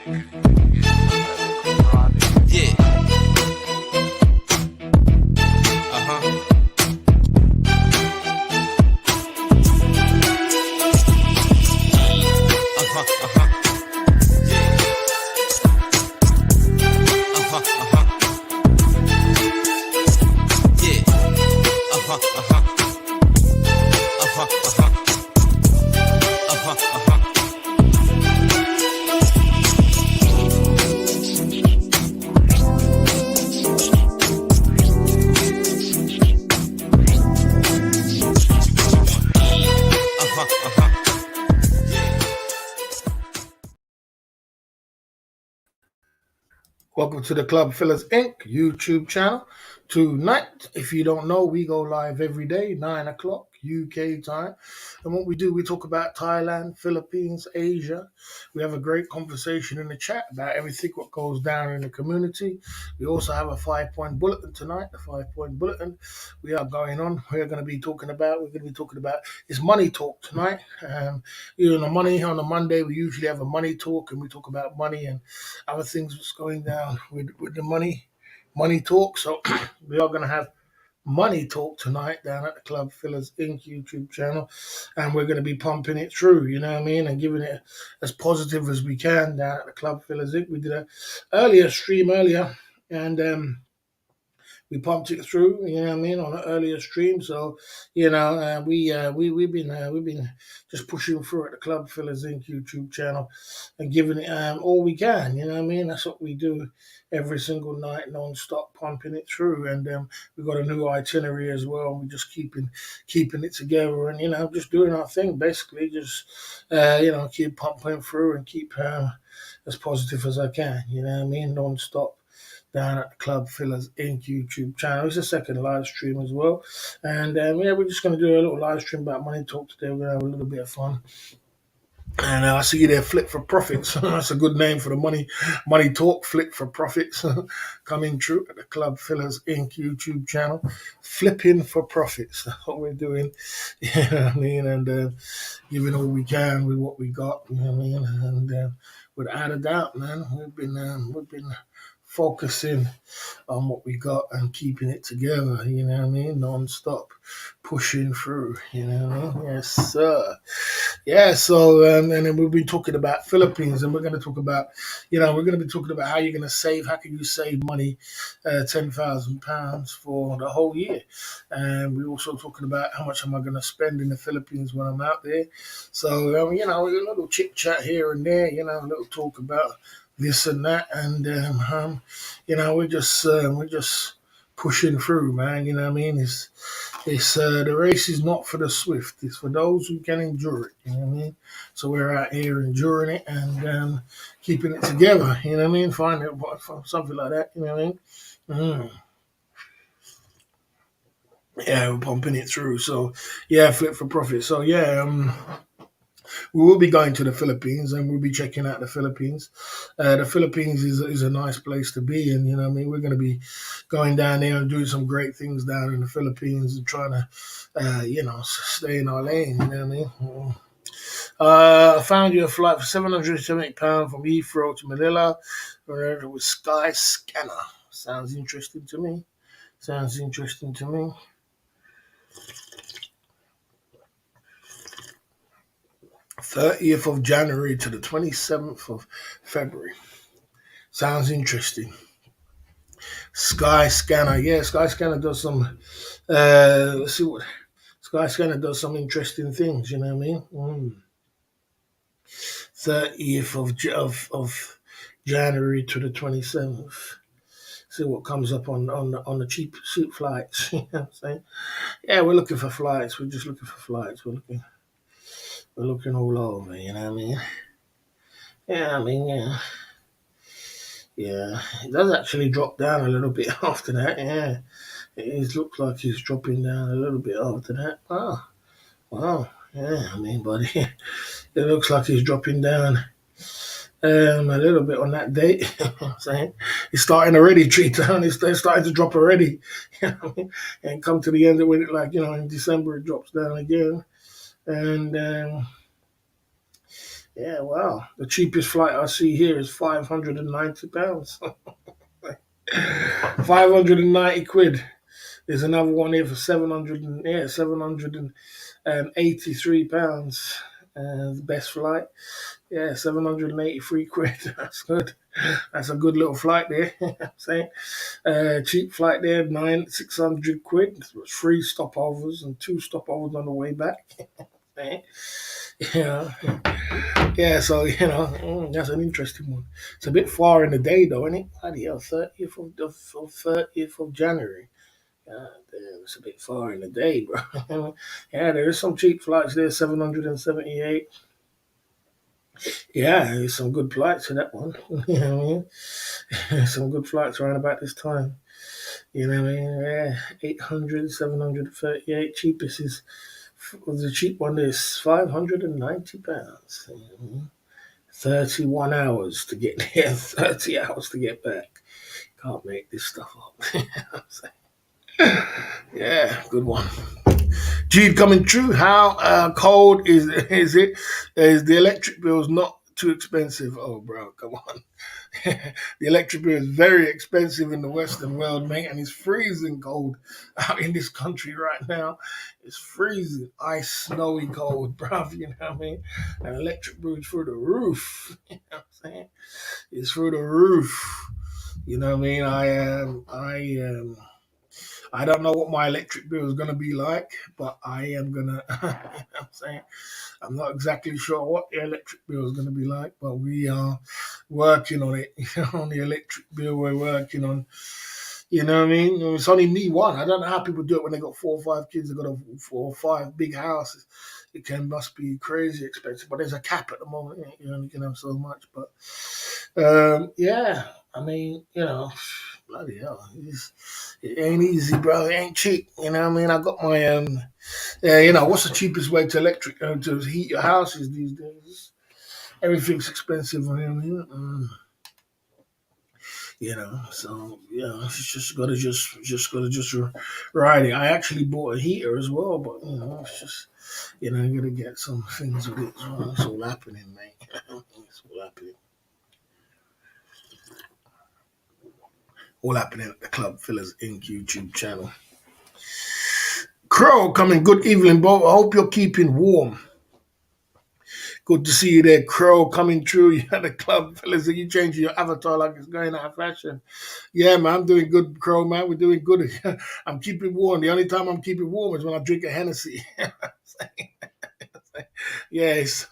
Yeah. Uh-huh. Uh-huh. Uh-huh. Uh-huh. Uh-huh. Yeah. Uh-huh. Uh-huh. Uh-huh. Uh-huh. Uh-huh. Uh-huh. Uh-huh. Uh-huh. Welcome to the Club Fillers Inc. YouTube channel. Tonight, if you don't know, we go live every day, 9 o'clock UK time. And what we do, we talk about Thailand, Philippines, Asia. We have a great conversation in the chat about everything what goes down in the community. We also have a 5-point bulletin tonight, the 5-point bulletin. We are going on. We're going to be talking about is money talk tonight. On the Monday, we usually have a money talk and we talk about money and other things that's going down with the money talk. So we are going to have money talk tonight down at the Club Fillers Inc. YouTube channel, and we're going to be pumping it through, you know what I mean, and giving it as positive as we can down at the Club Fillers Inc. We did a stream earlier, and we pumped it through, you know what I mean, on an earlier stream. So, we've been just pushing through at the Club Fillers Inc. YouTube channel and giving it all we can, you know what I mean. That's what we do every single night, non-stop pumping it through. And we've got a new itinerary as well. We're just keeping it together and just doing our thing, basically. Just keep pumping through and keep as positive as I can, you know what I mean, non-stop down at the Club Fillers Inc. YouTube channel. It's a second live stream as well. And we're just going to do a little live stream about money talk today. We're going to have a little bit of fun. And I see you there, Flip for Profits. That's a good name for the money talk, Flip for Profits. Coming true at the Club Fillers Inc. YouTube channel. Flipping for Profits. That's what we're doing. You know what I mean? And giving all we can with what we got. You know what I mean? And without a doubt, man, we've been focusing on what we got and keeping it together, you know what I mean? Non-stop pushing through, you know what I mean? Yes, sir. Yeah, so and then we'll be talking about Philippines, and we're going to talk about, we're going to be talking about how you're going to save, how can you save money, £10,000 for the whole year. And we're also talking about how much am I going to spend in the Philippines when I'm out there. So, a little chit chat here and there, a little talk about this and that, and we're just pushing through, man. You know what I mean? It's the race is not for the swift; it's for those who can endure it. You know what I mean? So we're out here enduring it and keeping it together. You know what I mean? Finding something like that. You know what I mean? Yeah, we're pumping it through. So yeah, flip for profit. So yeah, we will be going to the Philippines and we'll be checking out the Philippines. The Philippines is a nice place to be, and you know what I mean, we're going to be going down there and doing some great things down in the Philippines and trying to stay in our lane. You know what I mean? I found you a flight for £770 from Heathrow to Manila with Sky Scanner. Sounds interesting to me. 30th of January to the 27th of February. Sounds interesting. Sky Scanner. Yeah, Sky Scanner does some, let's see what, Sky Scanner does some interesting things, you know what I mean? 30th of January to the 27th. See what comes up on the cheap flights. You know what I'm saying? Yeah, we're looking for flights. We're just looking for flights. We're looking all over, you know what I mean? Yeah, yeah. Yeah, it does actually drop down a little bit after that. Yeah, looks like it's dropping down a little bit after that. Oh, wow. Yeah, buddy, it looks like it's dropping down a little bit on that date. You know what I'm saying? It's starting already, tree down. It's starting to drop already. You know what I mean? And come to the end of it, in December, it drops down again. And Yeah, wow. The cheapest flight I see here is £590. £590. There's another one here for 783 pounds. The best flight. Yeah, 783 quid. That's good. That's a good little flight there. I'm saying. Cheap flight there, 600 quid. Three stopovers and two stopovers on the way back. Yeah, yeah. So that's an interesting one. It's a bit far in the day though, isn't it? Bloody hell, 30th of January. Damn, it's a bit far in the day, bro. Yeah, there is some cheap flights there, 778. Yeah, there's some good flights in that one. You know what I mean? Some good flights around about this time. You know what I mean? Yeah, 800, 738. Cheapest is, the cheap one is £590. 31 hours to get there, 30 hours to get back. Can't make this stuff up. Yeah, good one. Jude coming true. How cold is it? Is the electric bills not too expensive? Oh, bro, come on. The electric bill is very expensive in the Western world, mate, and it's freezing cold out in this country right now. It's freezing, ice, snowy cold, bruv. You know what I mean? And electric bill is through the roof. You know what I'm saying? It's through the roof. You know what I mean? I don't know what my electric bill is going to be like, but I am going to, you know what I'm saying? I'm not exactly sure what the electric bill is going to be like, but we are working on it. On the electric bill, we're working on, you know what I mean? It's only me one. I don't know how people do it when they got 4 or 5 kids, they've got 4 or 5 big houses. Must be crazy expensive, but there's a cap at the moment. You only can have so much, but yeah, I mean, bloody hell, it ain't easy, bro. It ain't cheap. You know what I mean? I got my yeah. What's the cheapest way to to heat your houses these days? Everything's expensive. You know what I mean? So it's just ride it. I actually bought a heater as well, but it's just I gotta get some things with it as well. It's all happening, mate. It's all happening. All happening at the Club Fillers Inc. YouTube channel. Crow coming. Good evening, Bob. I hope you're keeping warm. Good to see you there, Crow, coming through. You had the Club Fillers. You changing your avatar like it's going out of fashion. Yeah, man, I'm doing good, Crow, man. We're doing good. I'm keeping warm. The only time I'm keeping warm is when I drink a Hennessy. Yes,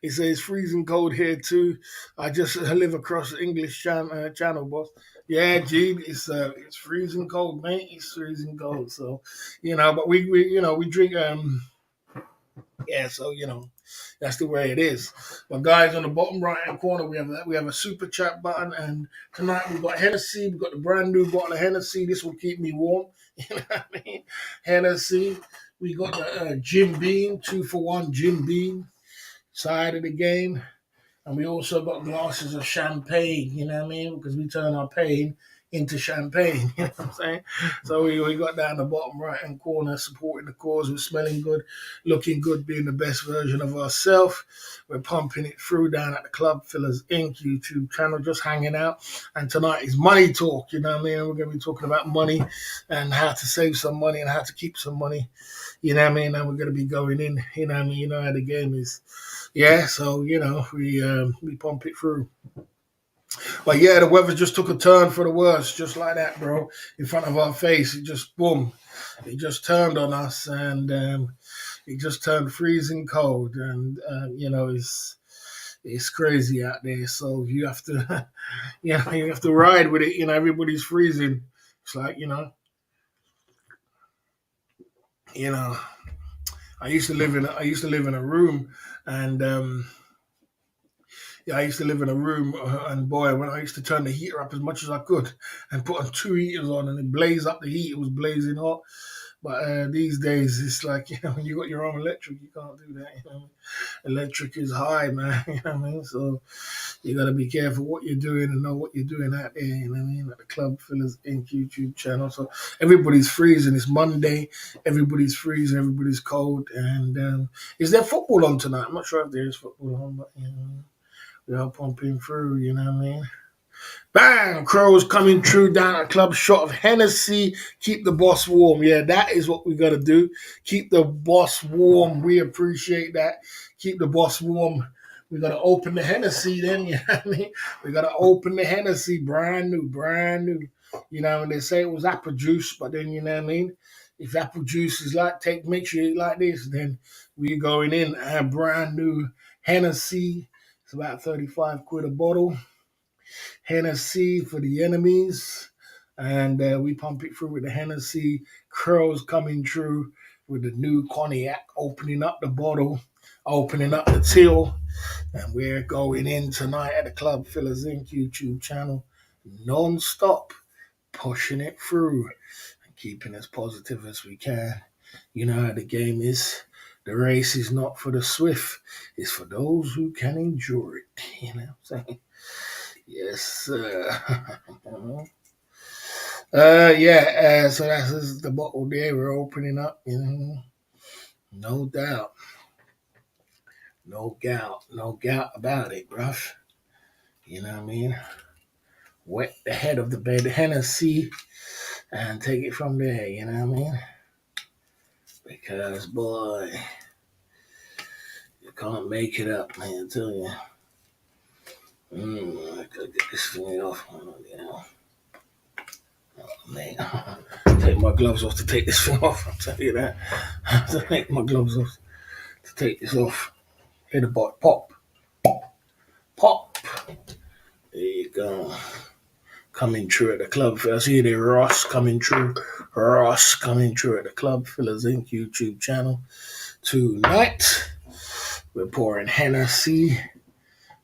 he says it's freezing cold here too. I just live across the English channel, boss. Yeah, Gene, it's freezing cold, mate. It's freezing cold. So, but we drink yeah. So that's the way it is. But guys, on the bottom right hand corner, we have a super chat button, and tonight we've got Hennessy. We've got the brand new bottle of Hennessy. This will keep me warm. You know what I mean? Hennessy. We got the Jim Beam, 2-for-1 Jim Beam side of the game. And we also got glasses of champagne, you know what I mean? Because we turn our pain into champagne, you know what I'm saying? So we got down the bottom right hand corner, supporting the cause. We're smelling good, looking good, being the best version of ourselves. We're pumping it through down at the Club Fillers Inc. YouTube channel, just hanging out. And tonight is money talk, you know what I mean? We're going to be talking about money and how to save some money and how to keep some money, you know what I mean? And we're going to be going in, you know what I mean? You know how the game is. Yeah, so we pump it through. But yeah, the weather just took a turn for the worse, just like that, bro. In front of our face, it just boom, it just turned on us, and it just turned freezing cold, and it's crazy out there. So you have to, you have to ride with it. Everybody's freezing. It's like you know. I used to live in a room, and yeah, I used to live in a room, and boy, when I used to turn the heater up as much as I could and put on 2 heaters on, and it blazed up the heat, it was blazing hot. But these days, it's like, when you got your own electric, you can't do that. Electric is high, man. You know what I mean? So you got to be careful what you're doing and know what you're doing out there. You know what I mean? At the Club Fillers Inc. YouTube channel. So everybody's freezing. It's Monday. Everybody's freezing. Everybody's cold. And is there football on tonight? I'm not sure if there is football on, but we are pumping through. You know what I mean? Bang! Crows coming through down at club. Shot of Hennessy. Keep the boss warm. Yeah, that is what we got to do. Keep the boss warm. We appreciate that. Keep the boss warm. We got to open the Hennessy then. You know what I mean? We got to open the Hennessy. Brand new, brand new. You know, and they say it was apple juice, but then, you know what I mean? If apple juice is like, make sure you like this, then we going in a brand new Hennessy. It's about 35 quid a bottle. Hennessy for the enemies. And we pump it through with the Hennessy. Crows coming through with the new cognac, opening up the bottle, opening up the till. And we're going in tonight at the Club Fillers Inc. YouTube channel, non-stop, pushing it through and keeping as positive as we can. You know how the game is. The race is not for the swift. It's for those who can endure it. You know what I'm saying? Yes, sir. So that's the bottle there we're opening up, no doubt. No doubt about it, bruv. You know what I mean? Wet the head of the bed, Hennessy, and take it from there, you know what I mean? Because, boy, you can't make it up, man, I tell you. I gotta get this thing off, man. Take my gloves off to take this thing off. I'll tell you that. I have to take my gloves off to take this off. Hit the bot. Pop. Pop. There you go. Coming through at the Club. I see the Ross coming through. Ross coming through at the Club Fillers Inc. YouTube channel. Tonight, we're pouring Hennessy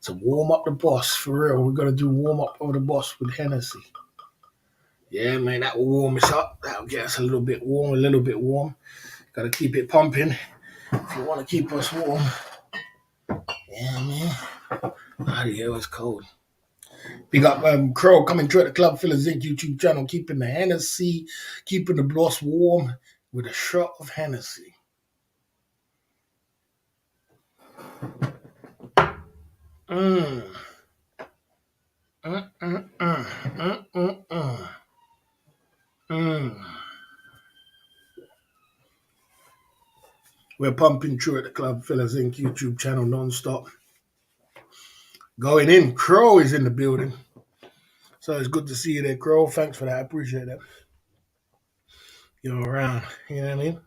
to warm up the boss. For real, we're going to do warm up of the boss with Hennessy. Yeah, man, that will warm us up. That'll get us a little bit warm. Got to keep it pumping if you want to keep us warm. Yeah, man. The hell, it's cold. We got Crow coming through at the Club Fillers Inc. YouTube channel, keeping the Hennessy, keeping the boss warm with a shot of Hennessy. We're pumping through at the Club Fillers Inc. YouTube channel non-stop. Going in. Crow is in the building. So it's good to see you there, Crow. Thanks for that. I appreciate that. You're around. You know what I mean?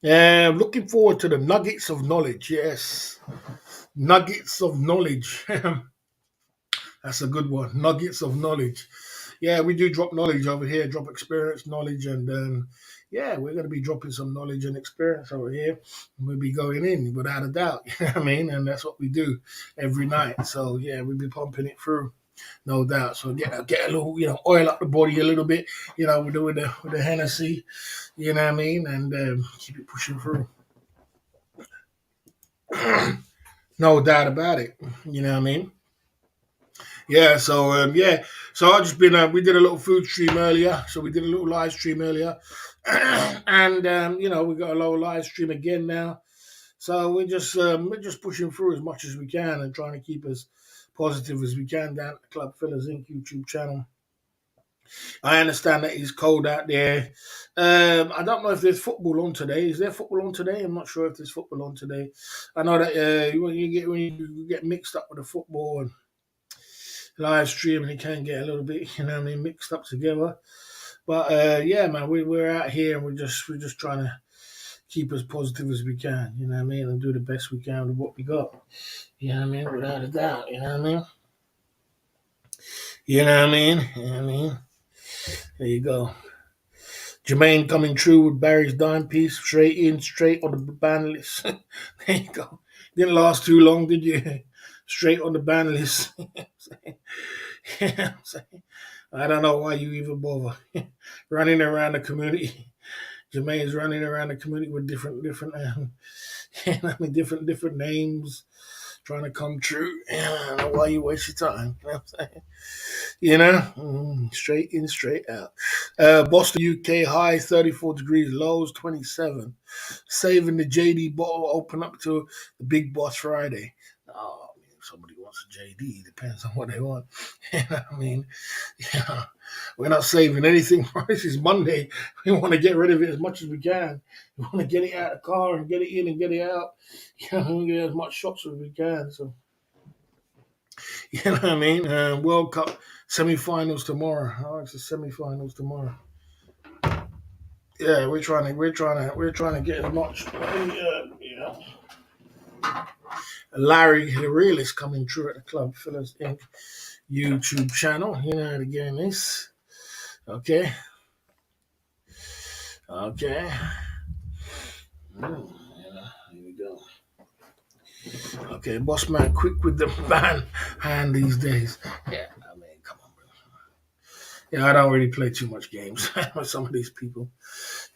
Yeah, looking forward to the nuggets of knowledge. Yes. Nuggets of knowledge. That's a good one. Nuggets of knowledge. Yeah, we do drop knowledge over here, drop experience, knowledge, and we're going to be dropping some knowledge and experience over here. We'll be going in without a doubt. You know what I mean? And that's what we do every night. So yeah, we'll be pumping it through, no doubt. So get a little, oil up the body a little bit, with the Hennessy, you know what I mean, and keep it pushing through. No doubt about it. You know what I mean? Yeah, so so I just been we did a little food stream earlier, so we did a little live stream earlier, and we got a little live stream again now. So we're just pushing through as much as we can and trying to keep as positive as we can down at the Club Fillers Inc. YouTube channel. I understand that it's cold out there. I don't know if there's football on today. Is there football on today? I'm not sure if there's football on today. I know that when you get mixed up with the football and live stream, and it can get a little bit, mixed up together. But man, we're out here and we're just trying to keep as positive as we can, you know what I mean, and do the best we can with what we got. You know what I mean? Without a doubt, you know what I mean? You know what I mean? You know what I mean? There you go. Jermaine coming through with Barry's dime piece, straight on the ban list. There you go. Didn't last too long, did you? Straight on the ban list. Yeah, I'm saying. I don't know why you even bother running around the community. Jermaine's running around the community with different I mean, different names trying to come true. I don't know why you waste your time. You know what I'm saying? Straight in, straight out. Boston, UK, high 34 degrees, lows 27. Saving the JD bottle, open up to the Big Boss Friday. Oh, I mean, if somebody wants a JD, depends on what they want. You know what I mean? Yeah, we're not saving anything. This is Monday. We want to get rid of it as much as we can. We want to get it out of the car and get it in and get it out. You know, we get as much shots as we can. So, you know what I mean? World Cup semi-finals tomorrow. Oh, it's the semi-finals tomorrow. Yeah, we're trying to get as much. Larry the realist coming through at the Club Fillers Inc. YouTube channel. You know how to get in this. Okay. Okay. Yeah, here we go. Okay, boss man, quick with the ban hand these days. Yeah, I mean, come on, bro. Yeah, I don't really play too much games with some of these people.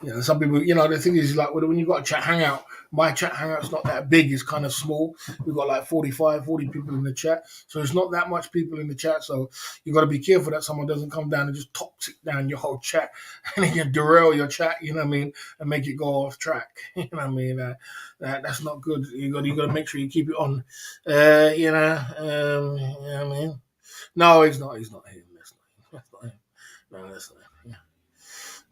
You know, some people, the thing is like when you got a chat hangout, my chat hangout's not that big, it's kind of small. We've got like 45, 40 people in the chat. So it's not that much people in the chat. So you got to be careful that someone doesn't come down and just toxic down your whole chat and they can derail your chat, you know what I mean, and make it go off track. You know what I mean? That's not good. You got to make sure you keep it on, you know what I mean? No, he's not him. That's not him. No, that's not him.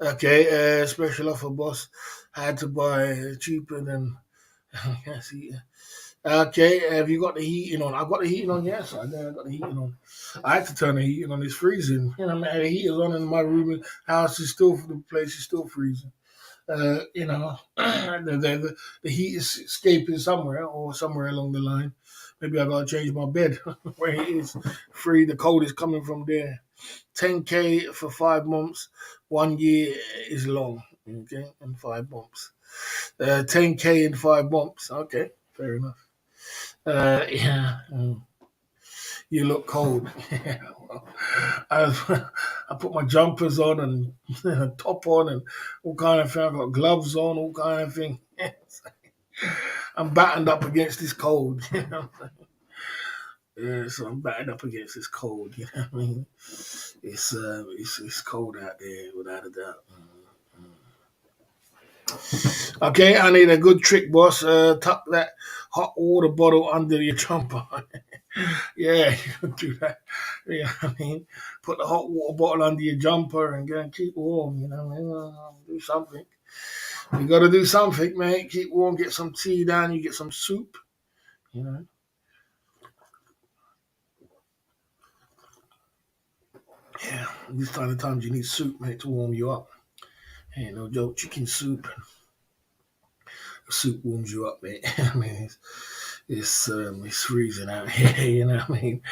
Yeah. Okay, special offer, boss. Had to buy cheaper than. Yes, okay, have you got the heating on? I've got the heating on. Yes, I got the heating on. I had to turn the heating on. It's freezing. You know, man, the heater's on in my room. House is still the place is still freezing. The heat is escaping somewhere or somewhere along the line. Maybe I gotta change my bed where it is free. The cold is coming from there. 10K for 5 months. 1 year is long. Okay, and 5 months. 10K in 5 months. Okay, fair enough. Yeah. You look cold. Yeah, well, I put my jumpers on and top on and all kind of thing. I got gloves on, all kind of thing. I'm battened up against this cold. You know? Yeah, so I'm battened up against this cold. You know what I mean? It's cold out there without a doubt. Okay, I need a good trick, boss. Tuck that hot water bottle under your jumper. Yeah, you can do that. You know what I mean? Put the hot water bottle under your jumper and go and keep warm. You know what I mean? Do something. You got to do something, mate. Keep warm. Get some tea down. You get some soup. You know. Yeah, these kind of times you need soup, mate, to warm you up. Ain't no joke. Chicken soup. Soup warms you up, mate. I mean, it's freezing out here. You know what I mean?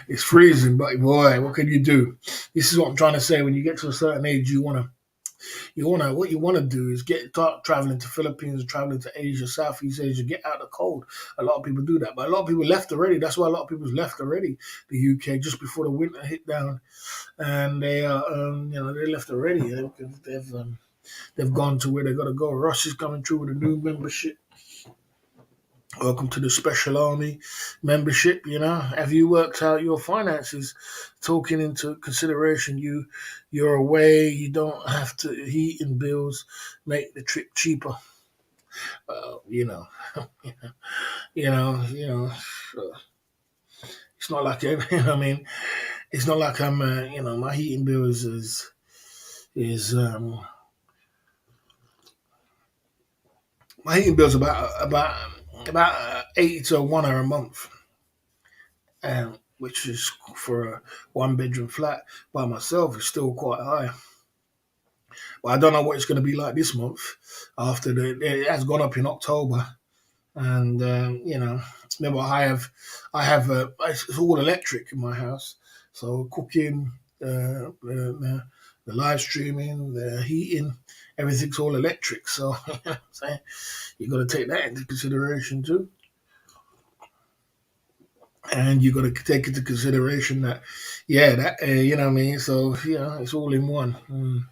It's freezing, but boy, what can you do? This is what I'm trying to say. When you get to a certain age, what you wanna do is start traveling to Philippines, traveling to Asia, Southeast Asia, get out of the cold. A lot of people do that, but a lot of people left already. That's why a lot of people's left already. The UK just before the winter hit down, and they left already. They've gone to where they got to go. Russ is coming through with a new membership. Welcome to the Special Army membership. You know, have you worked out your finances? Taking into consideration you're away, you don't have to heat and bills make the trip cheaper. You know, you know. It's not like I mean, it's not like I'm. My heating bill is my heating bill's about 80 to 1 hour a month. Which is for a 1 bedroom flat by myself is still quite high. But I don't know what it's going to be like this month. After it has gone up in October, and remember it's all electric in my house, so cooking, the live streaming, the heating, everything's all electric. So you know what I'm saying, you got to take that into consideration too. and you got to take into consideration that, yeah, that you know what I mean. So yeah, it's all in one.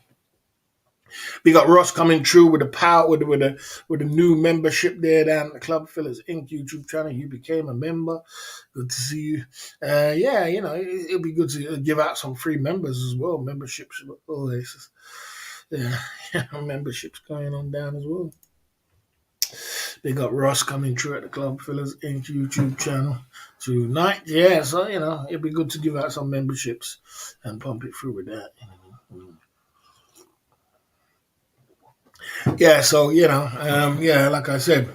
We got Ross coming through with the power with the new membership there down at the Club Fillers Inc. YouTube channel. You became a member. Good to see you. Yeah, you know, it'll be good to give out some free members as well. Memberships, always. Yeah, memberships going on down as well. They got Ross coming through at the Club Fillers Inc. YouTube channel tonight. Yeah, so you know, it'd be good to give out some memberships and pump it through with that. Yeah, so you know, yeah, like I said,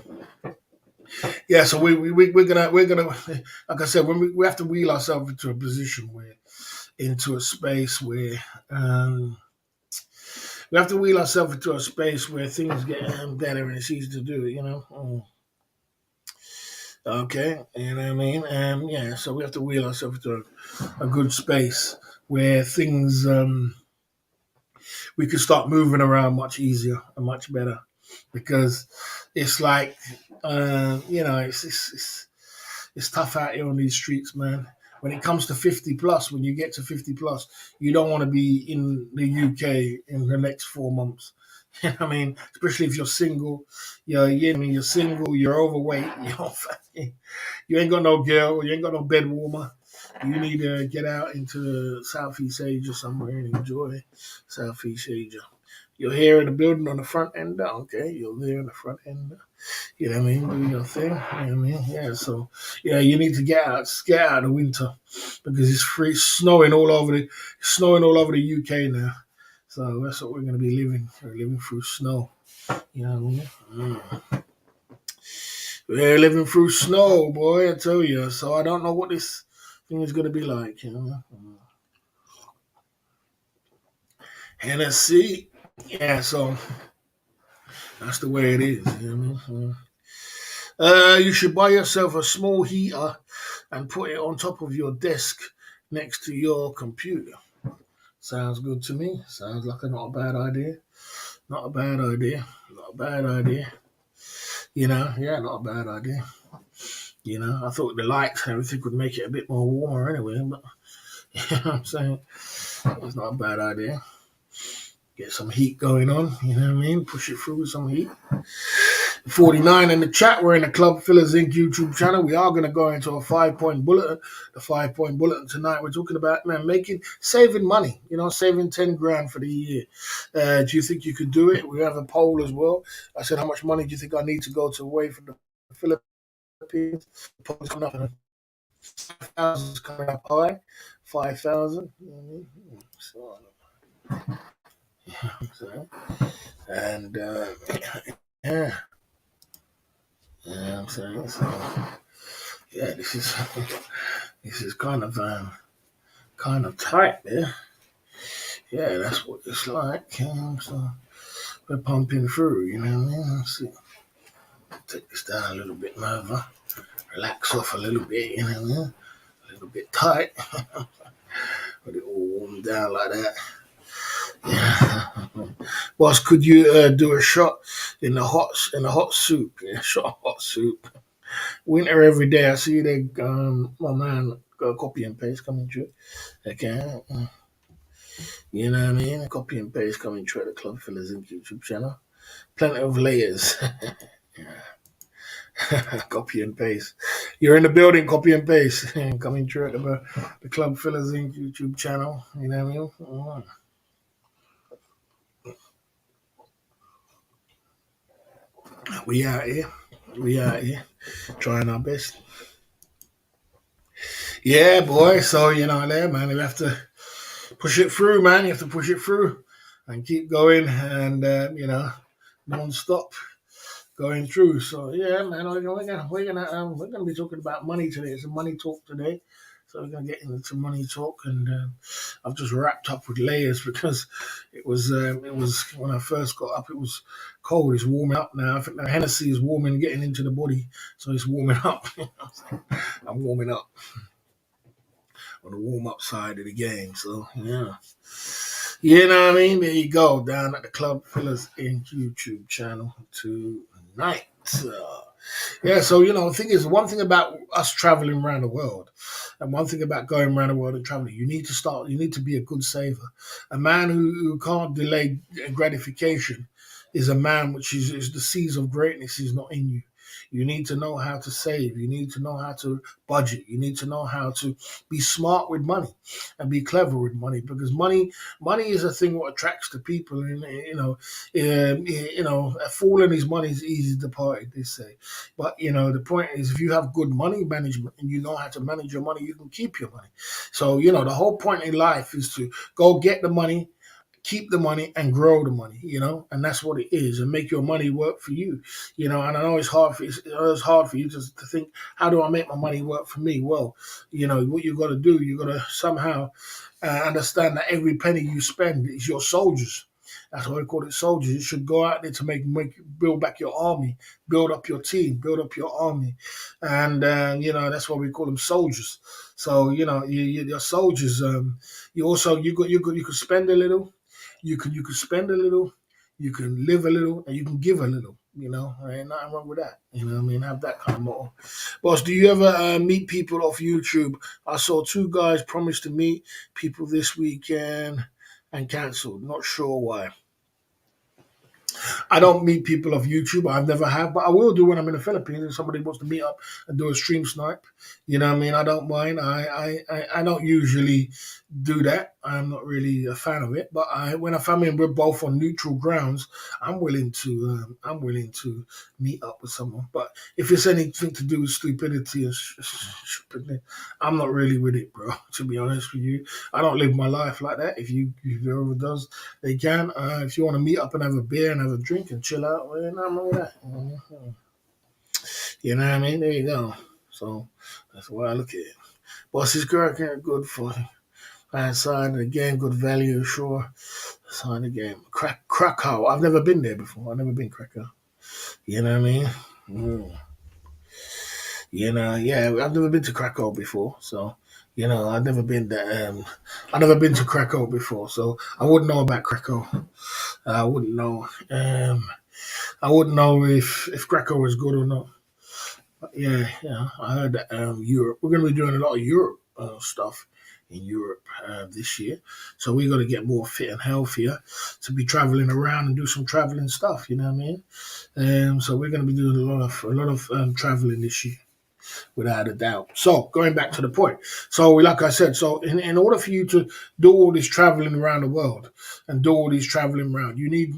yeah, so we're gonna like I said, when we have to wheel ourselves into a position where into a space where we have to wheel ourselves into a space where things get better and it's easy to do it, you know. Okay, you know what I mean? Yeah, so we have to wheel ourselves into a good space where things we can start moving around much easier and much better because it's like you know it's tough out here on these streets, man. When it comes to 50 plus, when you get to 50 plus, you don't want to be in the UK in the next 4 months. You know what I mean? Especially if you're single, I mean, you're single, you're overweight, you ain't got no girl, you ain't got no bed warmer. You need to get out into Southeast Asia somewhere and enjoy Southeast Asia. You're here in the building on the front end, okay? You're there in the front end. You know what I mean? Do your thing. You know what I mean? Yeah, so yeah, you need to get out of the winter because it's free snowing all over the UK now. So that's what we're gonna be living. We're living through snow. You know what I mean? We're living through snow, boy, I tell you. So I don't know what this thing is gonna be like, you know. Hennessy. Yeah, so that's the way it is, you know what I mean? You should buy yourself a small heater and put it on top of your desk next to your computer. Sounds good to me. Sounds like not a bad idea. Not a bad idea. Not a bad idea. You know, yeah, not a bad idea. You know, I thought the lights and everything would make it a bit more warmer anyway, but you know what I'm saying? It's not a bad idea. Get some heat going on, you know what I mean? Push it through with some heat. 49 in the chat. We're in the Club Fillers Inc. YouTube channel. We are going to go into a 5-point bulletin. The 5-point bulletin tonight. We're talking about, man, saving money, you know, saving 10 grand for the year. Do you think you could do it? We have a poll as well. I said, how much money do you think I need to go to away from the Philippines? The poll's coming up. 5,000 is coming up high. 5,000. So, and yeah. Yeah, I'm saying so. Yeah, this is kind of tight there. Yeah, that's what it's like. So we're pumping through, you know what I mean? Let's see. Take this down a little bit, Nova. Relax off a little bit, you know what I mean? A little bit tight. But it all warmed down like that. Yeah. Boss, could you do a shot in the hot soup? Yeah, shot of hot soup. Winter every day. I see they, my man, got a copy and paste coming through. Okay. You know what I mean? A copy and paste coming through at the Club Fillers Inc. YouTube channel. Plenty of layers. Copy and paste. You're in the building, copy and paste. Coming through at the Club Fillers Inc. YouTube channel. You know what I mean? We out here. We out here. Trying our best. Yeah, boy. So, you know, there, man, you have to push it through, man. You have to push it through and keep going and, you know, non-stop going through. So, yeah, man, we're gonna be talking about money today. It's a money talk today. So we're gonna get into money talk, and I've just wrapped up with layers because it was when I first got up. It was cold. It's warming up now. I think the Hennessy is warming, getting into the body, so it's warming up. I'm warming up on the warm up side of the game. So yeah. You know what I mean? There you go. Down at the Club Fillers Inc. YouTube channel tonight. Yeah, so the thing is, one thing about us traveling around the world, and one thing about going around the world and traveling, you need to be a good saver. A man who can't delay gratification is a man which is the seeds of greatness is not in you. You need to know how to save. You need to know how to budget. You need to know how to be smart with money and be clever with money, because money is a thing what attracts the people. And a fool and his money is easy departed, they say. But the point is, if you have good money management and you know how to manage your money, you can keep your money. So the whole point in life is to go get the money, keep the money, and grow the money. And that's what it is, and make your money work for you. And I know it's hard for you to think, how do I make my money work for me? Well, what you got to do, you got to somehow understand that every penny you spend is your soldiers. That's why we call it soldiers. You should go out there to make build back your army, build up your team, build up your army, and that's why we call them soldiers. So your soldiers. You also you could spend a little, you could spend a little, you can live a little, and you can give a little. There ain't nothing wrong with that. You know what I mean? Have that kind of motto. Boss, do you ever meet people off YouTube? I saw two guys promise to meet people this weekend and cancelled. Not sure why. I don't meet people off YouTube. I've never have, but I will do when I'm in the Philippines and somebody wants to meet up and do a stream snipe. You know what I mean? I don't mind. I don't usually do that. I'm not really a fan of it. But when I find we're both on neutral grounds, I'm willing to meet up with someone. But if it's anything to do with stupidity and stupidity, I'm not really with it, bro. To be honest with you, I don't live my life like that. If whoever does, they can. If you want to meet up and have a beer and have a drink and chill out, well, nothing wrong with that. You know what I mean? There you go. So that's why I look at it. Boss is good for side of the game, good value, sure. Side of the game. Krakow. I've never been there before. I've never been Krakow. You know what I mean? Mm. Yeah, I've never been to Krakow before, so I've never been to Krakow before, so I wouldn't know about Krakow. I wouldn't know. I wouldn't know if Krakow is good or not. But yeah, I heard that Europe. We're going to be doing a lot of Europe stuff in Europe this year, so we got to get more fit and healthier to be traveling around and do some traveling stuff. You know what I mean? So we're going to be doing a lot of traveling this year, without a doubt. So going back to the point, so like I said, so in order for you to do all this traveling around the world and do all these traveling around, you need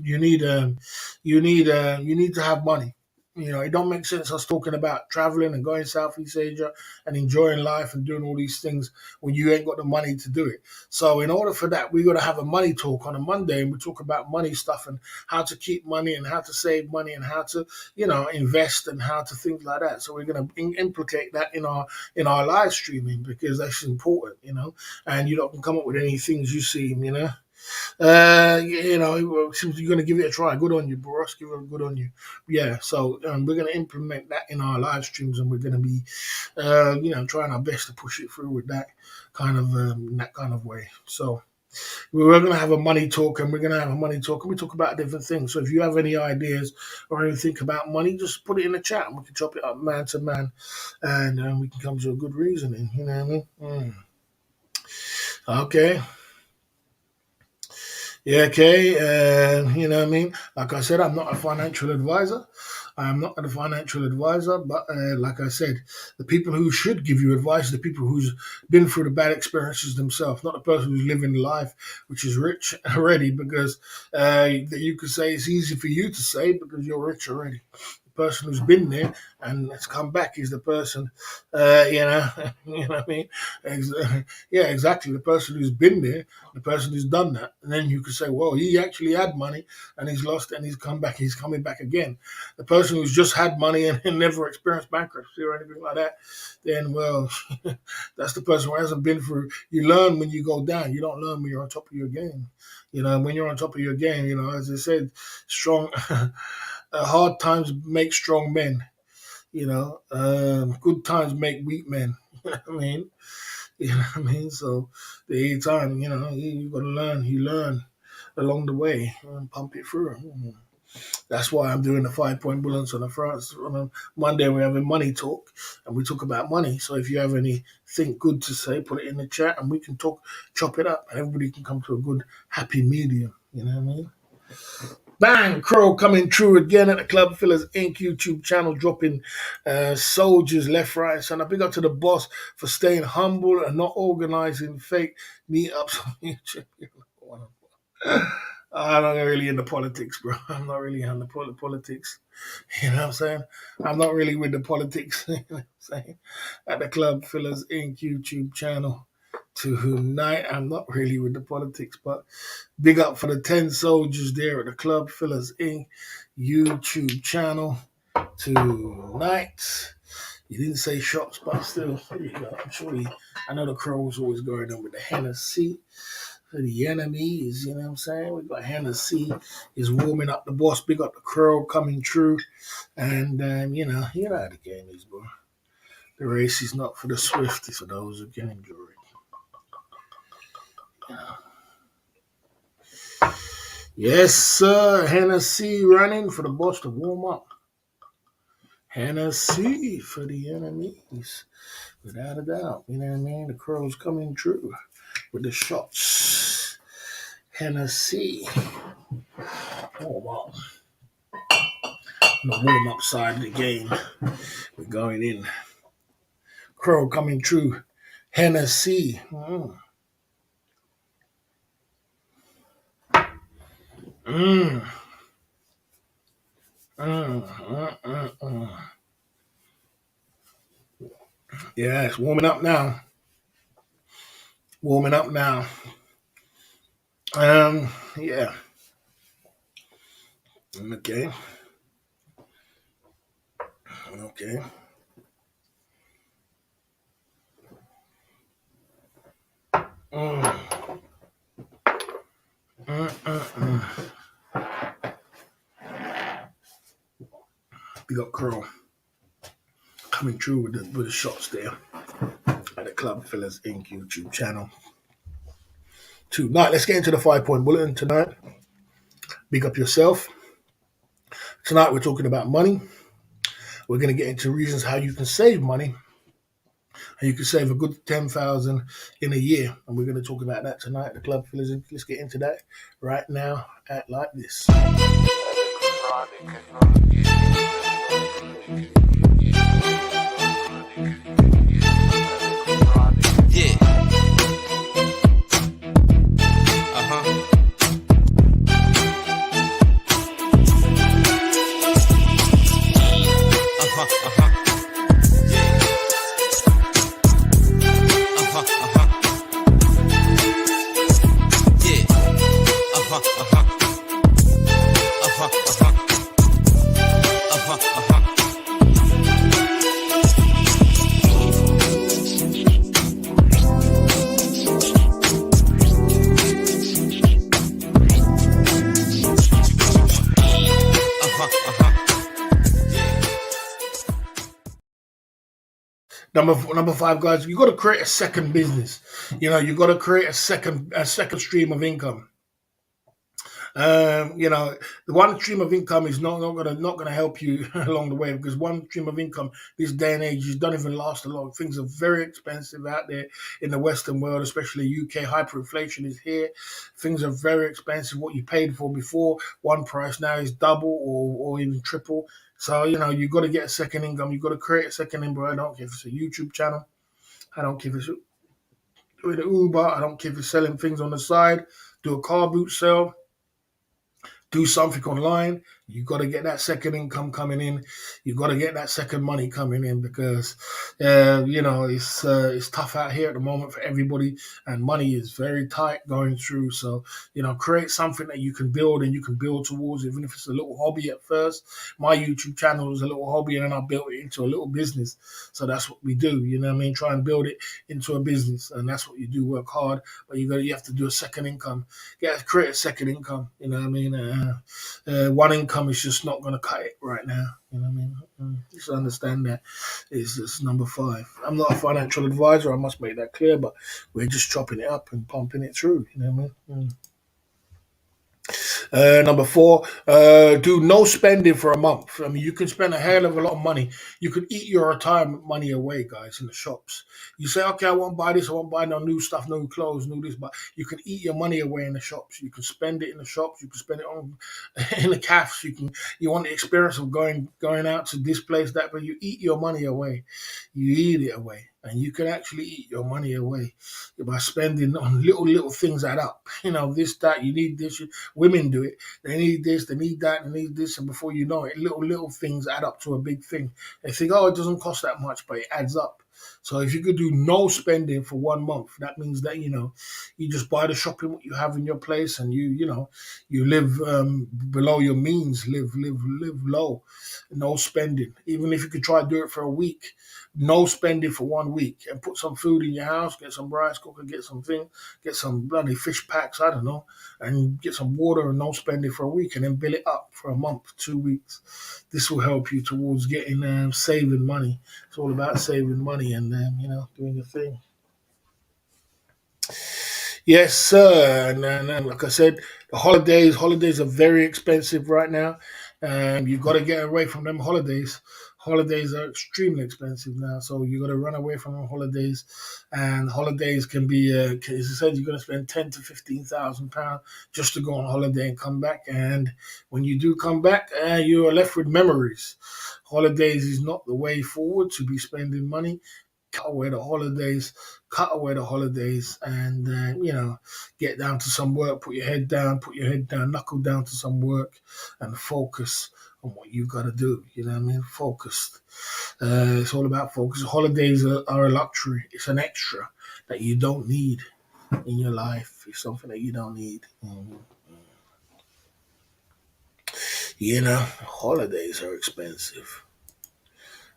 to have money. It don't make sense us talking about traveling and going Southeast Asia and enjoying life and doing all these things when you ain't got the money to do it. So in order for that, we got to have a money talk on a Monday, and we talk about money stuff and how to keep money and how to save money and how to invest and how to things like that. So we're going to implicate that in our live streaming, because that's important. And you don't can come up with any things you see. Seems you're going to give it a try. Good on you, Boris. Give it a good on you. Yeah, so we're going to implement that in our live streams, and we're going to be, trying our best to push it through with that kind of way. So we're going to have a money talk, and we're going to have a money talk, and we talk about different things. So if you have any ideas or anything about money, just put it in the chat, and we can chop it up man to man, and we can come to a good reasoning. You know what I mean? Okay. Yeah, okay. You know what I mean? Like I said, I'm not a financial advisor. I'm not a financial advisor, but like I said, the people who should give you advice are the people who's been through the bad experiences themselves, not the person who's living life which is rich already, because that you could say it's easy for you to say because you're rich already. The person who's been there and has come back is the person, you know what I mean? Yeah, exactly. The person who's been there, the person who's done that, and then you could say, well, he actually had money and he's lost and he's come back. He's coming back again. The person who's just had money and never experienced bankruptcy or anything like that, then well, that's the person who hasn't been through. You learn when you go down. You don't learn when you're on top of your game. When you're on top of your game, as I said, strong, hard times make strong men. Good times make weak men. You know what I mean? You know what I mean? So the time, you got to learn. You learn along the way and pump it through. That's why I'm doing the 5 point bullets on the France. On a Monday, we're having money talk, and we talk about money. So if you have anything good to say, put it in the chat, and we can talk, chop it up, and everybody can come to a good, happy medium. You know what I mean? Bang! Crow coming true again at the Club Fillers Inc. YouTube channel, dropping soldiers left, right, and center. Big up to the boss for staying humble and not organizing fake meetups on YouTube. I'm not really into politics, bro. I'm not really into politics. You know what I'm saying? I'm not really with the politics. You know what I'm saying? At the Club Fillers Inc. YouTube channel tonight. I'm not really with the politics, but big up for the 10 soldiers there at the Club Fillers Inc. YouTube channel tonight. You didn't say shots, but still, there you go. I'm sure I know the Crow's always going on with the Hennessy. For the enemies, you know what I'm saying? We got Hennessy is warming up the boss. Big up the Crow coming true. And, you know how the game is, bro. The race is not for the swift, it's for those who can enjoy it. Yes, sir. Hennessy running for the boss to warm up. Hennessy for the enemies. Without a doubt. You know what I mean? The Crow's coming true with the shots. Hennessy. Warm up. On the warm up side of the game. We're going in. Crow coming true. Hennessy. Mm. Mm. Yeah, it's warming up now. Warming up now. Yeah. Okay. Okay. Mm. We got Crow coming true with the shots there at the Club Fillers Inc. YouTube channel. Tonight, let's get into the 5 point bulletin tonight. Big up yourself. Tonight, we're talking about money. We're going to get into reasons how you can save money. And you can save a good 10,000 in a year. And we're going to talk about that tonight at the Club Fillers Inc. Let's get into that right now at like this. Yeah. Uh-huh. Number 5, guys, you got to create a second business. You know, you got to create a second stream of income. The one stream of income is not gonna help you along the way, because one stream of income this day and age don't even last a lot. Things are very expensive out there in the Western world, especially UK. Hyperinflation is here. Things are very expensive. What you paid for before one price now is double or even triple. So you got to get a second income. You got to create a second income. I don't care if it's a YouTube channel. I don't care if it's with Uber. I don't care if it's selling things on the side. Do a car boot sale. Do something online. You got to get that second income coming in. You got to get that second money coming in, because it's tough out here at the moment for everybody, and money is very tight going through. So create something that you can build and you can build towards, even if it's a little hobby at first. My YouTube channel was a little hobby, and then I built it into a little business. So that's what we do. You know what I mean? Try and build it into a business, and that's what you do. Work hard, but you have to do a second income. Create a second income. You know what I mean? One income is just not going to cut it right now. You know what I mean? Just understand that it's number 5. I'm not a financial advisor. I must make that clear, but we're just chopping it up and pumping it through. You know what I mean? Number four, do no spending for a month. I mean, you can spend a hell of a lot of money. You could eat your retirement money away, guys, in the shops. You say, okay, I won't buy this, I won't buy no new stuff, no clothes, no this, but you can eat your money away in the shops. You can spend it in the shops. You can spend it on in the cafes. You want the experience of going out to this place, that, but you eat your money away. You eat it away. And you can actually eat your money away by spending on little things add up. You know, this, that, you need this. Women do it. They need this, they need that, they need this, and before you know it, little things add up to a big thing. They think, oh, it doesn't cost that much, but it adds up. So if you could do no spending for 1 month, that means that you just buy the shopping what you have in your place, and you live below your means, live low, no spending. Even if you could try to do it for a week, no spending for 1 week, and put some food in your house, get some rice cooker, get some bloody fish packs, I don't know, and get some water and no spending for a week, and then bill it up for a month, 2 weeks. This will help you towards getting saving money. It's all about saving money and doing your thing. Yes, sir. And like I said, the holidays are very expensive right now. You've got to get away from them holidays. Holidays are extremely expensive now, so you got to run away from them holidays. And holidays can be, as I said, you're going to spend 10 to 15,000 pounds just to go on holiday and come back. And when you do come back, you are left with memories. Holidays is not the way forward to be spending money. cut away the holidays, cut away the holidays, and get down to some work. Put your head down, knuckle down to some work, and focus on what you got to do. You know what I mean? Focused. It's all about focus. Holidays are a luxury. It's an extra that you don't need in your life. It's something that you don't need. Holidays are expensive.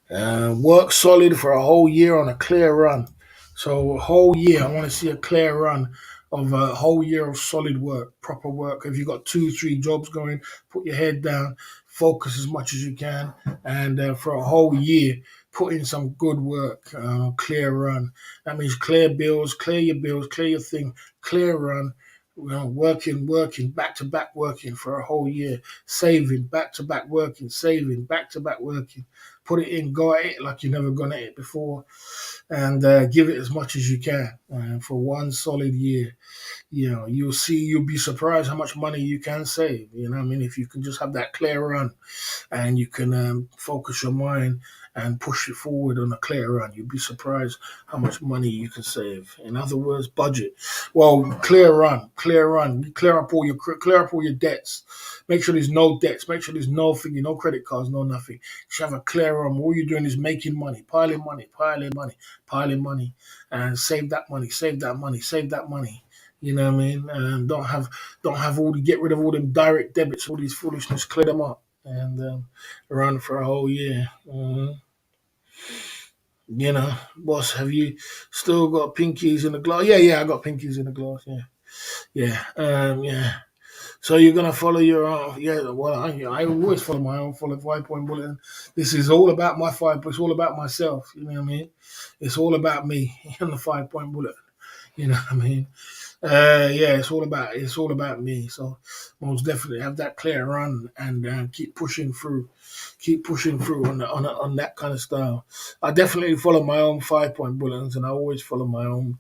Work solid for a whole year on a clear run. So a whole year, I want to see a clear run of a whole year of solid work, proper work. If you've got 2, 3 jobs going, put your head down, focus as much as you can, and for a whole year, put in some good work, clear run. That means clear your bills, clear your thing, clear run. Working back to back, working for a whole year, saving back to back, working, saving back to back, working. Put it in, go at it like you've never gone at it before, and give it as much as you can for one solid year. You'll be surprised how much money you can save. You know what I mean? If you can just have that clear run and you can focus your mind and push it forward on a clear run, you'd be surprised how much money you can save. In other words, budget. Well, clear run. Clear up all your debts. Make sure there's no debts. Make sure there's no credit cards, no nothing. You should have a clear run. All you're doing is making money, piling money, and save that money, save that money, save that money. You know what I mean? Don't have get rid of all them direct debits, all these foolishness. Clear them up and run for a whole year. Boss, have you still got pinkies in the glass? Yeah, I got pinkies in the glass. Yeah. So you're gonna follow your own? Yeah. Well, I always follow my own 5 point bulletin. This is all about my five. It's all about myself. You know what I mean? It's all about me and the 5 point bullet. You know what I mean? Yeah, it's all about me. So most definitely have that clear run and keep pushing through on that kind of style. I definitely follow my own 5 point bulletins, and I always follow my own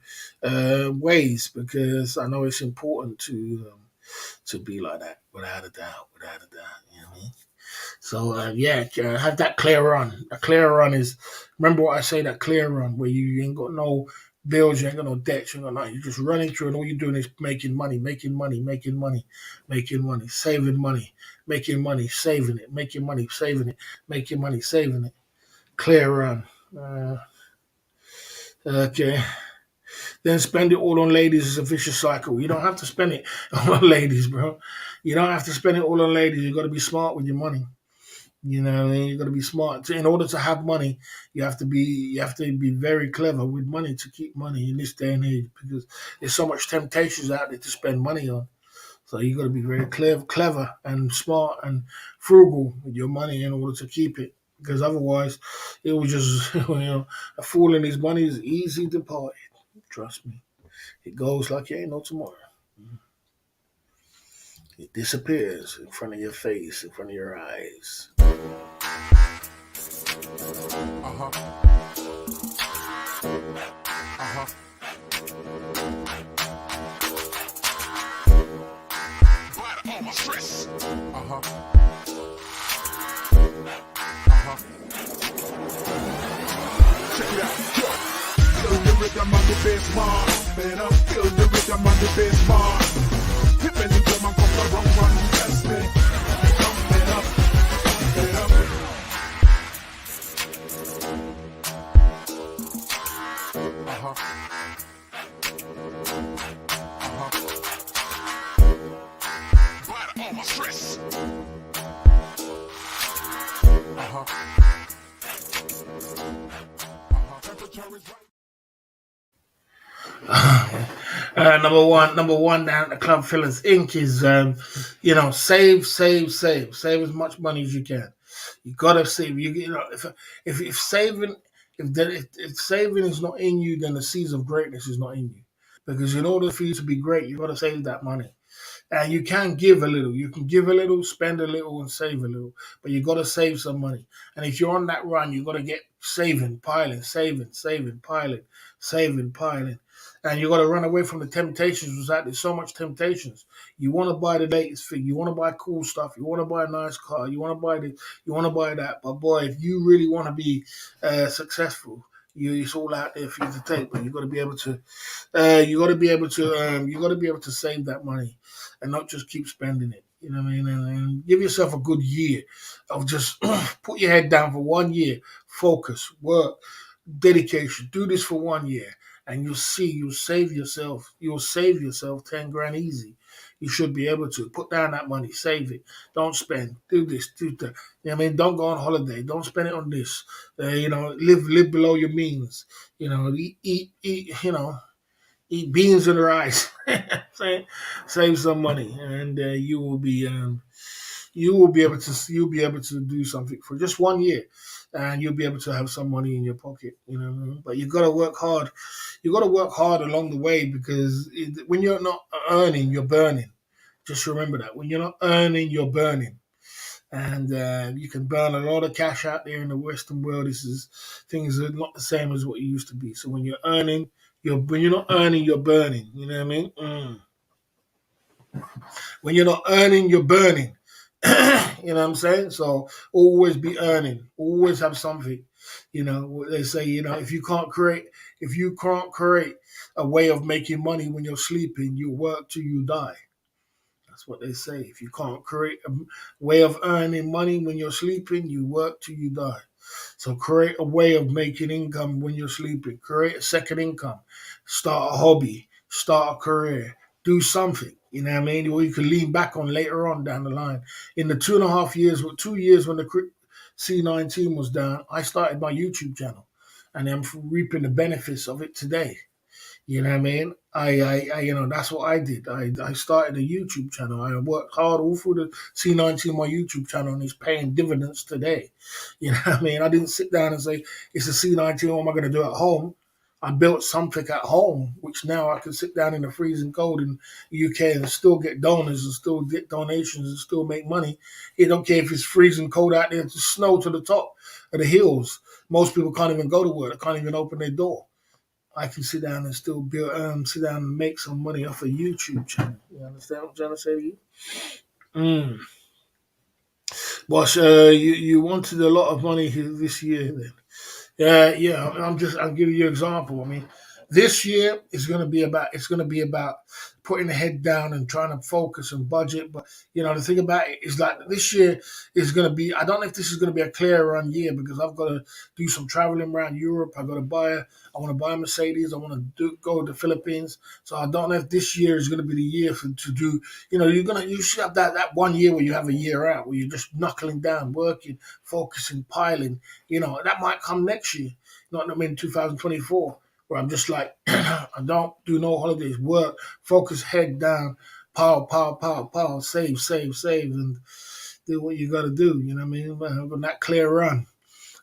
ways because I know it's important to be like that, without a doubt, without a doubt. You know what I mean? So have that clear run. A clear run is, remember what I say, that clear run where you ain't got no bills, you ain't got no debts, you ain't got nothing. You're just running through, and all you're doing is making money, saving money, making money, saving it, making money, saving it, making money, saving it. Clear run. Uh, okay. Then spend it all on ladies is a vicious cycle. You don't have to spend it all on ladies, bro. You don't have to spend it all on ladies. You got to be smart with your money. You know what I mean? You got to be smart. In order to have money, you have to be very clever with money to keep money in this day and age because there's so much temptations out there to spend money on. So you got to be very clever and smart and frugal with your money in order to keep it. Because otherwise, it will just a fool and his money is easy to part. Trust me, it goes like you ain't no tomorrow. It disappears in front of your face, in front of your eyes. Uh-huh. Uh-huh. Bite all my stress. Uh-huh. Uh-huh. Check it out. Yo. Feel the rhythm of the bass, man. Man, I feel the rhythm of the bass, man. Hit me the drum and come the wrong one. Test me. Come it up. Come it up. Uh-huh. Bite all my stress. Uh-huh. Temperature is right. Number one down at the Club Fillers Inc. is, save as much money as you can. You gotta save. If saving, if saving is not in you, then the seeds of greatness is not in you. Because in order for you to be great, you gotta save that money. And you can give a little. You can give a little, spend a little, and save a little. But you got to save some money. And if you're on that run, you got to get saving, piling, saving, piling. And you got to run away from the temptations. Without there's so much temptations. You want to buy the latest thing. You want to buy cool stuff. You want to buy a nice car. You want to buy this. You want to buy that. But boy, if you really want to be successful, it's all out there for you to take. But you got to be able to. You got to be able to save that money and not just keep spending it. You know what I mean? And give yourself a good year of just put your head down for 1 year, focus, work, dedication. Do this for 1 year, and you'll see you'll save yourself 10 grand easy. You should be able to put down that money, save it. Don't spend. Do this, do that. You know what I mean? Don't go on holiday. Don't spend it on this. Live below your means. Eat. Eat beans and rice. Save some money, and you'll be able to do something for just 1 year, and you'll be able to have some money in your pocket. You know what I mean? But you got to work hard. You got to work hard along the way because when you're not earning, you're burning. Just remember that when you're not earning, you're burning. And you can burn a lot of cash out there in the Western world. Things are not the same as what it used to be. So when you're earning, when you're not earning, you're burning. You know what I mean? When you're not earning, you're burning. You know what I'm saying? So always be earning. Always have something. They say, if you can't create a way of making money when you're sleeping, you work till you die. That's what they say. If you can't create a way of earning money when you're sleeping, you work till you die. So create a way of making income when you're sleeping. Create a second income. Start a hobby. Start a career. Do something. You know what I mean? Or you can lean back on later on down the line. In the 2.5 years, 2 years when the C19 was down, I started my YouTube channel. And I'm reaping the benefits of it today. You know what I mean? That's what I did. I started a YouTube channel. I worked hard all through the C19, my YouTube channel, and it's paying dividends today. You know what I mean? I didn't sit down and say, it's a C19, what am I going to do at home? I built something at home, which now I can sit down in the freezing cold in the UK and still get donors and still get donations and still make money. You don't care if it's freezing cold out there, it's snow to the top of the hills. Most people can't even go to work. They can't even open their door. I can sit down and still sit down and make some money off a YouTube channel. You understand what I'm trying to say to you? Mm. But you wanted a lot of money this year then. Yeah. I'm giving you an example. I mean, this year is going to be about. It's going to be about putting the head down and trying to focus and budget. But the thing about it is like this year is going to be. I don't know if this is going to be a clear run year because I've got to do some traveling around Europe. I've got to buy. I want to buy a Mercedes. I want to go to the Philippines. So I don't know if this year is going to be the year to do. You should have that 1 year where you have a year out where you're just knuckling down, working, focusing, piling. That might come next year, not I mean 2024, where I'm just like, I don't do no holidays, work, focus, head down, power, save, and do what you got to do. You know what I mean? Have that clear run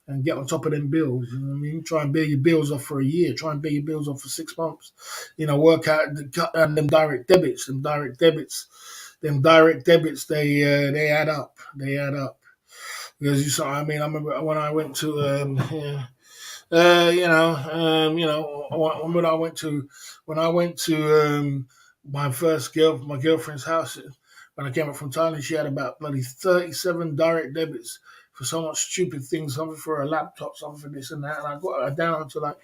and get on top of them bills. You know what I mean? Try and pay your bills off for a year. Try and pay your bills off for 6 months. Work out, cut down them direct debits. them direct debits, they add up. They add up. Because you saw, I mean, I remember when I went to, yeah, when I went to my girlfriend's house when I came up from Thailand, she had about bloody 37 direct debits for so much stupid things, something for her laptop, something for this and that, and I got her down to like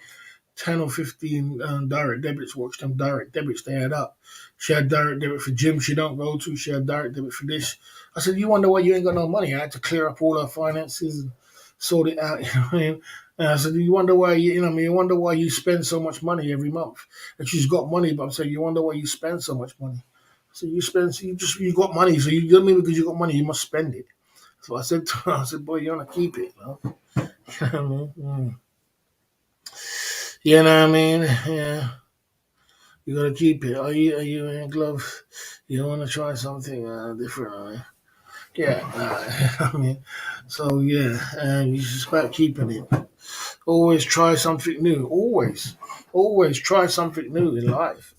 10 or 15 direct debits. Watch them direct debits, they add up. She had direct debit for gym she don't go to. She had direct debit for this. I said, you wonder why you ain't got no money? I had to clear up all her finances and sort it out. You know what I mean? And I said, you wonder why you know what I mean? You wonder why you spend so much money every month. And she's got money, but I'm saying, you wonder why you spend so much money. So you got money, so you don't mean because you got money you must spend it. So I said to her, I said, boy, you wanna keep it, you know? You know what I mean? You know what I mean? Yeah. You gotta keep it. Are you in gloves? You want to try something different? Yeah, I mean, so yeah, you just about keeping it. Always try something new. Always try something new in life.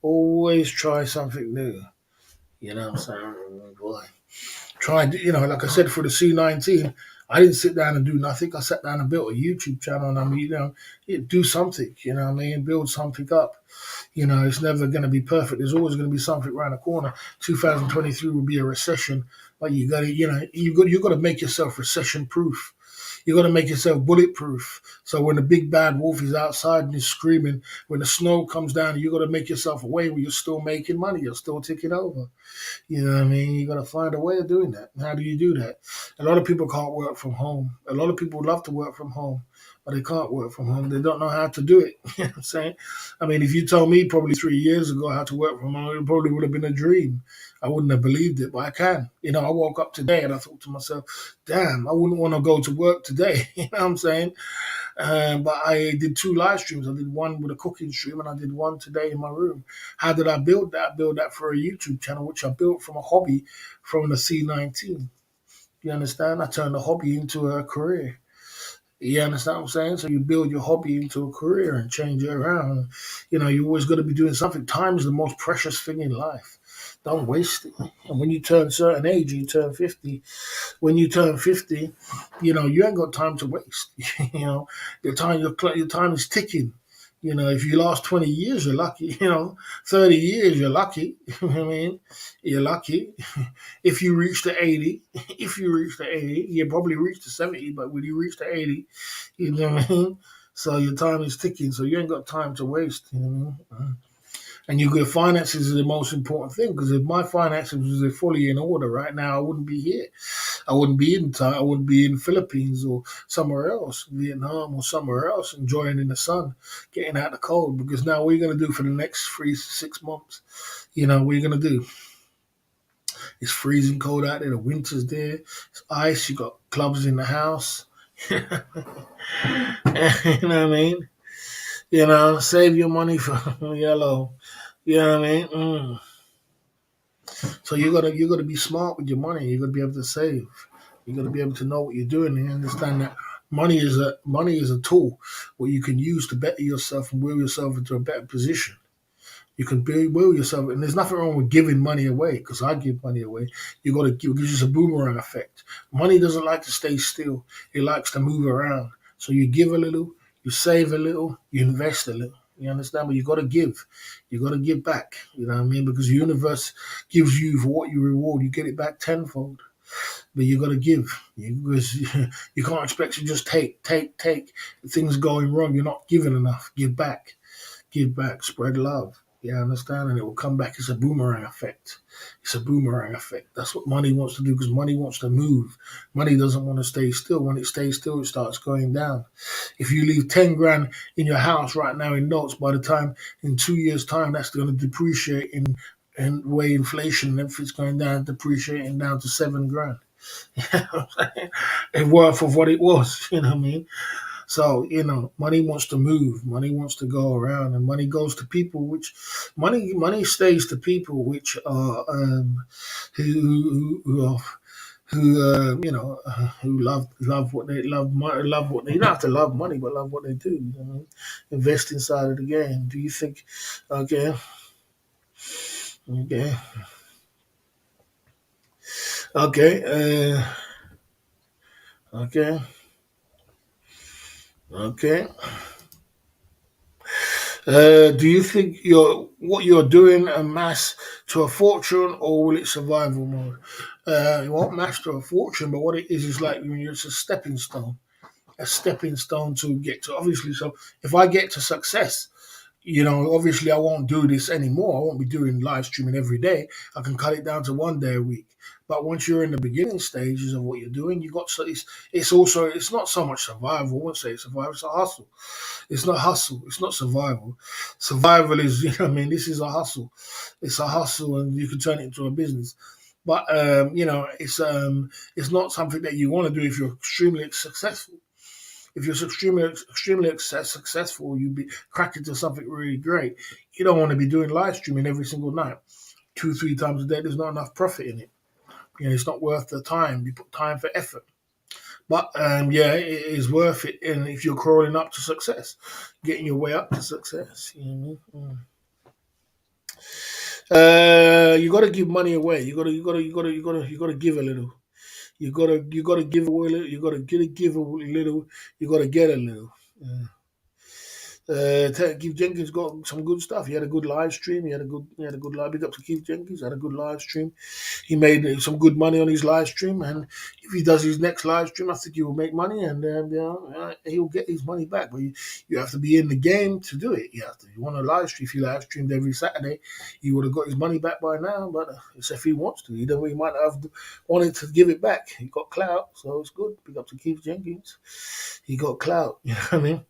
Always try something new. You know what I'm saying, boy? Try, like I said for the C19, I didn't sit down and do nothing. I sat down and built a YouTube channel, and I mean, do something. You know what I mean? Build something up. It's never going to be perfect. There's always going to be something around the corner. 2023 will be a recession, but you got to, you got to make yourself recession proof. You got to make yourself bulletproof. So when the big bad wolf is outside and he's screaming, when the snow comes down, you got to make yourself a way where you're still making money. You're still ticking over. You know what I mean? You got to find a way of doing that. And how do you do that? A lot of people can't work from home. A lot of people love to work from home, but they can't work from home. They don't know how to do it. You know what I'm saying? I mean, if you told me probably 3 years ago how to work from home, it probably would have been a dream. I wouldn't have believed it, but I can. I woke up today and I thought to myself, damn, I wouldn't want to go to work today. You know what I'm saying? But I did 2 live streams. I did one with a cooking stream and I did one today in my room. How did I build that? I built that for a YouTube channel, which I built from a hobby from the C19. You understand? I turned a hobby into a career. You understand what I'm saying? So you build your hobby into a career and change it around. You always got to be doing something. Time is the most precious thing in life. Don't waste it. And when you turn a certain age, you turn 50, when you turn 50, you ain't got time to waste. Your time is ticking. If you last 20 years, you're lucky. 30 years, you're lucky. You know what I mean? You're lucky. If you reach the 80, you probably reach the 70, but when you reach the 80, you know what I mean? So your time is ticking, so you ain't got time to waste. You know what I mean? And your finances is the most important thing, because if my finances was fully in order right now, I wouldn't be here. I wouldn't be in Thailand. I wouldn't be in the Philippines or somewhere else, Vietnam or somewhere else, enjoying in the sun, getting out the cold. Because now, what are you going to do for the next 3 to 6 months? What are you going to do? It's freezing cold out there. The winter's there. It's ice. You got clubs in the house. You know what I mean? Save your money for yellow. You know what I mean? So you gotta be smart with your money. You gotta be able to save. You gotta be able to know what you're doing and understand that money is a tool what you can use to better yourself and will yourself into a better position. You can will yourself, and there's nothing wrong with giving money away, because I give money away. You got to give, because it's a boomerang effect. Money doesn't like to stay still; it likes to move around. So you give a little, you save a little, you invest a little. You understand? But you got to give. You got to give back. You know what I mean? Because the universe gives you for what you reward, you get it back tenfold. But you got to give, because you can't expect to just take. If things are going wrong, you're not giving enough. Give back, spread love. You understand? And it will come back. It's a boomerang effect. It's a boomerang effect. That's what money wants to do, because money wants to move. Money doesn't want to stay still. When it stays still, it starts going down. If you leave 10 grand in your house right now in notes, by the time in 2 years' time, that's going to depreciate in way inflation, and everything's going down, depreciating down to 7 grand. You know what I'm saying? And worth of what it was. You know what I mean? So, money wants to move, money wants to go around, and money goes to people which money stays to people which are who who love what they love what they, you don't have to love money, but love what they do. You know? Invest inside of the game. Do you think? Okay. Okay. Okay. Okay. Okay. Do you think what you're doing amass to a fortune, or will it survival mode? It won't mass to a fortune, but what it is like when it's a stepping stone to get to. Obviously, so if I get to success, obviously I won't do this anymore. I won't be doing live streaming every day. I can cut it down to 1 day a week. But once you're in the beginning stages of what you're doing, you got so it's not so much survival. I won't say it's survival. It's a hustle. It's not hustle. It's not survival. Survival is, this is a hustle. It's a hustle, and you can turn it into a business. But it's not something that you want to do if you're extremely successful. If you're extremely successful, you be crack into something really great. You don't want to be doing live streaming every single night, 2, 3 times a day. There's not enough profit in it. It's not worth the time. You put time for effort. But yeah, it is worth it. And if you're crawling up to success, getting your way up to success, you got to give money away. You got to give a little. You got to give away a little. You got to give a little. You got to get a little. Keith Jenkins got some good stuff. He had a good live stream. He had a good live. Big up to Keith Jenkins. Had a good live stream. He made some good money on his live stream, and if he does his next live stream, I think he will make money, and he'll get his money back. But you have to be in the game to do it. You want to live stream. If he live streamed every Saturday, he would have got his money back by now. But it's if he wants to. He might have wanted to give it back. He got clout, so it's good. Big up to Keith Jenkins. He got clout. You know what I mean?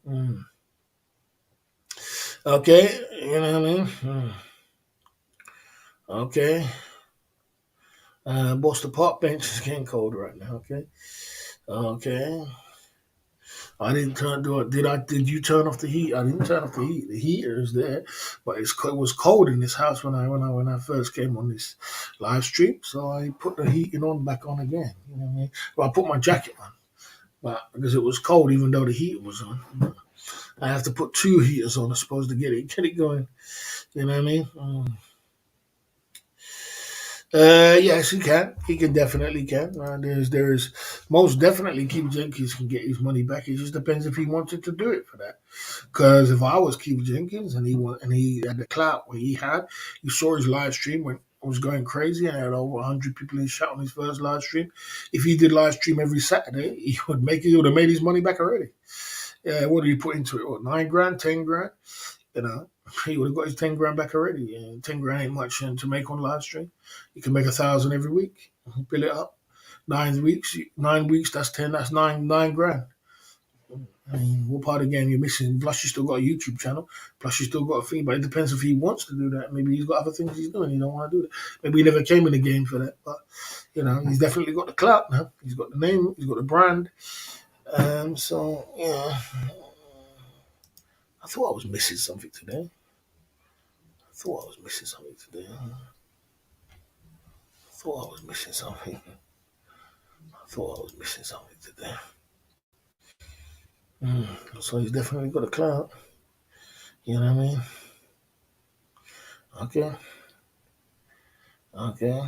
Okay, you know what I mean? Okay. Boss, the park bench is getting cold right now, okay? Okay. I didn't turn do it. Did you turn off the heat? I didn't turn off the heat. The heater is there, but it was cold in this house when I first came on this live stream, so I put the heating on back on again. You know what I mean? Well, I put my jacket on, but because it was cold, even though the heat was on. I have to put 2 heaters on, I suppose, to get it going. You know what I mean? Yes, he can. He can definitely can. There's most definitely Keith Jenkins can get his money back. It just depends if he wanted to do it for that. Because if I was Keith Jenkins and he had the clout where he had, you saw his live stream when it was going crazy and had over 100 people in chat on his first live stream. If he did live stream every Saturday, he would have made his money back already. What did he put into it? What, 9 grand, 10 grand? You know, he would have got his 10 grand back already. 10 grand ain't much to make on live stream. You can make 1,000 every week. Bill it up. 9 weeks. 9 weeks. That's 10. That's nine grand. I mean, what part of the game you're missing? Plus, you still got a YouTube channel. Plus, you still got a thing. But it depends if he wants to do that. Maybe he's got other things he's doing. He don't want to do that. Maybe he never came in the game for that. But he's definitely got the clout now. He's got the name. He's got the brand. So yeah, I thought I was missing something today. I thought I was missing something today. I thought I was missing something. I thought I was missing something today. So he's definitely got a clout. You know what I mean? Okay. Okay.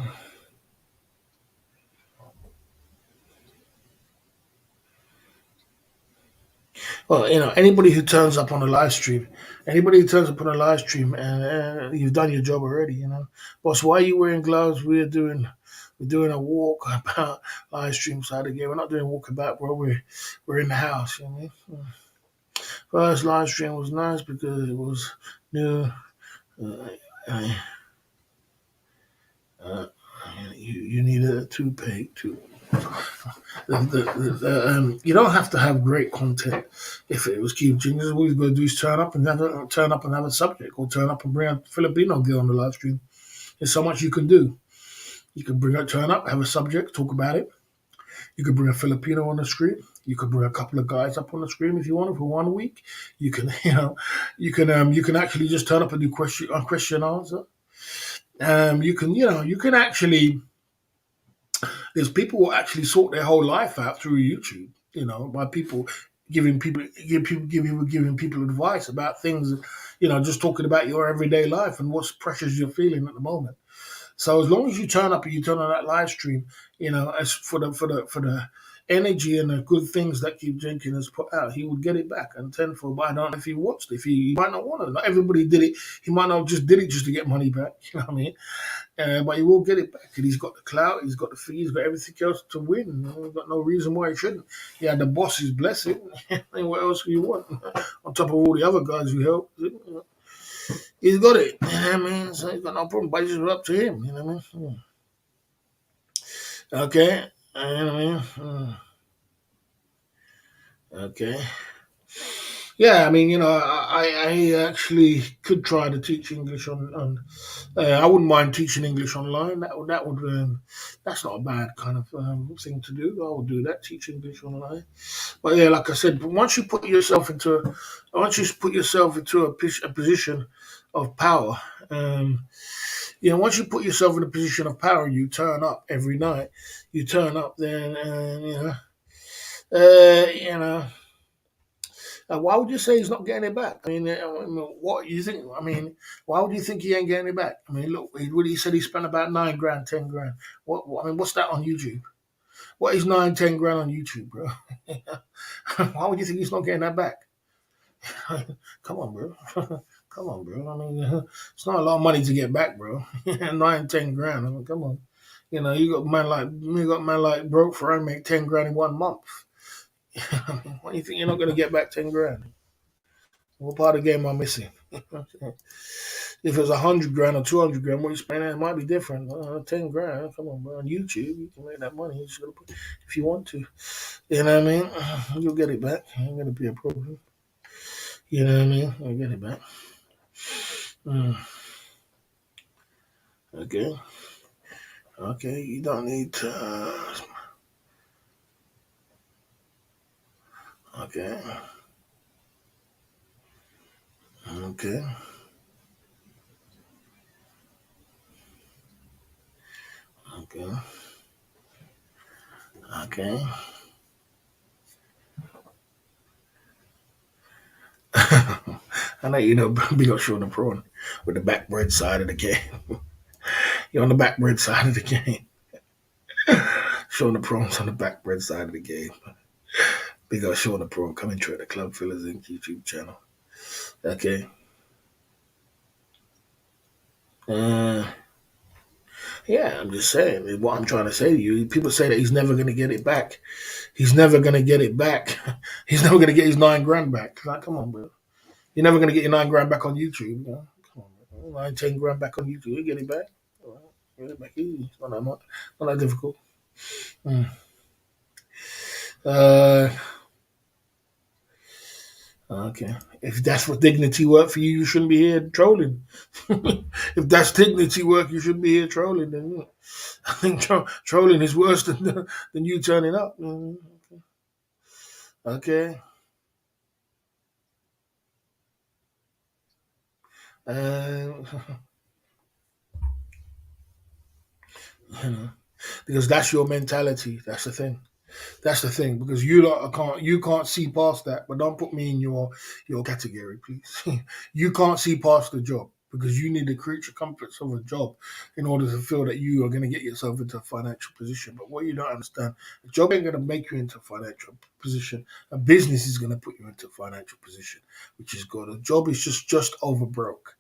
Well, anybody who turns up on a live stream, and you've done your job already, Boss, why are you wearing gloves? We're doing a walk about live stream side again. We're not doing walkabout, bro. We're in the house, you know what I mean? First live stream was nice because it was new. Uh, uh, uh, you need a toupee too. You don't have to have great content. If it was Keith Jenkins, all you've got to do is turn up and have a subject, or turn up and bring a Filipino girl on the live stream. There's so much you can do. You can turn up, have a subject, talk about it. You could bring a Filipino on the screen. You could bring a couple of guys up on the screen if you want for 1 week. You can, you can actually just turn up and do question answer. You can actually. There's people who actually sort their whole life out through YouTube. By people giving people advice about things. just talking about your everyday life and what pressures you're feeling at the moment. So as long as you turn up and you turn on that live stream, as for the energy and the good things that Keith Jenkins has put out, he would get it back and tenfold. But I don't know if he watched it. If he might not want to. Not everybody did it. He might not just did it just to get money back. You know what I mean? But he will get it back. And he's got the clout. He's got the fee. He's got everything else to win. He's got no reason why he shouldn't. Yeah, the boss's blessing. And what else do you want? On top of all the other guys who helped. He's got it. You know what I mean? So he's got no problem. But it's just up to him. You know what I mean? Okay. You know what I mean? Okay. Yeah, I mean, I actually could try to teach English on. I wouldn't mind teaching English online. That's not a bad kind of thing to do. I would do that, teach English online. But yeah, like I said, once you put yourself into a position of power, once you put yourself in a position of power, you turn up every night. You turn up, then uh, you know. Why would you say he's not getting it back? What you think? I mean, why would you think he ain't getting it back? I mean, look, he said he spent about 9 grand, 10 grand. I mean, what's that on YouTube? What is 9, 10 grand on YouTube, bro? Why would you think he's not getting that back? Come on, bro. Come on, bro. I mean, it's not a lot of money to get back, bro. 9, 10 grand. I mean, come on. You got man like broke for I make 10 grand in 1 month. Why do you think you're not going to get back 10 grand? What part of the game am I missing? If it's 100 grand or 200 grand, what you spending, it might be different. 10 grand, come on, bro. On YouTube, you can make that money. You just gotta put, if you want to. You know what I mean? You'll get it back. Ain't gonna be a problem. You know what I mean? You'll get it back. Mm, okay. Okay. You don't need to. Okay. Okay. Okay. Okay. I know big up Sean the Prawn with the backbread side of the game. You're on the backbread side of the game. Sean the Prawn's on the backbread side of the game. Big up Sean the Prawn coming through at the Club Fillers Inc. YouTube channel. Okay. Uh, yeah, I'm just saying. What I'm trying to say to you, people say that he's never going to get it back. He's never going to get it back. He's never going to get his 9 grand back. Like, come on, bro. You're never going to get your 9 grand back on YouTube. Come on, bro. 9, 10 grand back on YouTube. You get it back. All right. Get it back easy. It's not that difficult. Mm. Uh, okay. If that's what dignity work for you, you shouldn't be here trolling. If that's dignity work, you shouldn't be here trolling. Then I think trolling is worse than you turning up. Okay. Uh, because that's your mentality. That's the thing. That's the thing. Because you can't see past that. But don't put me in your category, please. You can't see past the job because you need the creature comforts of a job in order to feel that you are going to get yourself into a financial position. But what you don't understand, a job ain't going to make you into a financial position. A business is going to put you into a financial position, which is good. A job is just over broke.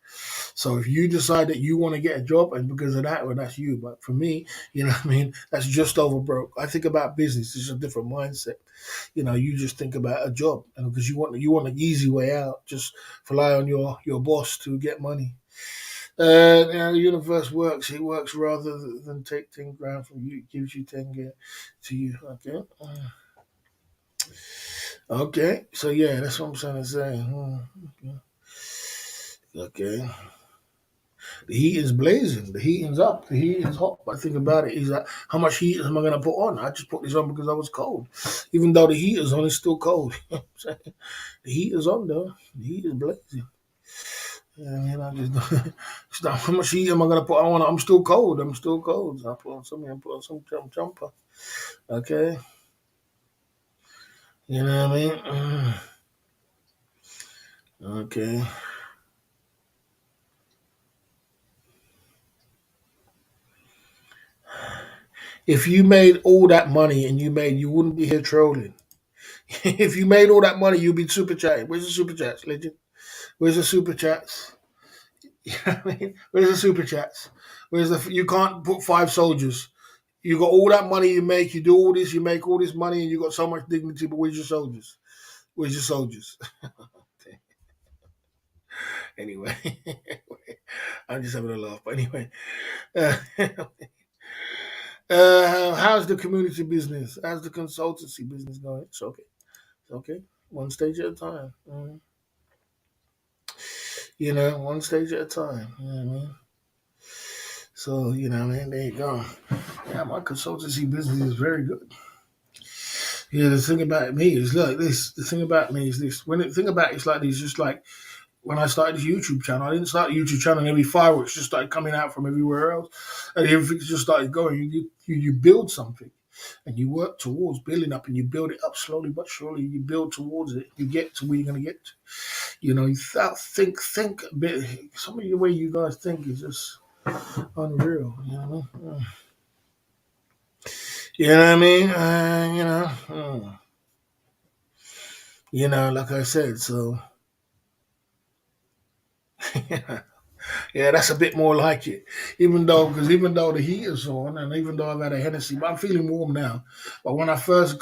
So if you decide that you want to get a job, and because of that, well, that's you. But for me, what I mean, that's just over broke. I think about business. It's a different mindset. You just think about a job, and because you want an easy way out, just rely on your boss to get money. The universe works. It works rather than take 10 grand from you. It gives you 10 grand to you. Okay. Okay. So yeah, that's what I'm trying to say. Okay. The heat is blazing. The heating's up. The heat is hot. But I think about it. He's like, how much heat am I going to put on? I just put this on because I was cold. Even though the heat is on, it's still cold. The heat is on, though. The heat is blazing. Yeah, I just it's not, how much heat am I going to put on? I'm still cold. I'm still cold. So I put on something. I put on some jumper. Okay. You know what I mean? Okay. If you made all that money and you wouldn't be here trolling. If you made all that money, you'd be super chatting. Where's the super chats, legend? Where's the super chats? You know what I mean? Where's the super chats? Where's the? You can't put 5 soldiers. You got all that money you make. You do all this. You make all this money, and you got so much dignity. But where's your soldiers? Where's your soldiers? Anyway, I'm just having a laugh. But anyway, uh, how's the community business? How's the consultancy business going? It's okay. It's okay. One stage at a time. One stage at a time. You know what I mean? So, man, there you go. Yeah, my consultancy business is very good. Yeah, the thing about me is like this. The thing about me is this. When the thing about it's like this, just like when I started this YouTube channel, I didn't start a YouTube channel and every fireworks just started coming out from everywhere else, and everything just started going. You build something, and you work towards building up, and you build it up slowly but surely. You build towards it. You get to where you're gonna get to. Think a bit. Some of the way you guys think is just unreal. You know what I mean? Like I said, so yeah, that's a bit more like it. Even though the heat is on, and even though I've had a Hennessy, but I'm feeling warm now. But when I first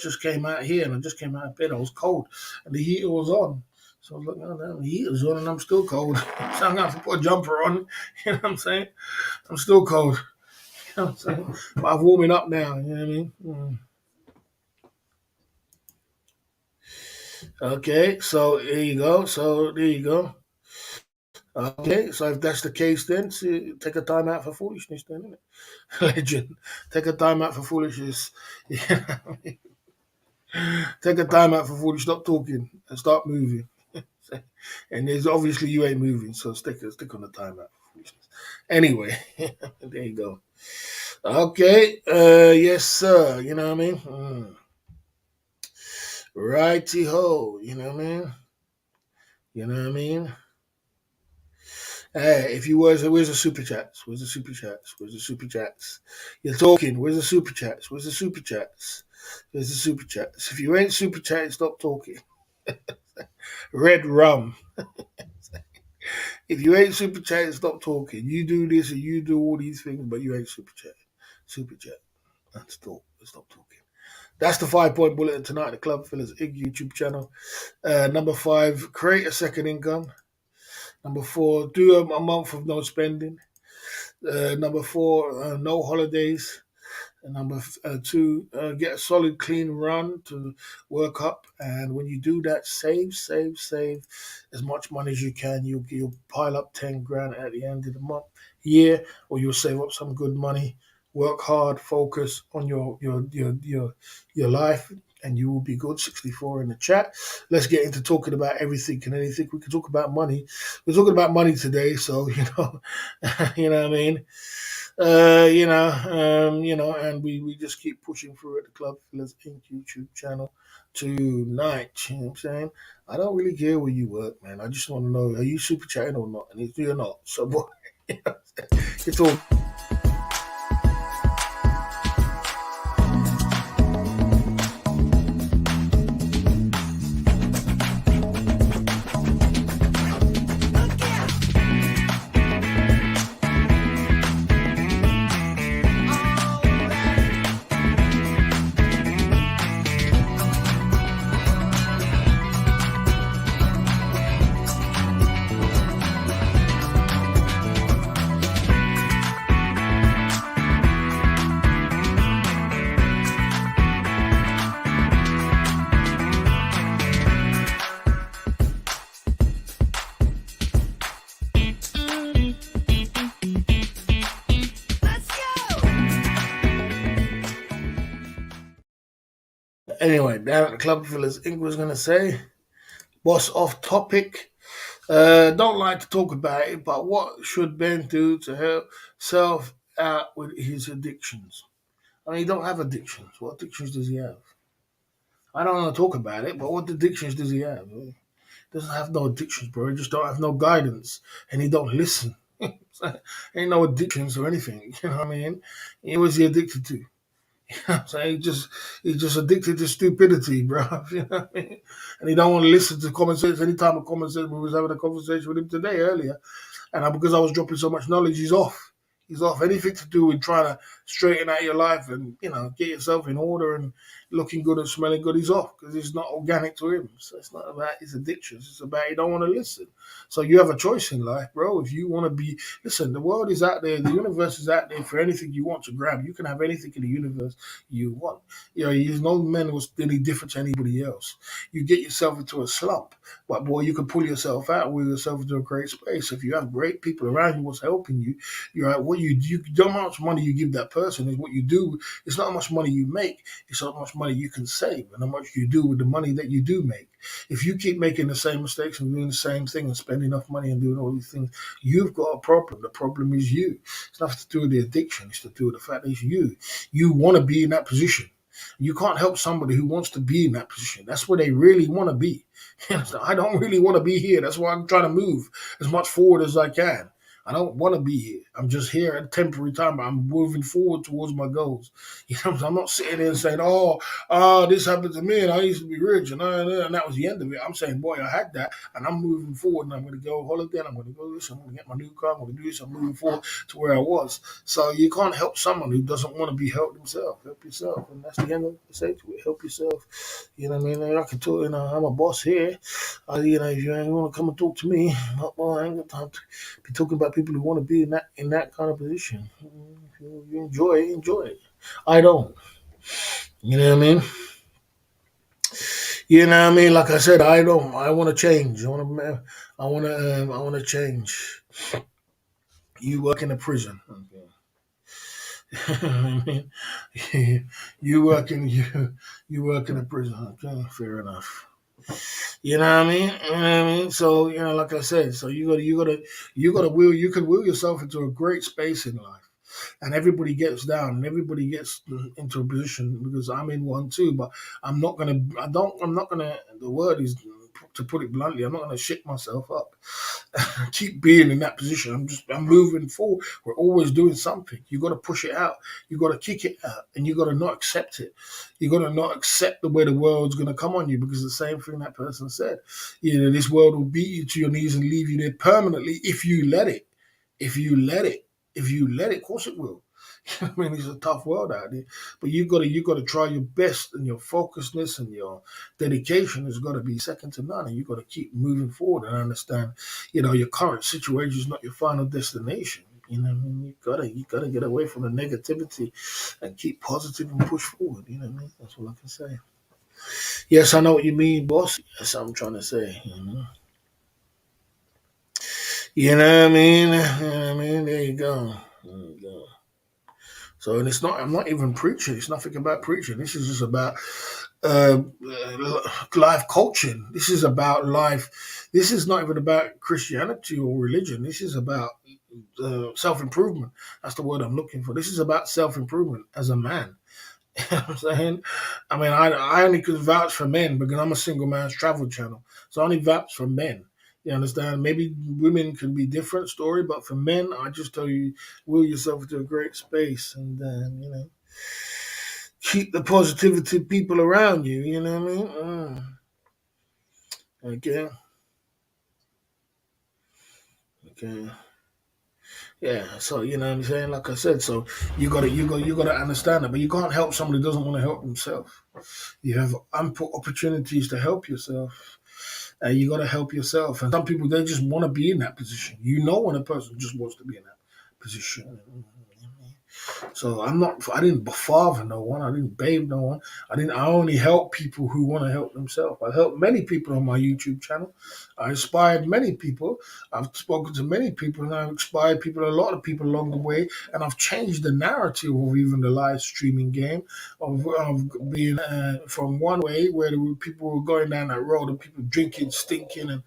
just came out here, and I just came out of bed, I was cold, and the heater was on. So I was like, oh, damn, the heater's on, and I'm still cold. So I'm gonna have to put a jumper on. You know what I'm saying? I'm still cold. You know what I'm saying? But I'm warming up now. You know what I mean? Okay, so there you go. So there you go. Okay, so if that's the case, then take a time out for foolishness, then, isn't it? Legend. Take a time out for foolishness. Yeah. Take a time out for foolishness. Stop talking and start moving. And there's obviously you ain't moving, so stick on the time out for foolishness. Anyway, there you go. Okay, yes, sir. You know what I mean? Righty ho. You know what I mean? You know what I mean? Hey, if you where's the super chats? Where's the super chats? Where's the super chats? You're talking. Where's the super chats? Where's the super chats? Where's the super chats? If you ain't super chatting, stop talking. Red rum. If you ain't super chatting, stop talking. You do this and you do all these things, but you ain't super chatting. Super chat. And stop talking. That's the 5 point bulletin tonight. The Club Fillers Ig YouTube channel. Number 5, create a second income. Number 4, do a month of no spending. Number 4, no holidays. And number 2, get a solid, clean run to work up. And when you do that, save as much money as you can. You'll pile up 10 grand at the end of the year, or you'll save up some good money. Work hard, focus on your life, and you will be good. 64 in the chat. Let's get into talking about everything and anything. We can talk about money. We're talking about money today, so you know what I mean. And we just keep pushing through at the Club Fillers Inc. YouTube channel tonight. You know what I'm saying? I don't really care where you work, man. I just want to know, are you super chatting or not? And if you're not, so boy, it's all. Anyway, down at the Club Fillers Inc. was going to say, boss off topic. Don't like to talk about it, but what should Ben do to help self out with his addictions? I mean, he don't have addictions. What addictions does he have? I don't want to talk about it, but what addictions does he have? He doesn't have no addictions, bro. He just don't have no guidance, and he don't listen. Ain't no addictions or anything. You know what I mean? What was he addicted to? I'm saying he's just addicted to stupidity, bro. You know what I mean? And he don't want to listen to common sense. Any time of common sense, we was having a conversation with him today earlier, and because I was dropping so much knowledge, he's off. He's off. Anything to do with trying to straighten out your life and get yourself in order and looking good and smelling good, he's off because it's not organic to him. So it's not about his addictions. It's about he don't want to listen. So you have a choice in life, bro. If you want to be, listen, the world is out there. The universe is out there for anything you want to grab. You can have anything in the universe you want. There's no man was any different to anybody else. You get yourself into a slump, but boy, you can pull yourself out, with yourself into a great space. If you have great people around you, what's helping you, you're right. What you don't know how much money you give that person is what you do. It's not how much money you make. It's how much money you can save and how much you do with the money that you do make. If you keep making the same mistakes and doing the same thing and spending enough money and doing all these things, you've got a problem. The problem is you. It's nothing to do with the addiction. It's to do with the fact that it's you. You want to be in that position. You can't help somebody who wants to be in that position. That's where they really want to be. I don't really want to be here. That's why I'm trying to move as much forward as I can. I don't want to be here. I'm just here at a temporary time, but I'm moving forward towards my goals. I'm not sitting there and saying, this happened to me and I used to be rich and that was the end of it. I'm saying, boy, I had that and I'm moving forward and I'm going to go holiday and I'm going to go this, I'm going to get my new car, I'm going to do this, I'm moving forward to where I was. So you can't help someone who doesn't want to be helped himself. Help yourself. And that's the end of the say to it. Help yourself. You know what I mean? I can talk, I'm a boss here. If you ain't want to come and talk to me, well, I ain't got time to be talking about people who want to be in that kind of position. If you enjoy it. I don't. You know what I mean? You know what I mean? Like I said, I don't. I want to change. I want to change. You work in a prison. Okay. I mean, you work in a prison. Okay, fair enough. You know what I mean? You know what I mean? So, like I said, so you gotta you can will yourself into a great space in life. And everybody gets down and everybody gets into a position because I'm in one too, but I'm not gonna the word is to put it bluntly, I'm not gonna shit myself up. Keep being in that position. I'm moving forward. We're always doing something. You got to push it out. You got to kick it out, and you got to not accept it. You got to not accept the way the world's going to come on you because the same thing that person said. This world will beat you to your knees and leave you there permanently if you let it. If you let it. If you let it, of course it will. I mean, it's a tough world out there, but you got to try your best, and your focusedness and your dedication has got to be second to none. And you got to keep moving forward and understand, your current situation is not your final destination. I mean, you gotta get away from the negativity and keep positive and push forward. You know what I mean? That's what I can say. Yes, I know what you mean, boss. That's what I'm trying to say. You know what I mean? You know what I mean? There you go. There you go. So, and it's not. I'm not even preaching. It's nothing about preaching. This is just about life coaching. This is about life. This is not even about Christianity or religion. This is about self improvement. That's the word I'm looking for. This is about self improvement as a man. You know what I'm saying? I mean, I only could vouch for men because I'm a single man's travel channel. So I only vouch for men. You understand? Maybe women can be different story, but for men, I just tell you, will yourself into a great space and then, keep the positivity people around you. You know what I mean? Okay. Okay. Yeah, so you know what I'm saying. Like I said, so you gotta understand that, but you can't help somebody who doesn't want to help themselves. You have ample opportunities to help yourself. You gotta help yourself, and some people they just want to be in that position. When a person just wants to be in that position. So I didn't father no one. I didn't babe no one. I only help people who want to help themselves. I helped many people on my YouTube channel. I inspired many people. I've spoken to many people and I've inspired a lot of people along the way. And I've changed the narrative of even the live streaming game of being from one way where people were going down that road and people drinking, stinking and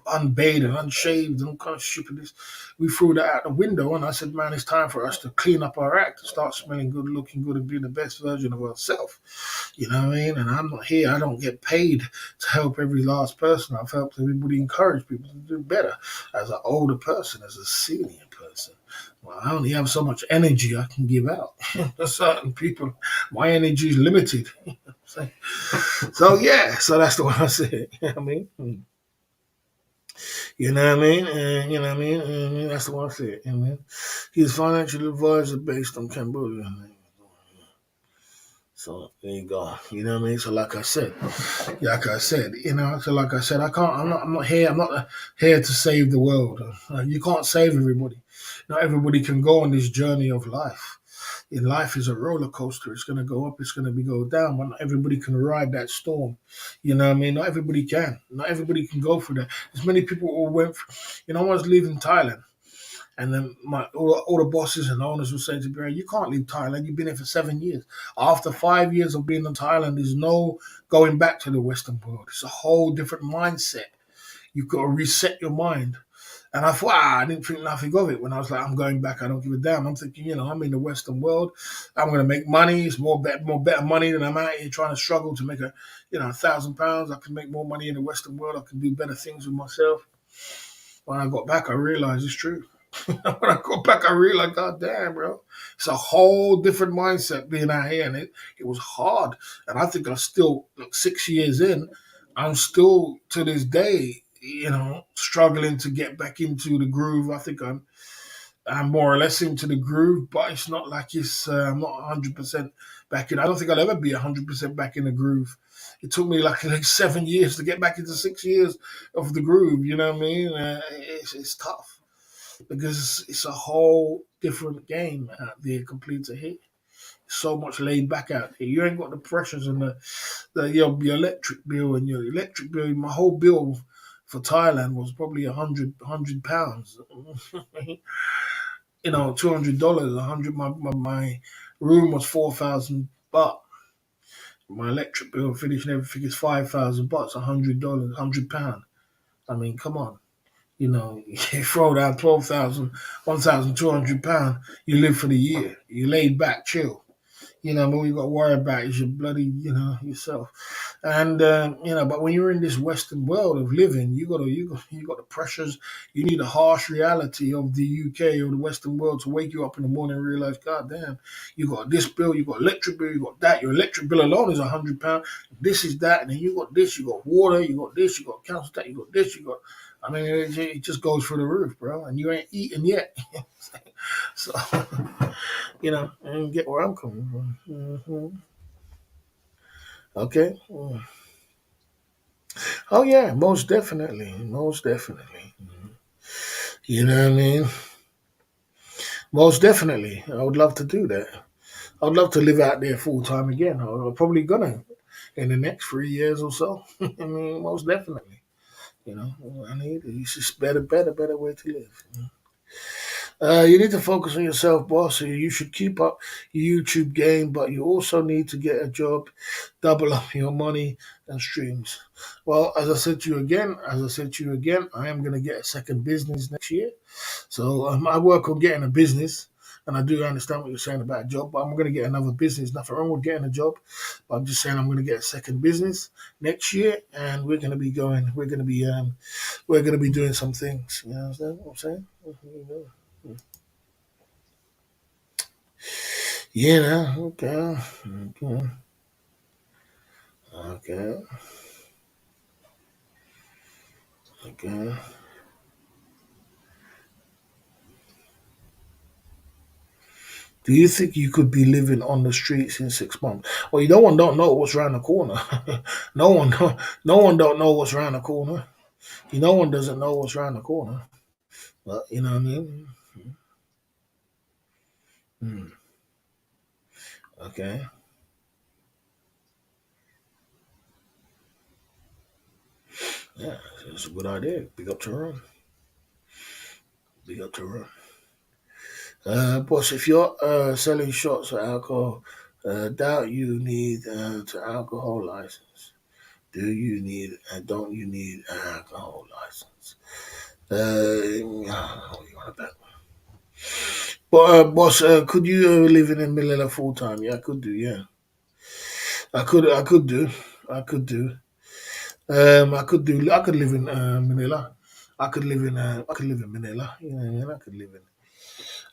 unbathed and unshaved and all kind of stupidness. We threw that out the window and I said, man, it's time for us to clean clean up our act, to start smelling good, looking good, and be the best version of ourselves. You know what I mean? And I'm not here. I don't get paid to help every last person. I've helped everybody, encourage people to do better. As an older person, as a senior person, well, I only have so much energy I can give out. Certain people, my energy is limited. So yeah, so that's the way I see it. You know what I mean? You know what I mean? And you know what I mean? And that's the way I see it. You know what I mean? He's financial advisor based on Cambodia. So there you go. You know what I mean? So like I said, I can't. I'm not here. I'm not here to save the world. You can't save everybody. Not everybody can go on this journey of life. In life is a roller coaster. It's going to go up. It's going to be go down. But not everybody can ride that storm. You know what I mean? Not everybody can. Not everybody can go through that. There's many people who went. I was leaving Thailand. And then all the bosses and owners will say to me, "You can't leave Thailand. You've been here for 7 years. After 5 years of being in Thailand, there's no going back to the Western world. It's a whole different mindset. You've got to reset your mind." And I thought, I didn't think nothing of it when I was like, I'm going back. I don't give a damn. I'm thinking, I'm in the Western world. I'm going to make money. It's more better money than I'm out here trying to struggle to make £1,000. I can make more money in the Western world. I can do better things with myself. When I got back, I realized it's true. When I got back, I realized, God damn, bro, it's a whole different mindset being out here, and it was hard. And I think I'm still 6 years in. I'm still to this day, struggling to get back into the groove. I think I'm more or less into the groove, but it's not like I'm not 100% back in. I don't think I'll ever be 100% back in the groove. It took me like 7 years to get back into 6 years of the groove. You know what I mean? It's tough because it's a whole different game out there compared to here. So much laid back out here. You ain't got the pressures and your electric bill and your electric bill. My whole bill for Thailand was probably £100. $200. 100. My room was 4,000 baht. My electric bill, finished and everything is 5,000 bahts. $100, £100. I mean, come on. You throw down 12,000, 1,200 pounds, you live for the year. You laid back, chill. But all you got to worry about is your bloody, yourself. And but when you're in this Western world of living, you got the pressures. You need a harsh reality of the UK or the Western world to wake you up in the morning and realize, God damn, you got this bill, you got electric bill, you got that. Your electric bill alone is £100. This is that, and then you got this, you got water, you got this, you got council tax, you got this, you got. I mean, it just goes through the roof, bro, and you ain't eating yet. So, and get where I'm coming from. Okay. Oh yeah, most definitely, most definitely. You know what I mean? Most definitely, I would love to do that. I'd love to live out there full time again. I'm probably gonna in the next 3 years or so. I mean, most definitely. I need it's just better way to live. You need to focus on yourself, boss. So you should keep up your YouTube game, but you also need to get a job, double up your money and streams. Well, as I said to you again, I am going to get a second business next year. So I work on getting a business, and I do understand what you're saying about a job, but I'm going to get another business. Nothing wrong with getting a job, but I'm just saying I'm going to get a second business next year, and we're going to be doing some things. You understand what I'm saying? Okay, okay, okay, okay. Do you think you could be living on the streets in 6 months? Well, no one don't know what's around the corner. no one, no one don't know what's around the corner. No one doesn't know what's around the corner. But you know what I mean? Hmm. Okay. Yeah, it's a good idea. Big up to her. Big up to her. Boss, if you're selling shots or alcohol, doubt you need to alcohol license. Do you need and don't you need an alcohol license? What do you want about? But boss, could you live in Manila full time? Yeah, I could do. Yeah, I could. I could do. I could do. I could do. I could live in Manila. I could live in. I could live in Manila. You know what I mean? I could live in.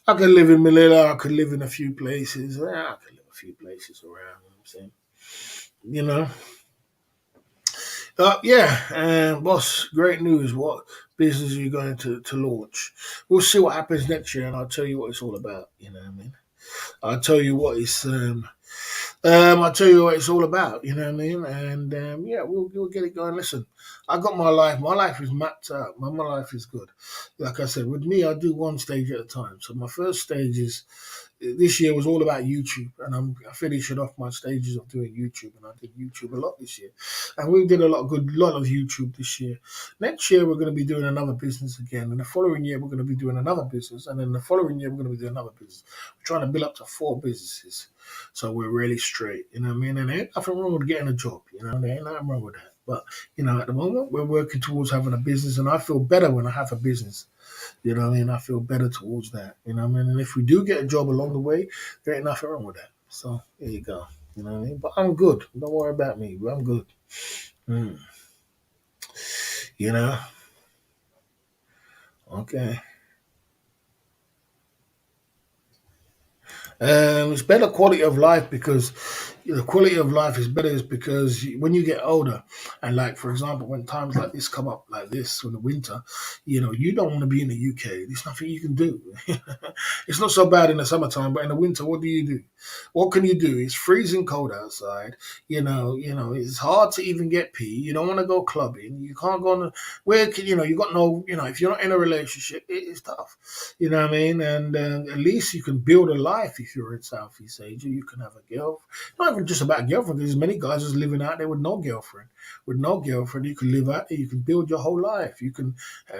I could live in Manila. I could live in a few places. I could live a few places around. You know what I'm saying? You know. Yeah, boss. Great news. What business are you going to launch? We'll see what happens next year, and I'll tell you what it's all about. You know what I mean? I'll tell you what it's. I'll tell you what it's all about, you know what I mean? And yeah, we'll get it going. Listen, I got my life. My life is mapped out. My life is good. Like I said, with me, I do one stage at a time. So my first stage is this year was all about YouTube, and I finishing off my stages of doing YouTube, and I did YouTube a lot this year, and we did a lot of YouTube this year. Next year we're going to be doing another business again, and the following year we're going to be doing another business, and then the following year we're going to be doing another business. We're trying to build up to 4 businesses, so we're really straight. You know what I mean? And there ain't nothing wrong with getting a job. You know, there ain't nothing wrong with that. But at the moment we're working towards having a business, and I feel better when I have a business. You know what I mean? I feel better towards that. You know what I mean? And if we do get a job along the way, there ain't nothing wrong with that. So there you go. You know what I mean? But I'm good. Don't worry about me. But I'm good. Mm. You know? Okay. It's better quality of life because the quality of life is better is because when you get older, and like for example, when times like this come up like this in the winter, you don't want to be in the UK. There's nothing you can do. It's not so bad in the summertime, but in the winter, what do you do? What can you do? It's freezing cold outside. It's hard to even get pee. You don't want to go clubbing. You can't go on. Where can you got no. If you're not in a relationship, it's tough. You know what I mean? And at least you can build a life if you're in Southeast Asia. You can have a girl. Not even just about girlfriend. There's many guys just living out there with no girlfriend. With no girlfriend, you can live out there. You can build your whole life. You can,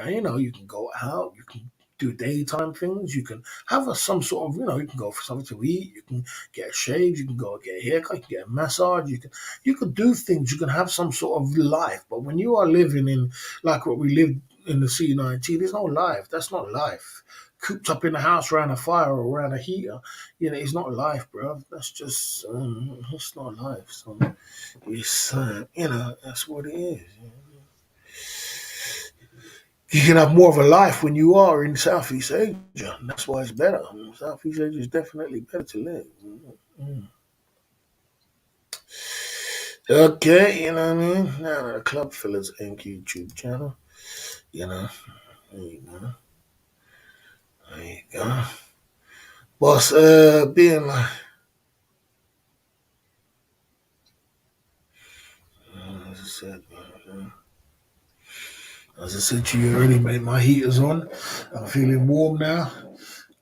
you can go out. You can do daytime things. You can have some sort of, you can go for something to eat. You can get a shave. You can go get a haircut. You can get a massage. You can do things. You can have some sort of life. But when you are living in like what we lived in the C19, there's no life. That's not life. Cooped up in the house around a fire or around a heater, it's not life, bro. That's just, it's not life. So it's, that's what it is. You can have more of a life when you are in Southeast Asia. That's why it's better. Southeast Asia is definitely better to live. Mm. Okay, you know what I mean? Now the Club Fillers Inc. YouTube channel. You know, there you go. There you go. Boss, being like, as I said, as I said to you already, mate, my heater's on. I'm feeling warm now.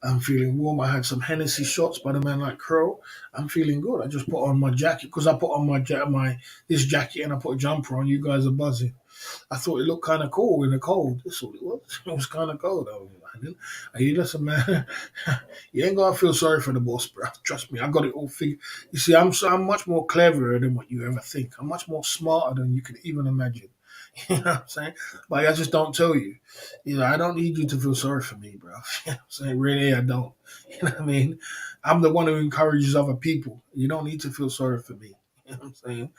I'm feeling warm. I had some Hennessy shots by the man like Crow. I'm feeling good. I just put on my jacket because I put on my this jacket and I put a jumper on. You guys are buzzing. I thought it looked kind of cool in the cold. That's all it was. It was kind of cold. I listen, man. You ain't gonna feel sorry for the boss, bro. Trust me, I got it all figured. You see, I'm much more cleverer than what you ever think. I'm much more smarter than you could even imagine. You know what I'm saying? But I just don't tell you. I don't need you to feel sorry for me, bro. You know what I'm saying? Really, I don't. You know what I mean? I'm the one who encourages other people. You don't need to feel sorry for me. You know what I'm saying?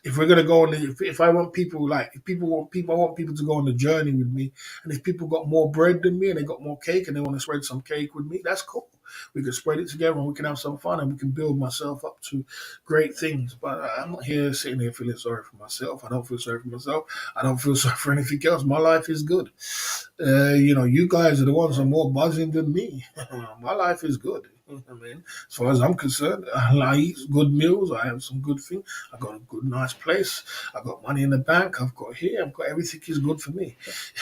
If we're gonna go on if I want people if people want people, I want people to go on the journey with me. And if people got more bread than me and they got more cake and they want to spread some cake with me, that's cool. We can spread it together and we can have some fun and we can build myself up to great things. But I'm not here sitting here feeling sorry for myself. I don't feel sorry for myself. I don't feel sorry for anything else. My life is good. You guys are the ones who are more buzzing than me. My life is good. I mean, as far as I'm concerned, I eat good meals. I have some good things. I got a good, nice place. I got money in the bank. I've got here. I've got everything is good for me.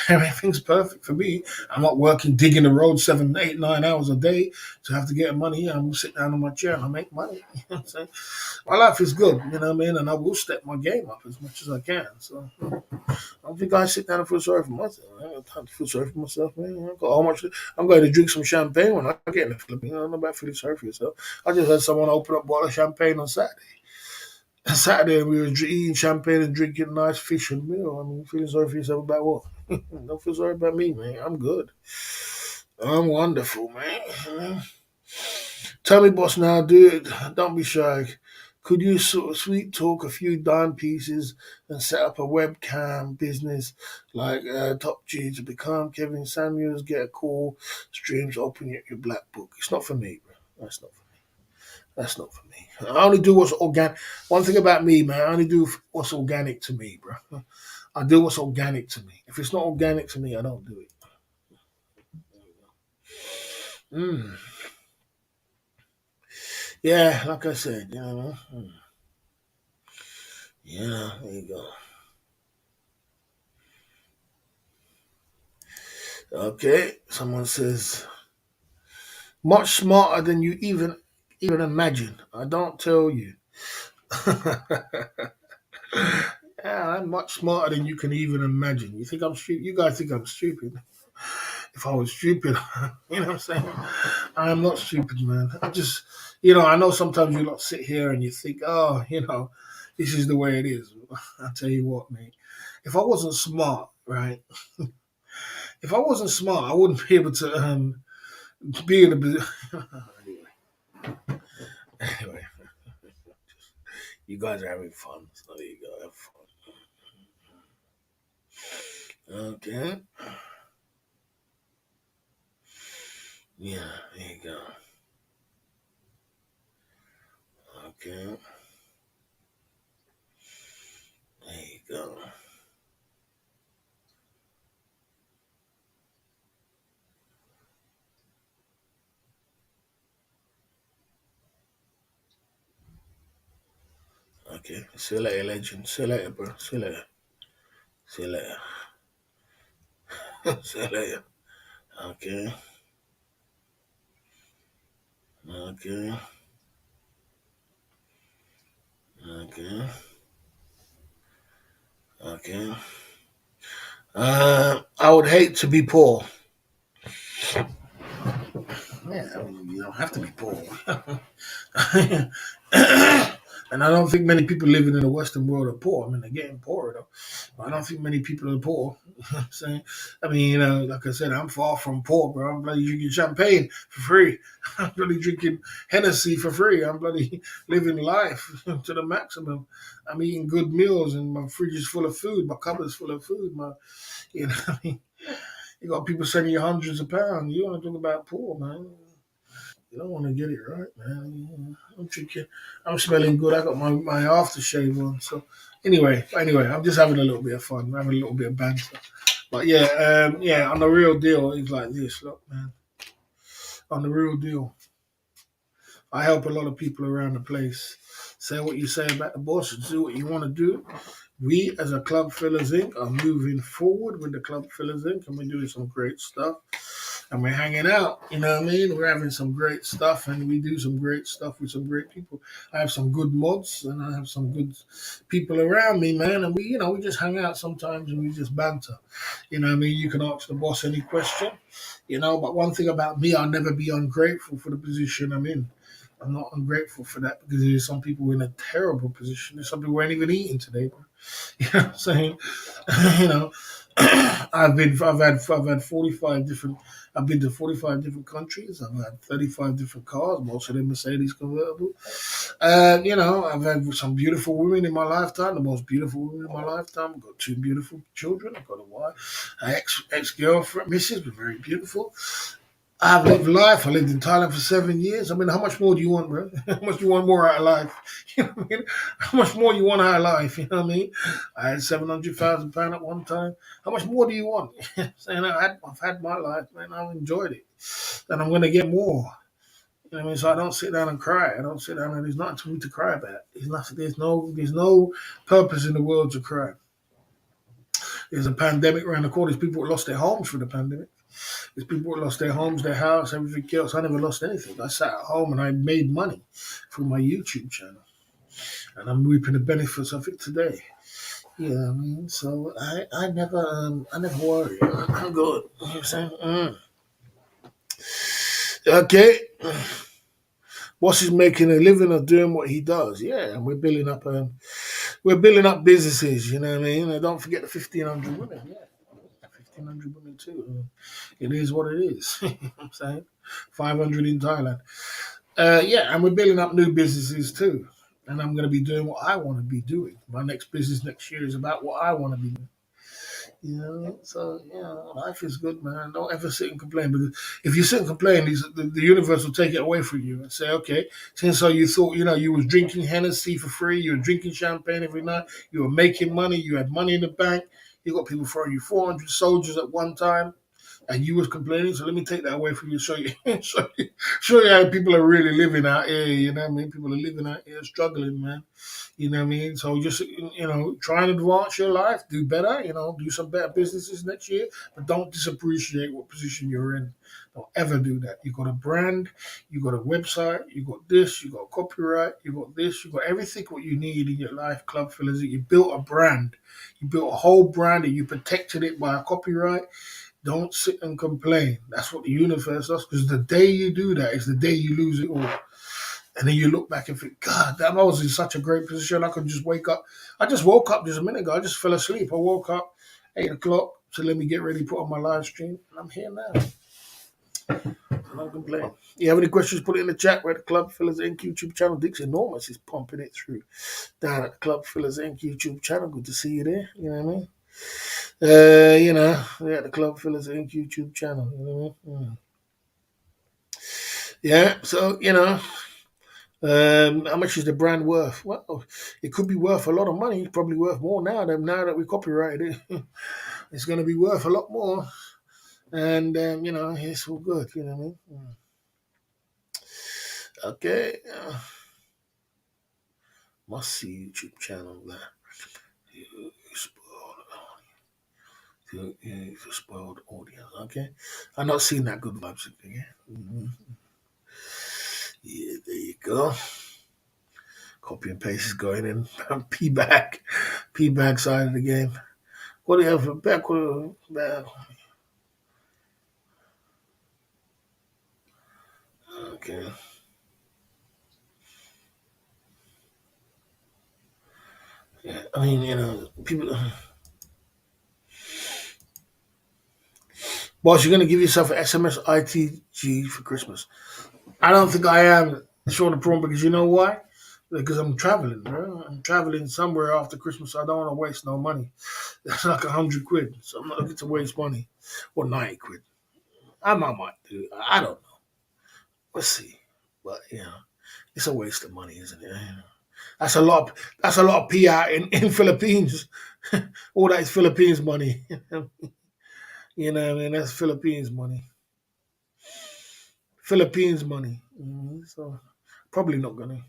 Everything's perfect for me. I'm not working, digging the road 7, 8, 9 hours a day to have to get money. I'm sit down on my chair and I make money. You know what I'm saying? My life is good. You know what I mean? And I will step my game up as much as I can. So I don't think I sit down and feel sorry for myself. I don't have time to feel sorry for myself, man. I got how much I'm going to drink some champagne when I get in the Philippines. I don't know about feeling sorry for yourself. I just had someone open up a bottle of champagne on Saturday. Saturday, we were eating champagne and drinking nice fish and meal. I mean, feeling sorry for yourself about what? Don't feel sorry about me, man. I'm good. I'm wonderful, man. Tell me, boss, now, dude, don't be shy. Could you sort of sweet talk a few dime pieces and set up a webcam business like Top G to become Kevin Samuels, get a call, streams, open your black book? It's not for me, bro. That's not for me. I only do what's organic. One thing about me, man, I only do what's organic to me, bro. I do what's organic to me. If it's not organic to me, I don't do it. Mm. Yeah, like I said, you know. Yeah, there you go. Okay, someone says much smarter than you even imagine. I don't tell you. Yeah, I'm much smarter than you can even imagine. You think I'm stupid? You guys think I'm stupid? If I was stupid, you know what I'm saying? I am not stupid, man. I just, I know sometimes you lot sit here and you think, oh, this is the way it is. I tell you what, mate. If I wasn't smart, right? If I wasn't smart, I wouldn't be able to be in a position. Anyway, you guys are having fun. So there you go. Have fun. Okay. Yeah, there you go. Okay. There you go. Okay. See you later, legend. See you later, bro. See you later. See you later. See you later. Okay. Okay. Okay. Okay. I would hate to be poor. Yeah, I mean, you don't have to be poor. And I don't think many people living in the Western world are poor. I mean, they're getting poorer though. But I don't think many people are poor. You know what I'm saying? I mean, like I said, I'm far from poor, bro. I'm bloody drinking champagne for free. I'm bloody drinking Hennessy for free. I'm bloody living life to the maximum. I'm eating good meals, and my fridge is full of food. My cupboard's full of food. I mean, you got people sending you hundreds of pounds. You want to talk about poor, man? You don't want to get it right, man. I'm drinking. I'm smelling good. I got my aftershave on. So anyway, I'm just having a little bit of fun. I'm having a little bit of banter. But yeah. On the real deal, it's like this. Look, man. On the real deal, I help a lot of people around the place. Say what you say about the boss. Do what you want to do. We, as a Club Fillers Inc., are moving forward with the Club Fillers Inc., and we're doing some great stuff. And we're hanging out, you know what I mean? We're having some great stuff, and we do some great stuff with some great people. I have some good mods, and I have some good people around me, man. And we just hang out sometimes, and we just banter. You know what I mean? You can ask the boss any question, But one thing about me, I'll never be ungrateful for the position I'm in. I'm not ungrateful for that because there's some people in a terrible position. There's some people who ain't even eating today, bro. You know what I'm saying? you know, I've had 45 different. I've been to 45 different countries. I've had 35 different cars, most of them Mercedes convertible. I've had some beautiful women in my lifetime. The most beautiful women in my lifetime. I've got two beautiful children. I've got a wife, an ex girlfriend, Mrs. was very beautiful. I've lived life. I lived in Thailand for 7 years. I mean, how much more do you want, bro? How much do you want more out of life? You know what I mean? How much more you want out of life? You know what I mean? I had £700,000 at one time. How much more do you want? Saying I've had my life, man. I've enjoyed it, and I'm gonna get more. You know what I mean? So I don't sit down and cry. I don't sit down and there's nothing for me to cry about. There's no purpose in the world to cry. There's a pandemic around the corner. There's people that lost their homes for the pandemic. There's people that lost their homes, their house, everything else. I never lost anything. I sat at home and I made money through my YouTube channel. And I'm reaping the benefits of it today. You know what I mean? So I never worry. I'm good. You know what I'm saying? Okay. Boss is making a living of doing what he does. Yeah, and we're building up businesses, you know what I mean? And don't forget the 1,500 women. Yeah. 1,500 women too. It is what it is. You know what I'm saying? 500 in Thailand. Yeah, and we're building up new businesses too. And I'm going to be doing what I want to be doing. My next business next year is about what I want to be doing. You know, so yeah, life is good, man. Don't ever sit and complain, because if you sit and complain, the universe will take it away from you and say, okay, since so you thought, you was drinking Hennessy for free, you were drinking champagne every night, you were making money, you had money in the bank, you got people throwing you 400 soldiers at one time, and you was complaining. So let me take that away from you, show you, show you how people are really living out here. You know what I mean? People are living out here struggling, man. You know what I mean? So just, try and advance your life, do better, do some better businesses next year, but don't disappreciate what position you're in. Don't ever do that. You got a brand, you got a website, you got this, you got copyright, you got this, you got everything what you need in your life, club fillers. You built a brand. You built a whole brand and you protected it by a copyright. Don't sit and complain. That's what the universe does, because the day you do that is the day you lose it all. And then you look back and think, God, damn, I was in such a great position. I could just wake up. I just woke up just a minute ago. I just fell asleep. I woke up 8 o'clock to let me get ready, put on my live stream. And I'm here now. I'm not complaining. You have any questions, put it in the chat. We're at the Club Fillers Inc. YouTube channel. Dick's Enormous is pumping it through down at the Club Fillers Inc. YouTube channel. Good to see you there. You know what I mean? We're at the Club Fillers Inc. YouTube channel. You know what I mean? Yeah, so, how much is the brand worth? Well, it could be worth a lot of money. It's probably worth more now that we copyrighted it. It's going to be worth a lot more. And, it's all good. You know what I mean? Okay. Must see YouTube channel there. You spoiled audience. Okay. I'm not seeing that good vibes again. Mm-hmm. Yeah, there you go. Copy and paste is going in. P bag side of the game. What do you have for back? Okay. Yeah, I mean, people. Boss, you're gonna give yourself an SMS ITG for Christmas. I don't think I am, short of prawn, because you know why? Because I'm traveling, bro. I'm traveling somewhere after Christmas. So I don't want to waste no money. That's like 100 quid. So I'm not looking to waste money. Or 90 quid. I might do. I don't know. Let's see. But it's a waste of money, isn't it? That's a lot. That's a lot of PR in Philippines. All that is Philippines money. You know what I mean? That's Philippines money. Philippines money. So probably not gonna.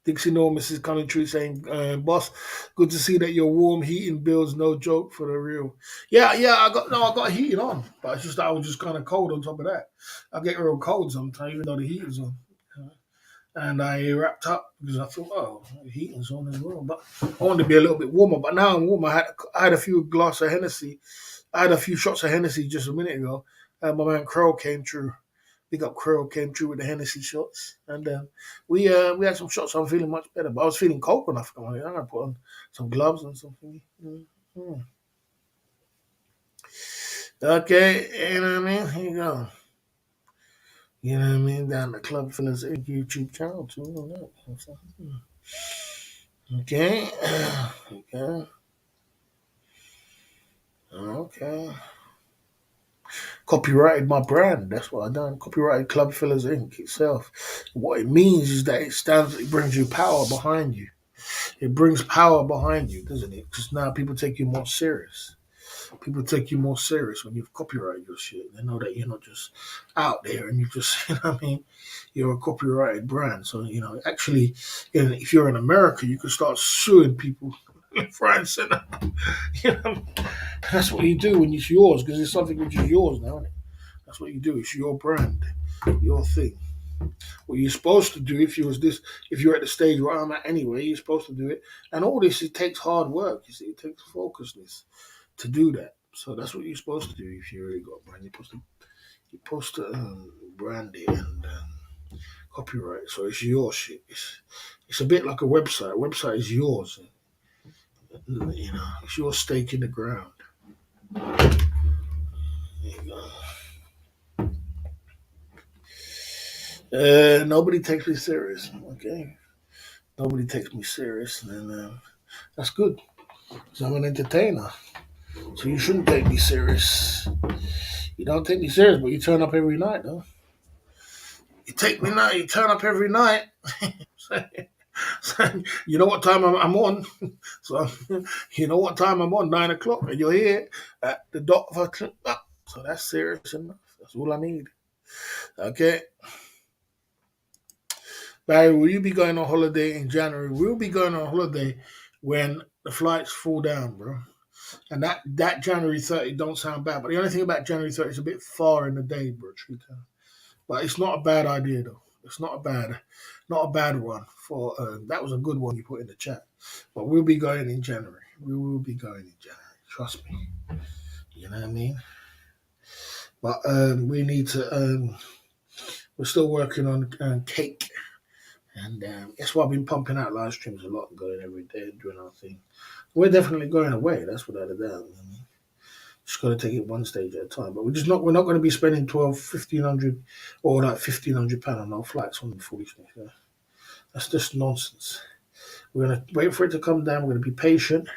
Dixie Enormous is coming through saying, boss, good to see that your warm heating bill's no joke for the real. Yeah, I got heating on, but it's just that I was just kind of cold on top of that. I get real cold sometimes, even though the heating's on. And I wrapped up because I thought, oh, the heating's on as well. But I wanted to be a little bit warmer. But now I'm warm. I had a few glasses of Hennessy. I had a few shots of Hennessy just a minute ago. And my man Crow came through. Big up Crow came through with the Hennessy shots. And we had some shots. So I'm feeling much better. But I was feeling cold when I come on. I put on some gloves and something. Mm-hmm. Okay, you know what I mean? Here you go. You know what I mean? Down the Club Fillers YouTube channel too. Okay. Okay. Okay. Copyrighted my brand. That's what I done. Copyrighted Club Fillers Inc. itself. What it means is that it brings you power behind you. It brings power behind you, doesn't it? Because now people take you more serious. People take you more serious when you've copyrighted your shit. They know that you're not just out there and you just, you know what I mean? You're a copyrighted brand. So, actually, if you're in America, you can start suing people left, right, and center. You know, that's what you do when it's yours, because it's something which is yours now, isn't it? That's what you do. It's your brand, your thing. What you're supposed to do if you're at the stage where I'm at anyway, you're supposed to do it. And all this, it takes hard work. You see, it takes focusness to do that. So that's what you're supposed to do if you really got a brand. You're supposed to brand it and copyright. So it's your shit. It's a bit like a website. A website is yours. It's your stake in the ground. There you go. Nobody takes me serious. Okay, nobody takes me serious, and that's good. So I'm an entertainer. So you shouldn't take me serious. You don't take me serious, but you turn up every night, though. You take me now. You turn up every night. So, you know what time I'm on. So you know what time I'm on. 9 o'clock, and you're here at the dot of a click up. So that's serious enough. That's all I need. Okay, Barry, will you be going on holiday in January? We'll be going on holiday when the flights fall down, bro. And that January 30 don't sound bad, but the only thing about January 30 is a bit far in the day, bro. But it's not a bad idea though. It's not a bad one. For that was a good one you put in the chat. But we'll be going in January. We will be going in January. Trust me. You know what I mean? But we need to. We're still working on cake, and that's why I've been pumping out live streams a lot, and going every day and doing our thing. We're definitely going away. That's without a doubt. You know? Just got to take it one stage at a time. But we're not going to be spending 1,500 or like £1,500 on our flights on the foolishness. Yeah? That's just nonsense. We're going to wait for it to come down. We're going to be patient,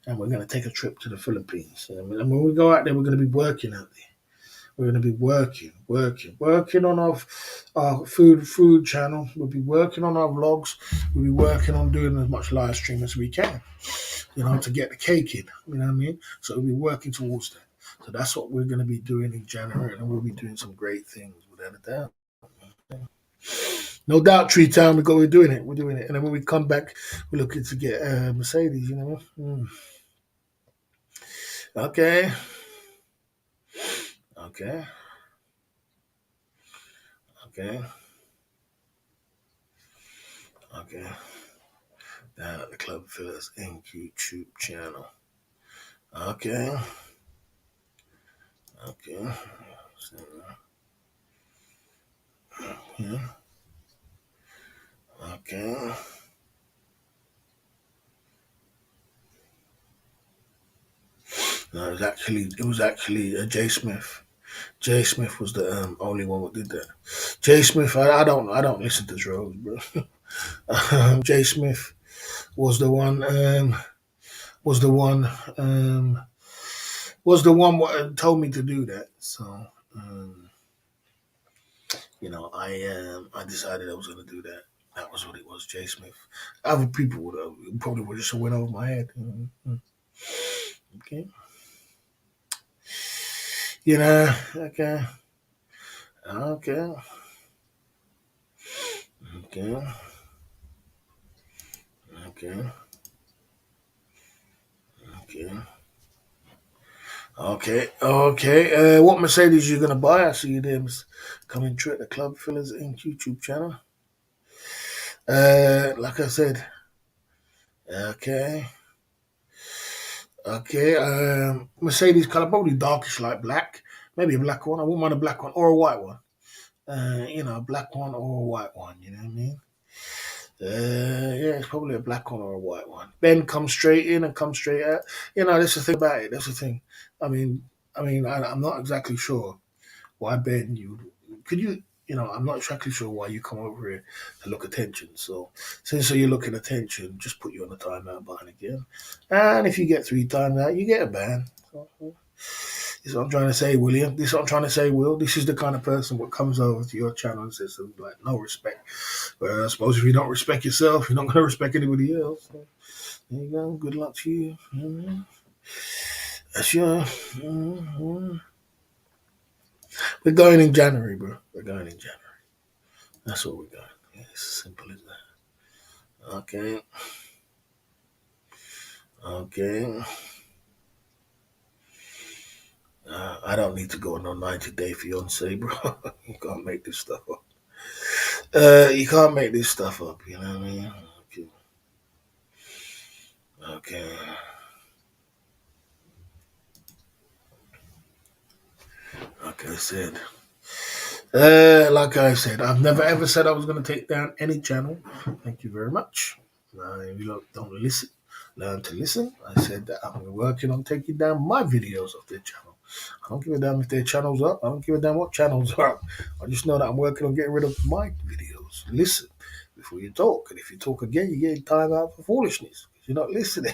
and we're going to take a trip to the Philippines. And when we go out there, we're going to be working out there. We're going to be working on our food channel. We'll be working on our vlogs. We'll be working on doing as much live stream as we can, to get the cake in. You know what I mean? So we'll be working towards that. So that's what we're going to be doing in January, and we'll be doing some great things without a doubt. No doubt, Tree Town, we're doing it. We're doing it. And then when we come back, we're looking to get Mercedes, Okay. Okay. Okay. Okay. The Club Fillers Inc. YouTube channel. Okay. Okay. Yeah. Okay. No, it was actually Jay Smith. Jay Smith was the only one who did that. Jay Smith, I don't listen to drugs, bro. Jay Smith was the one. Was the one. Was the one what told me to do that. So, I decided I was going to do that. That was what it was, Jay Smith. Other people would just went over my head. Okay. Okay. Okay. Okay. Okay. Okay. Okay. What Mercedes you gonna buy? I see you there, coming through at the Club Fillers Inc. YouTube channel. Like I said. Okay. Okay. Mercedes color, probably darkish like black. Maybe a black one. I wouldn't mind a black one or a white one. A black one or a white one. You know what I mean? Yeah, it's probably a black one or a white one. Ben comes straight in and comes straight out. That's the thing about it. That's the thing. I mean, I'm not exactly sure why Ben. Could you? I'm not exactly sure why you come over here to look attention. So since you're looking attention, just put you on the timeout button again. And if you get 3 times out, you get a ban. So, this is what I'm trying to say, William. This is what I'm trying to say, Will. This is the kind of person what comes over to your channel and says like no respect. Well, I suppose if you don't respect yourself, you're not going to respect anybody else. So, there you go. Good luck to you. That's your. We're going in January, bro. We're going in January. That's what we're going. Yeah, it's as simple as that. Okay. Okay. I don't need to go on no 90-day fiance, bro. You can't make this stuff up. You can't make this stuff up. You know what I mean? Okay. Okay. Like I said, I've never ever said I was going to take down any channel. Thank you very much. You don't listen, learn to listen. I said that I'm working on taking down my videos off their channel. I don't give a damn if their channel's up. I don't give a damn what channels are up. I just know that I'm working on getting rid of my videos. Listen before you talk. And if you talk again, you're getting time out for foolishness. You're not listening.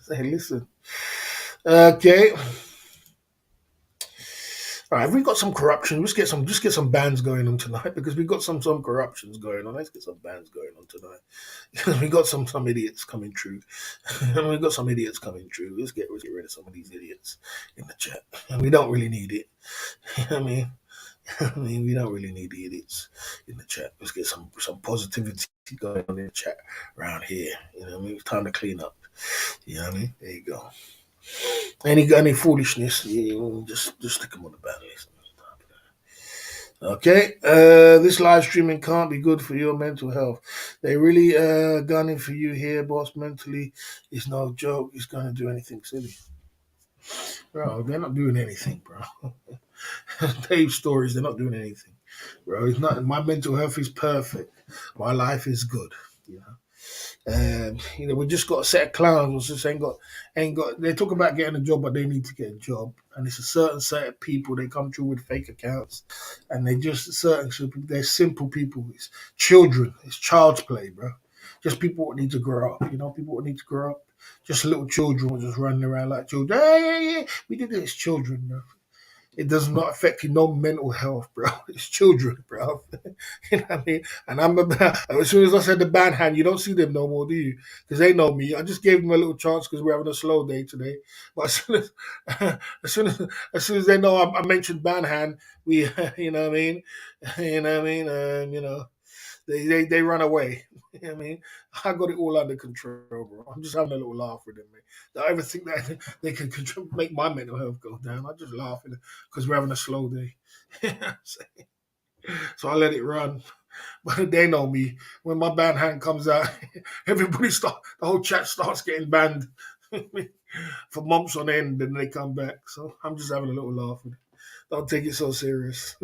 Say, listen. Okay. All right, have we got some corruption? Just get some bands going on tonight because we got some corruptions going on. Let's get some bands going on tonight. We got some idiots coming through. We got some idiots coming through. Let's get rid of some of these idiots in the chat. And we don't really need it. I mean, we don't really need the idiots in the chat. Let's get some positivity going on in the chat around here. You know what I mean? It's time to clean up. You know what I mean? There you go. Any foolishness, just stick them on the ban list. Okay, this live streaming can't be good for your mental health. They really gunning for you here, boss. Mentally, it's no joke. It's going to do anything silly, bro. They're not doing anything, bro. Dave stories, they're not doing anything, bro. It's not. My mental health is perfect. My life is good. You know. We just got a set of clowns who just ain't got. They talk about getting a job, but they need to get a job, and it's a certain set of people. They come through with fake accounts, and they just They're simple people. It's children. It's child's play, bro. Just people that need to grow up. You know, people that need to grow up. Just little children were just running around like children. Hey, we did it as children, bro. It does not affect you no mental health, bro. It's children, bro. You know what I mean? And I'm about, as soon as I said the band hand, you don't see them no more, do you? Because they know me. I just gave them a little chance because we're having a slow day today. But as soon as, as soon as they know I mentioned band hand, we, you know what I mean? You know what I mean? They run away. You know what I mean? I got it all under control, bro. I'm just having a little laugh with them, man. I ever think that they can make my mental health go down. I just laugh at it because we're having a slow day. So I let it run. But they know me. When my band hand comes out, the whole chat starts getting banned for months on end, and they come back. So I'm just having a little laugh with it. Don't take it so serious.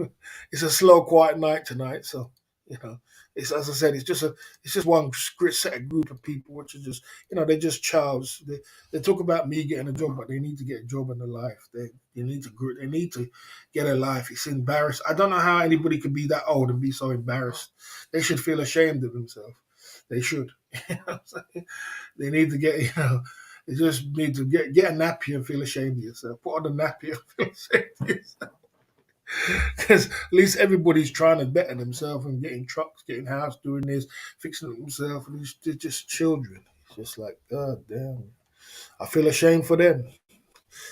It's a slow, quiet night tonight, so you know. It's as I said, it's just one set of group of people which are just they're just childs. They talk about me getting a job, but they need to get a job in their life. They need to get a life. It's embarrassed. I don't know how anybody could be that old and be so embarrassed. They should feel ashamed of themselves. They should. You know what I'm saying? They need to get they just need to get a nappy and feel ashamed of yourself. Put on a nappy and feel ashamed of yourself. Because at least everybody's trying to better themselves and getting trucks, getting house, doing this, fixing it themselves. And they're just children. It's just like, God damn. I feel ashamed for them.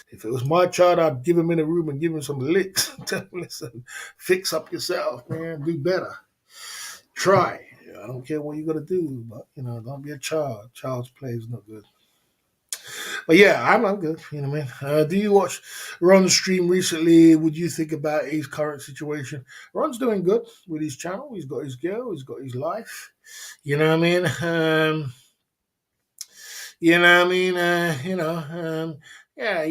If it was my child, I'd give him in a room and give him some licks. Tell him, listen, fix up yourself, man. Do better. Try. I don't care what you got to do, but, don't be a child. Child's play is not good. But yeah, I'm good. You know what I mean? Do you watch Ron's stream recently? Would you think about his current situation? Ron's doing good with his channel. He's got his girl. He's got his life. You know what I mean? You know what I mean? Yeah,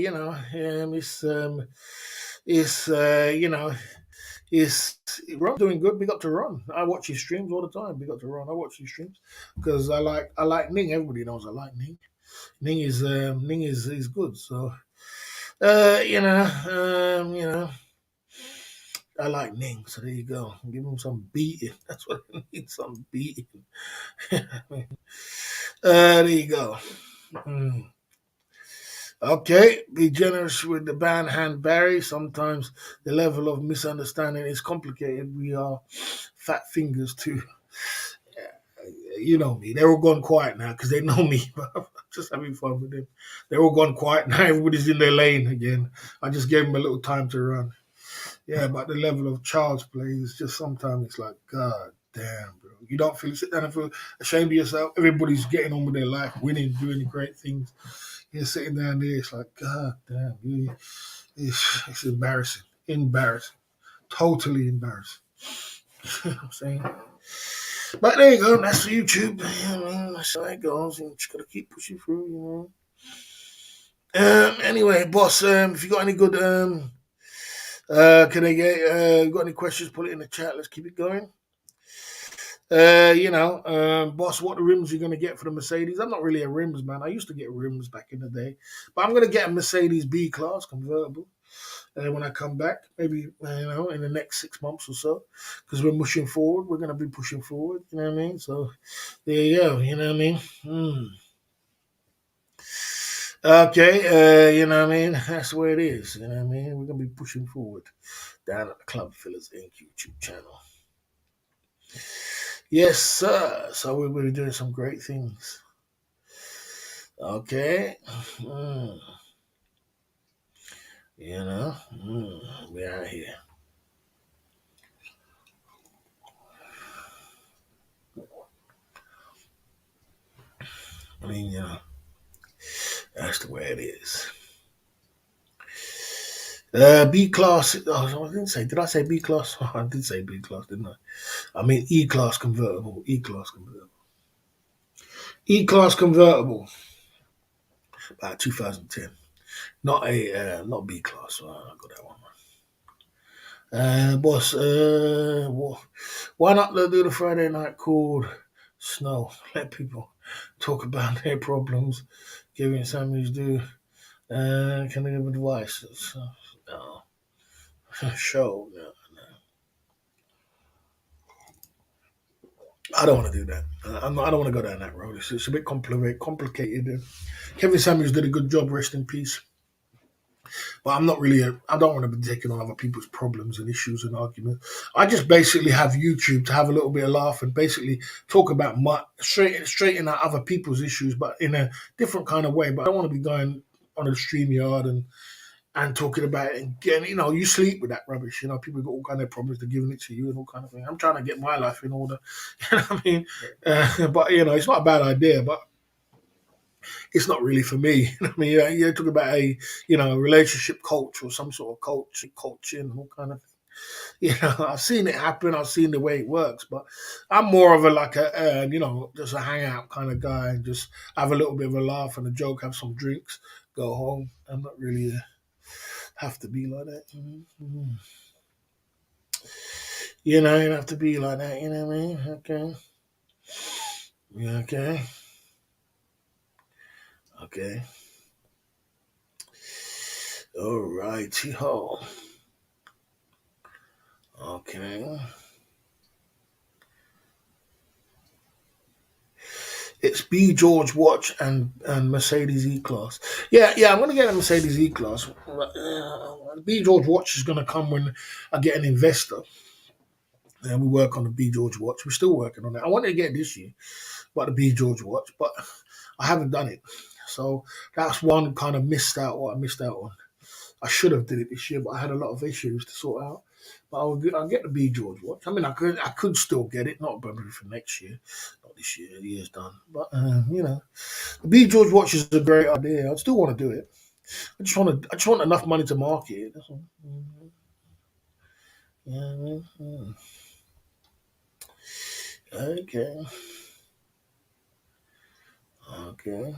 it's Ron's doing good. Big up to Ron. I watch his streams all the time. Big up to Ron. I watch his streams because I like Ning. Everybody knows I like Ning. Ning is good. So uh, you know, I like Ning. So there you go. Give him some beating. That's what I need. Some beating. There you go. Mm. Okay, be generous with the band hand Barry. Sometimes the level of misunderstanding is complicated. We are fat fingers too. You know me. They're all gone quiet now because they know me. I'm just having fun with them. They're all gone quiet now. Everybody's in their lane again. I just gave them a little time to run. Yeah, but the level of child's play is just sometimes it's like, God damn, bro. You don't sit down and feel ashamed of yourself. Everybody's getting on with their life, winning, doing great things. You're sitting down there, it's like, God damn, it's embarrassing. Embarrassing. Totally embarrassing. You know what I'm saying? But there you go. That's for YouTube. I mean, that's how it goes. You just gotta keep pushing through, Anyway, boss. If you got any good, can I get? Got any questions? Put it in the chat. Let's keep it going. Boss, what rims you going to get for the Mercedes? I'm not really a rims man. I used to get rims back in the day, but I'm going to get a Mercedes B class convertible when I come back, maybe in the next 6 months or so, because we're pushing forward. We're going to be pushing forward. You know what I mean? So there you go. You know what I mean? Okay, you know what I mean? That's where it is. You know what I mean? We're gonna be pushing forward down at the Club Fillers Inc. YouTube channel. Yes, sir. So we're going to be doing some great things. Okay. Mm, we're out here. I mean, that's the way it is. B class. Oh, I didn't say. Did I say B class? Oh, I did say B class, didn't I? I mean E class convertible. E class convertible. E class convertible. About 2010. Not B class. So I got that one. Boss. Why not do the Friday night called Snow? Let people talk about their problems, giving families do. Can I give advice? No. Show. No. I don't want to do that. I don't want to go down that road. It's a bit complicated. Kevin Samuels did a good job. Rest in peace. But I'm not really. I don't want to be taking on other people's problems and issues and arguments. I just basically have YouTube to have a little bit of laugh and basically talk about my straighten out other people's issues, but in a different kind of way. But I don't want to be going on a stream yard and talking about it and getting, you sleep with that rubbish. People got all kind of problems, they're giving it to you and all kind of thing. I'm trying to get my life in order. You know what I mean? But it's not a bad idea, but it's not really for me. You know what I mean? You're talking about a relationship coach or some sort of coaching, and all kind of thing. I've seen it happen. I've seen the way it works, but I'm more of a like just a hangout kind of guy and just have a little bit of a laugh and a joke, have some drinks, go home. I'm not really have to be like that. Mm-hmm. You don't have to be like that. You know what I mean? Okay. Yeah. Okay. Okay. All right. Ho. Okay. It's B George watch and Mercedes E class. Yeah. I'm gonna get a Mercedes E class. B George watch is gonna come when I get an investor and we work on the B George watch. We're still working on it. I wanted to get it this year, but the B George watch, but I haven't done it. So that's one kind of missed out. What I missed out on. I should have did it this year, but I had a lot of issues to sort out. But I'll get the B George watch. I mean, I could still get it, not probably for next year, not this year. The year's done. But the B George watch is a great idea. I still want to do it. I just want enough money to market it. That's all. Yeah. Okay. Okay.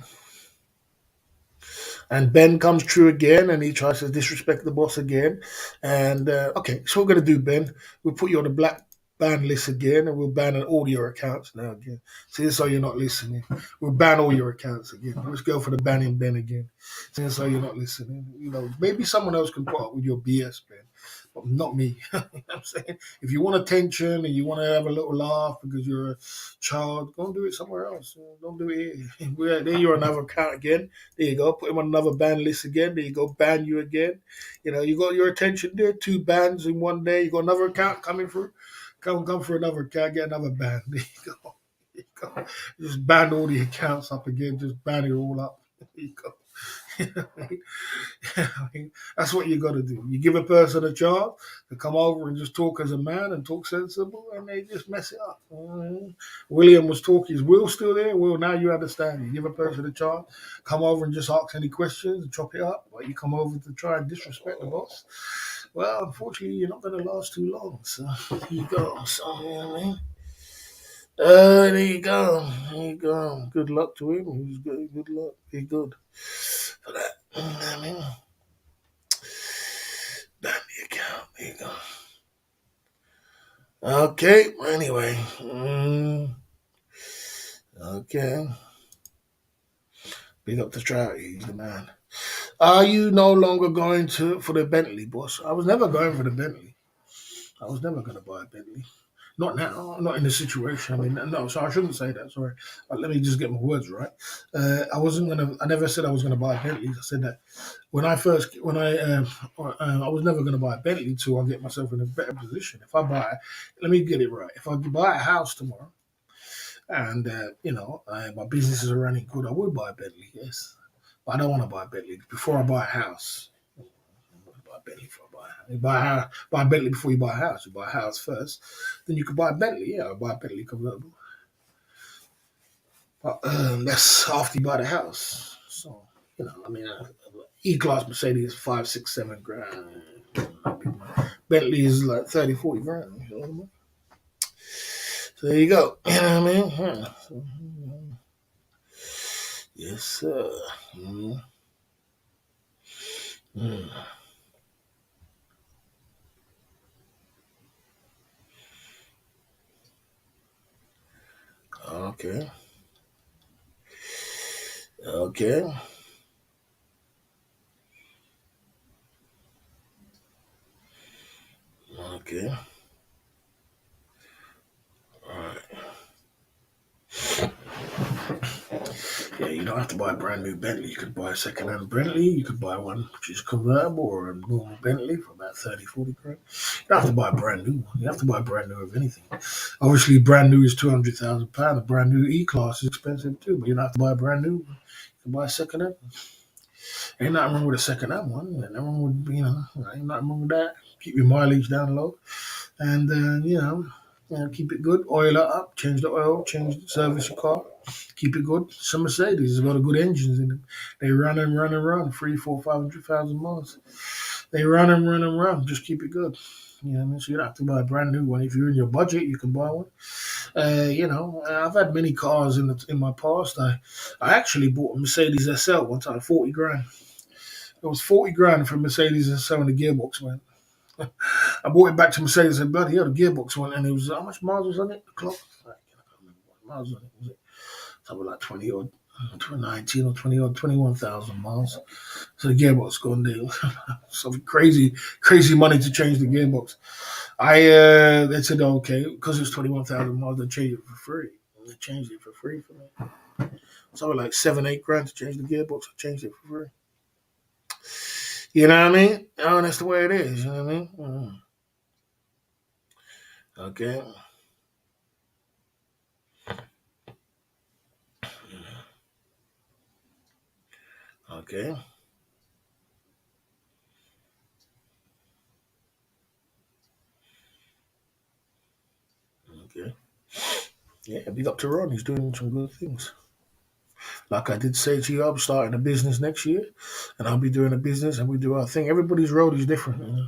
And Ben comes through again and he tries to disrespect the boss again. And okay, so we're going to do, Ben. We'll put you on the black ban list again and we'll ban all your accounts now again. See, so you're not listening. We'll ban all your accounts again. Let's go for the banning Ben again. See, so you're not listening. Maybe someone else can put up with your BS, Ben. But not me. You know what I'm saying? If you want attention and you want to have a little laugh because you're a child, go and do it somewhere else. Don't do it here. Then you're another account again. There you go. Put him on another ban list again. There you go. Ban you again. You got your attention there. 2 bans in one day. You got another account coming through. Come for another account. Get another ban. There you go. There you go. Just ban all the accounts up again. Just ban it all up. There you go. I mean, that's what you got to do. You give a person a chance to come over and just talk as a man and talk sensible, and they just mess it up. William was talking. Is Will still there? Will, now you understand. You give a person a chance, come over and just ask any questions and chop it up. But you come over to try and disrespect the boss. Well, unfortunately, you're not going to last too long. So there you go. So, you know what I mean? There you go. There you go. Good luck to him. He's good. Good luck. Be good for that. You know what I mean? Ban the account. There you go. Okay. Anyway. Okay. Big up to Trouty. He's the man. Are you no longer going to for the Bentley, boss? I was never going for the Bentley. I was never going to buy a Bentley. Not now. Not in this situation. I mean, no. So I shouldn't say that. Sorry. Let me just get my words right. I wasn't gonna. I never said I was gonna buy a Bentley. I said that I was never gonna buy a Bentley until I get myself in a better position. If I buy, let me get it right. If I buy a house tomorrow and my businesses are running good, I would buy a Bentley. Yes, but I don't want to buy a Bentley before I buy a house. Buy a Bentley before I buy a house. You buy a house, buy a Bentley before you buy a house. You buy a house first, then you can buy a Bentley. Yeah, I'll buy a Bentley convertible. But that's after you buy the house. So I mean, E-class Mercedes 5, 6, 7 grand. Bentley is like 30, 40 grand. You know what I mean? So there you go. You know what I mean? Yeah. So, yes, sir. Mm, mm. Okay. Okay. Okay. All right. Yeah, you don't have to buy a brand new Bentley. You could buy a second-hand Bentley. You could buy one which is convertible or a normal Bentley for about 30, 40 grand. You don't have to buy a brand new one. You have to buy a brand new of anything. Obviously, brand new is £200,000. A brand new E-class is expensive too, but you don't have to buy a brand new one. You can buy a second-hand. Ain't nothing wrong with a second-hand one. Ain't nothing wrong with, ain't nothing wrong with that. Keep your mileage down low. And, keep it good. Oil it up. Change the oil. Service your car. Keep it good. Some Mercedes has got a good engines in them. They run and run and run. 3, 4, 500,000 miles. They run and run and run. Just keep it good. You know what I mean? So you don't have to buy a brand new one. If you're in your budget, you can buy one. I've had many cars in my past. I actually bought a Mercedes SL one time, 40 grand. It was 40 grand for a Mercedes SL and the gearbox went. I brought it back to Mercedes and bloody hell, the gearbox went and it was how much miles was on it? The clock? I can't remember what miles on it. Was it something like 20 or 19 or 20 or 21,000 miles? So the gearbox gone there. Something crazy, crazy money to change the gearbox. They said okay because it's 21,000 miles. They changed it for free. They changed it for free for me. Something like 7, 8 grand to change the gearbox. I changed it for free. You know what I mean? Oh, that's the way it is. You know what I mean? Okay. Okay. Okay. Yeah, big up to Ron. He's doing some good things. Like I did say to you, I'm starting a business next year, and I'll be doing a business, and we do our thing. Everybody's road is different.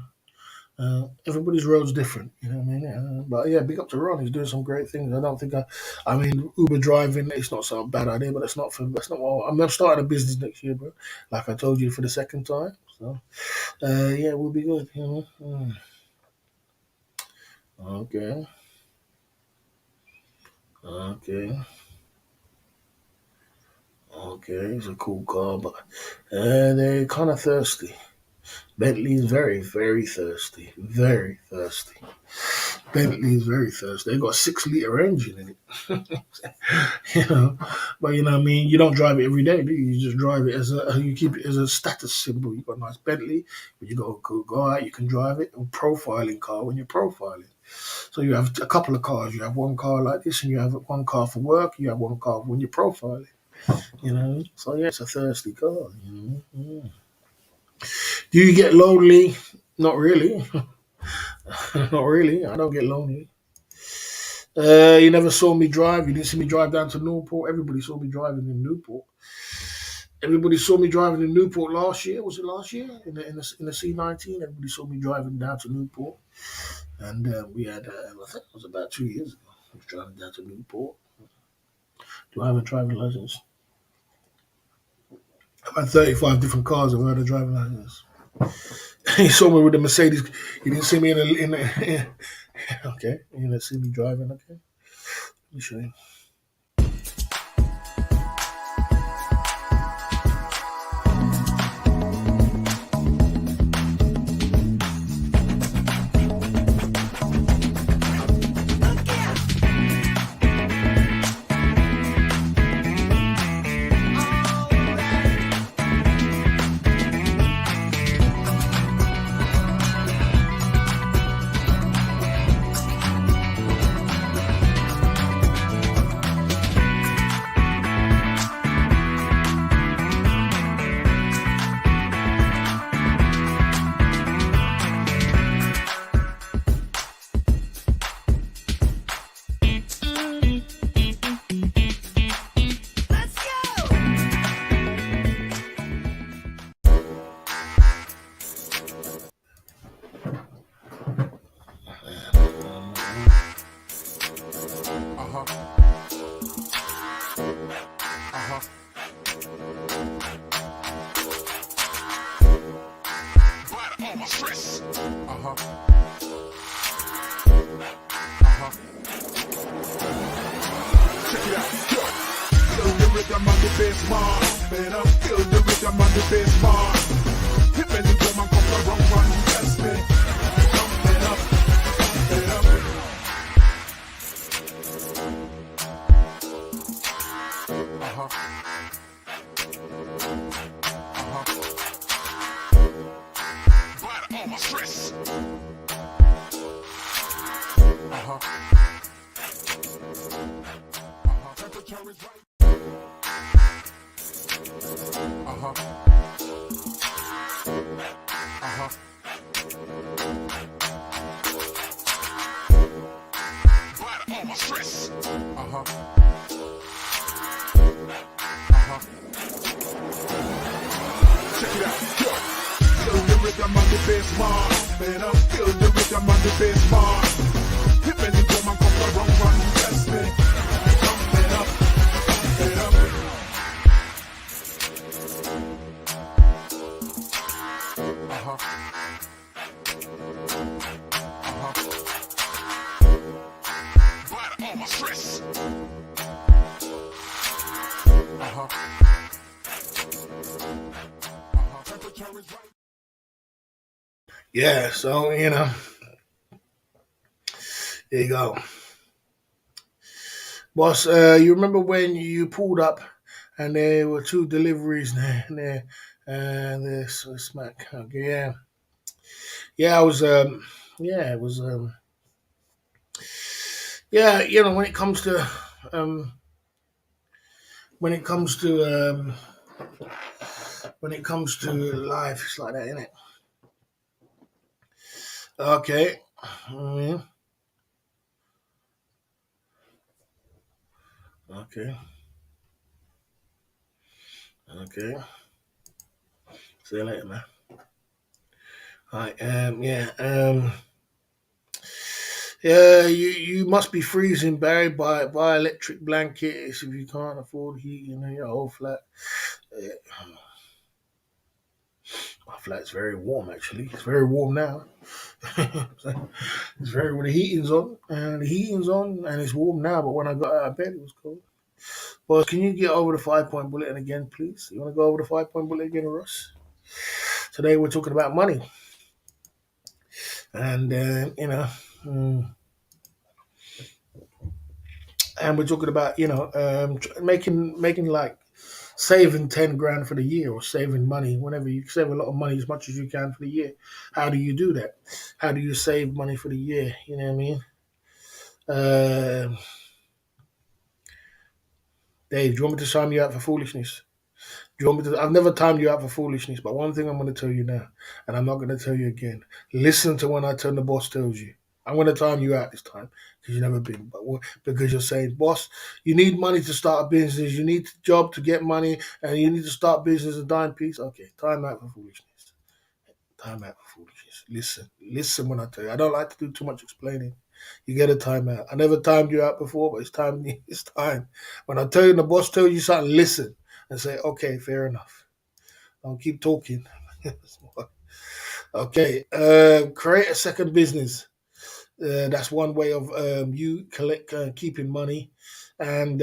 Everybody's road's different. You know what I mean? But yeah, big up to Ron. He's doing some great things. I don't think I mean, Uber driving. It's not so bad idea, but that's not for. That's not. Well, I'm starting a business next year, bro. Like I told you for the second time. So yeah, we'll be good. You know? Okay. Okay. Okay. It's a cool car, but they're kind of thirsty. Bentley is very, very thirsty. Very thirsty. Bentley is very thirsty. They got a 6 liter engine in it. you know, but you know what I mean. You don't drive it every day, do you? You just drive it you keep it as a status symbol. You got a nice Bentley. When you go out, you can drive it. A profiling car when you're profiling. So you have a couple of cars. You have one car like this, and you have one car for work. You have one car when you're profiling. So yeah, it's a thirsty car. Do you get lonely? Not really. Not really. I don't get lonely. You never saw me drive. You didn't see me drive down to Newport. Everybody saw me driving in Newport. Everybody saw me driving in Newport last year. Was it last year in the C19? Everybody saw me driving down to Newport, and we had. I think it was about 2 years ago. I was driving down to Newport. Do I have a driving license? I've had 35 different cars. I've had a driving license. You saw me with the Mercedes. You didn't see me in Okay, you gonna see me driving. Okay, let me show you. Uh-huh. Uh-huh. But all my stress. Uh-huh. Uh-huh. Check it out. Yo. Feel the rhythm on the bass bar. Man, I feel the rhythm on the bass bar. Hit me the drum and come the wrong one. Test me. Jumping up. Jumping up. Uh-huh. Uh-huh. But all my stress. Uh-huh. Uh-huh. Temperature is right. Uh-huh. Uh-huh. But all my stress. Uh-huh. Uh-huh. Check it out. Yo. Feel the rhythm on the bass bar. Man, I feel the rhythm on the bass bar. Hit me the drum and come the wrong one. Test me. Jumping up. Jumping up. Uh-huh. Uh-huh. But all my stress. Uh-huh. Uh-huh. Temperature is right. Yeah, so there you go, boss. You remember when you pulled up and there were two deliveries there, and this smack. Okay, yeah, I was yeah, it was yeah, when it comes to um, when it comes to when it comes to life, it's like that, isn't it? Okay. Mm, okay. Okay. See you later, man. All right. Yeah. Yeah. You must be freezing, Barry. Buy electric blankets if you can't afford heat. Your whole flat. Yeah, my flat's very warm, actually. It's very warm now. It's very when the heating's on, and it's warm now. But when I got out of bed, it was cold. Boss, can you get over the 5 point bulletin again, please? You want to go over the 5 point bulletin again, Russ? Today we're talking about money, and mm, and we're talking about making like saving 10 grand for the year, or saving money whenever you save a lot of money, as much as you can for the year. How do you do that? How do you save money for the year? You know what I mean? Uh, Dave, do you want me to sign you out for foolishness? Do you want me to? I've never timed you out for foolishness, but one thing I'm going to tell you now, and I'm not going to tell you again. Listen to when I tell the boss tells you. I'm going to time you out this time because you've never been, but because you're saying, boss, you need money to start a business, you need a job to get money, and you need to start business and die in peace. Okay, time out for foolishness. Time out for foolishness. Listen when I tell you. I don't like to do too much explaining. You get a time out. I never timed you out before, but it's time. It's time. When I tell you, the boss tells you something, listen and say, okay, fair enough. Don't keep talking. Okay. Create a second business. That's one way of you keeping money and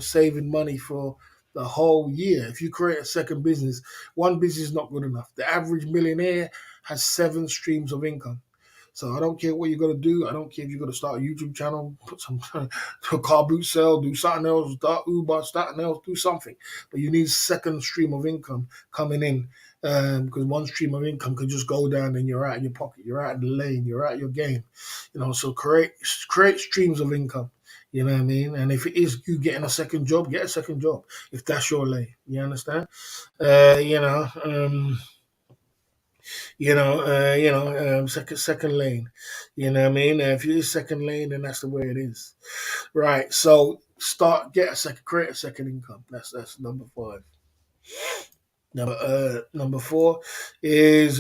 saving money for the whole year. If you create a second business, one business is not good enough. The average millionaire has 7 streams of income. So I don't care what you're gonna do. I don't care if you're gonna start a YouTube channel, put some to a car boot sale, do something else, start Uber, something else, do something. But you need second stream of income coming in. Because one stream of income could just go down and you're out of your pocket, you're out of the lane, you're out of your game. So create streams of income. You know what I mean? And if it is you getting a second job, get a second job if that's your lane. You understand? Uh, you know, um, second lane. You know what I mean? If you're second lane, then that's the way it is. Right. So create a second income. That's number 5. Number 4 is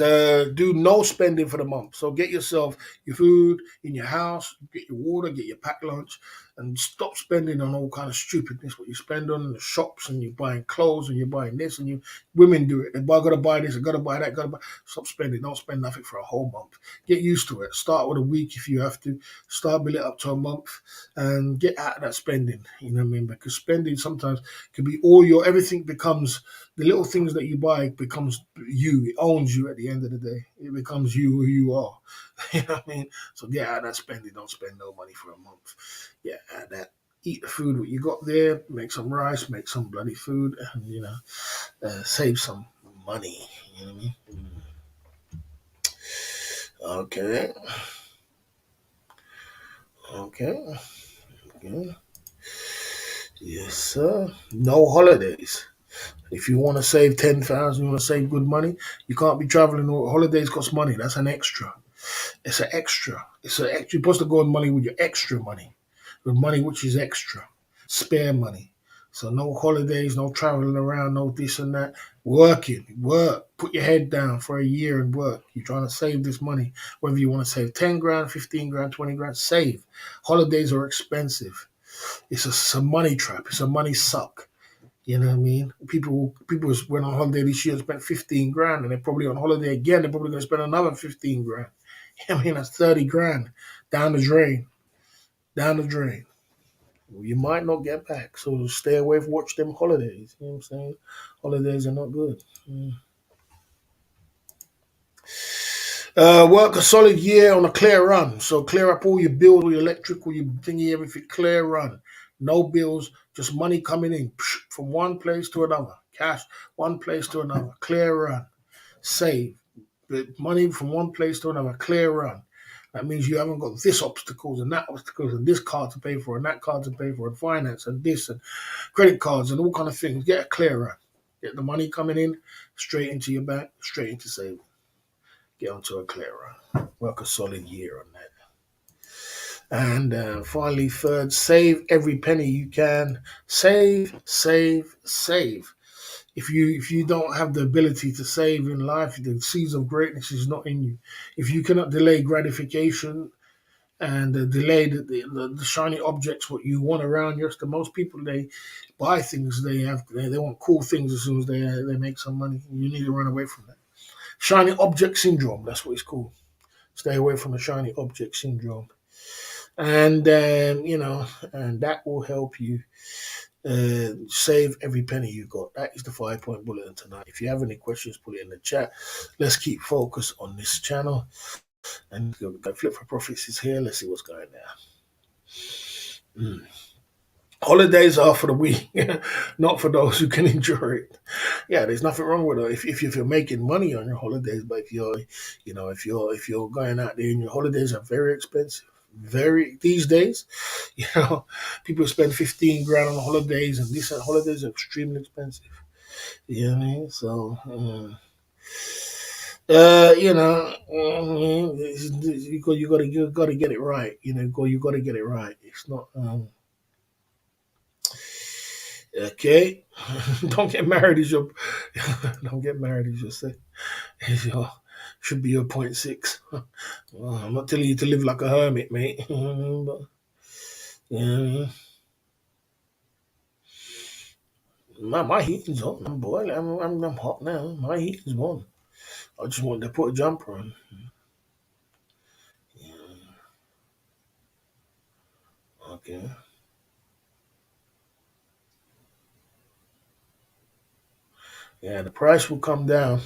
do no spending for the month. So get yourself your food in your house, get your water, get your packed lunch, and stop spending on all kind of stupidness. What you spend on the shops, and you're buying clothes, and you're buying this, and you women do it. They gotta buy this, I gotta buy that, gotta buy. Stop spending. Don't spend nothing for a whole month. Get used to it. Start with a week if you have to. Start build it up to a month, and get out of that spending. You know what I mean? Because spending sometimes can be everything becomes the little things that you buy becomes you. It owns you at the end of the day. It becomes you who you are. You know what I mean? So get out of that spending. Don't spend no money for a month. Get out of that. Eat the food what you got there. Make some rice. Make some bloody food. And save some money. You know what I mean? Okay. Okay. Okay. Yes, sir. No holidays. If you want to save 10,000, you want to save good money, you can't be traveling. Holidays cost money. That's an extra. It's an extra. You're supposed to go on money with your extra money, with money which is extra, spare money. So no holidays, no traveling around, no this and that. Work. Put your head down for a year and work. You're trying to save this money. Whether you want to save 10 grand, 15 grand, 20 grand, save. Holidays are expensive. It's a money trap. It's a money suck. You know what I mean? People went on holiday this year and spent 15 grand, and they're probably on holiday again. They're probably going to spend another 15 grand. I mean, that's 30 grand down the drain, down the drain. Well, you might not get back, so stay away from watch them holidays. You know what I'm saying? Holidays are not good. Work a solid year on a clear run. So clear up all your bills, all your electric, all your thingy, everything. Clear run. No bills, just money coming in from one place to another. Cash, one place to another. Clear run. Save. Money from one place to another. Clear run. That means you haven't got this obstacles and that obstacles and this card to pay for and that card to pay for and finance and this and credit cards and all kind of things. Get a clear run. Get the money coming in straight into your bank, straight into savings. Get onto a clear run. Work a solid year on that. And finally, third, save every penny you can. Save, save, save. If you don't have the ability to save in life, the seeds of greatness is not in you. If you cannot delay gratification and delay the shiny objects, what you want around you, the most people they buy things they want cool things as soon as they make some money. You need to run away from that. Shiny object syndrome. That's what it's called. Stay away from the shiny object syndrome, and and that will help you save every penny you got. That is the 5 point bulletin tonight. If you have any questions, put it in the chat. Let's keep focus on this channel. And Flip for Profits is here. Let's see what's going on. Holidays are for the weak, not for those who can enjoy it. Yeah, there's nothing wrong with it if you're making money on your holidays. But if you're going out there and your holidays are very expensive, very these days, people spend 15 grand on holidays, and these holidays are extremely expensive. You know what I mean? So. You gotta get it right. You gotta get it right. It's not. Okay, don't get married as your don't get married as your should be your point six. Well, I'm not telling you to live like a hermit, mate. But yeah, my heating's on. I'm boiling. I'm hot now. My heating's on. I just wanted to put a jumper on. Okay. Yeah, the price will come down.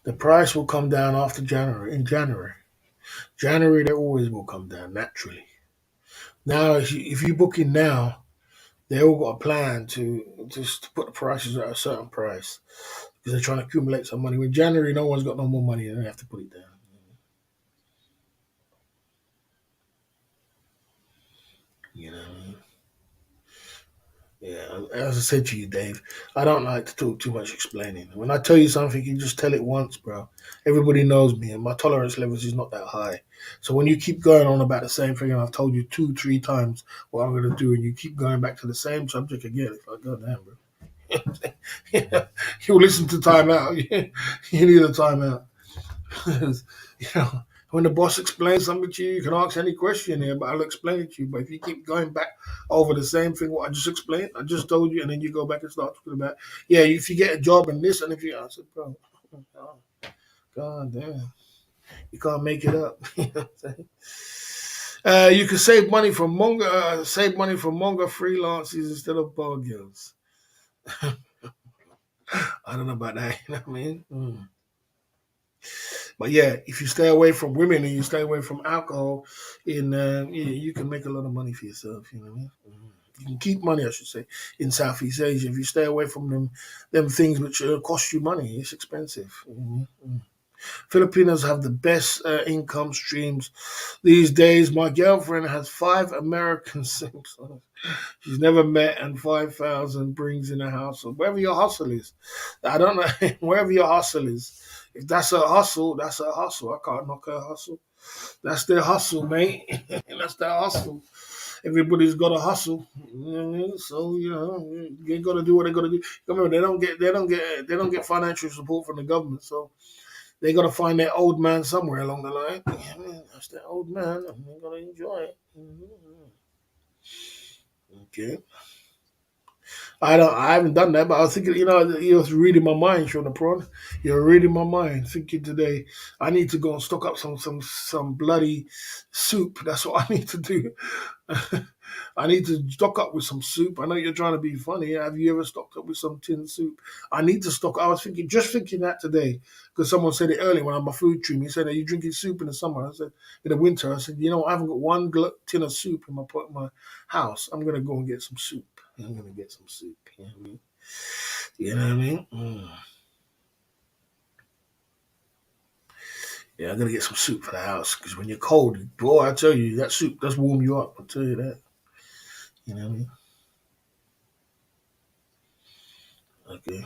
The price will come down after January. In January, January, they always will come down naturally. Now, if you book in now, they all got a plan to just put the prices at a certain price because they're trying to accumulate some money. When January, no one's got no more money, and they have to put it down. You know. Yeah, as I said to you, Dave, I don't like to talk too much explaining. When I tell you something, you just tell it once, bro. Everybody knows me, and my tolerance levels is not that high. So when you keep going on about the same thing, and I've told you two, three times what I'm going to do, and you keep going back to the same subject again, it's like, God damn, bro. You listen to timeout. You need a timeout. you know, when the boss explains something to you, you can ask any question here, but I'll explain it to you. But if you keep going back over the same thing, what I just explained, I just told you, and then you go back and start talking about, yeah, if you get a job and this, and if you, I said, bro, oh, God damn, you can't make it up. You know what I'm saying? You can save money from manga freelancers instead of bar girls. I don't know about that. You know what I mean? But yeah, if you stay away from women and you stay away from alcohol, you can make a lot of money for yourself. You know what I mean? You can keep money, I should say, in Southeast Asia if you stay away from them things which cost you money. It's expensive. Filipinos have the best income streams these days. My girlfriend has 5 American sims she's never met, and 5,000 brings in a household. Wherever your hustle is, I don't know. Wherever your hustle is, if that's a hustle, that's a hustle. I can't knock her hustle. That's their hustle, mate. That's their hustle. Everybody's got a hustle. You know what I mean? So you got to do what they got to do. Remember, they don't get financial support from the government, so they got to find their old man somewhere along the line. Yeah, man, that's their old man, and they got to enjoy it. Okay. I haven't done that, but I was thinking, you're reading my mind, Sean the Prawn. You're reading my mind. Thinking today, I need to go and stock up some bloody soup. That's what I need to do. I need to stock up with some soup. I know you're trying to be funny. Have you ever stocked up with some tin soup? I need to stock. I was thinking that today because someone said it earlier when I'm on my food stream. He said, "Are you drinking soup in the summer?" I said, "In the winter." I said, I haven't got one tin of soup in my house. I'm gonna go and get some soup. I'm gonna get some soup. You know what I mean? You know what I mean? Yeah, I'm gonna get some soup for the house because when you're cold, boy, I tell you, that soup does warm you up. I tell you that. You know what I mean? Okay.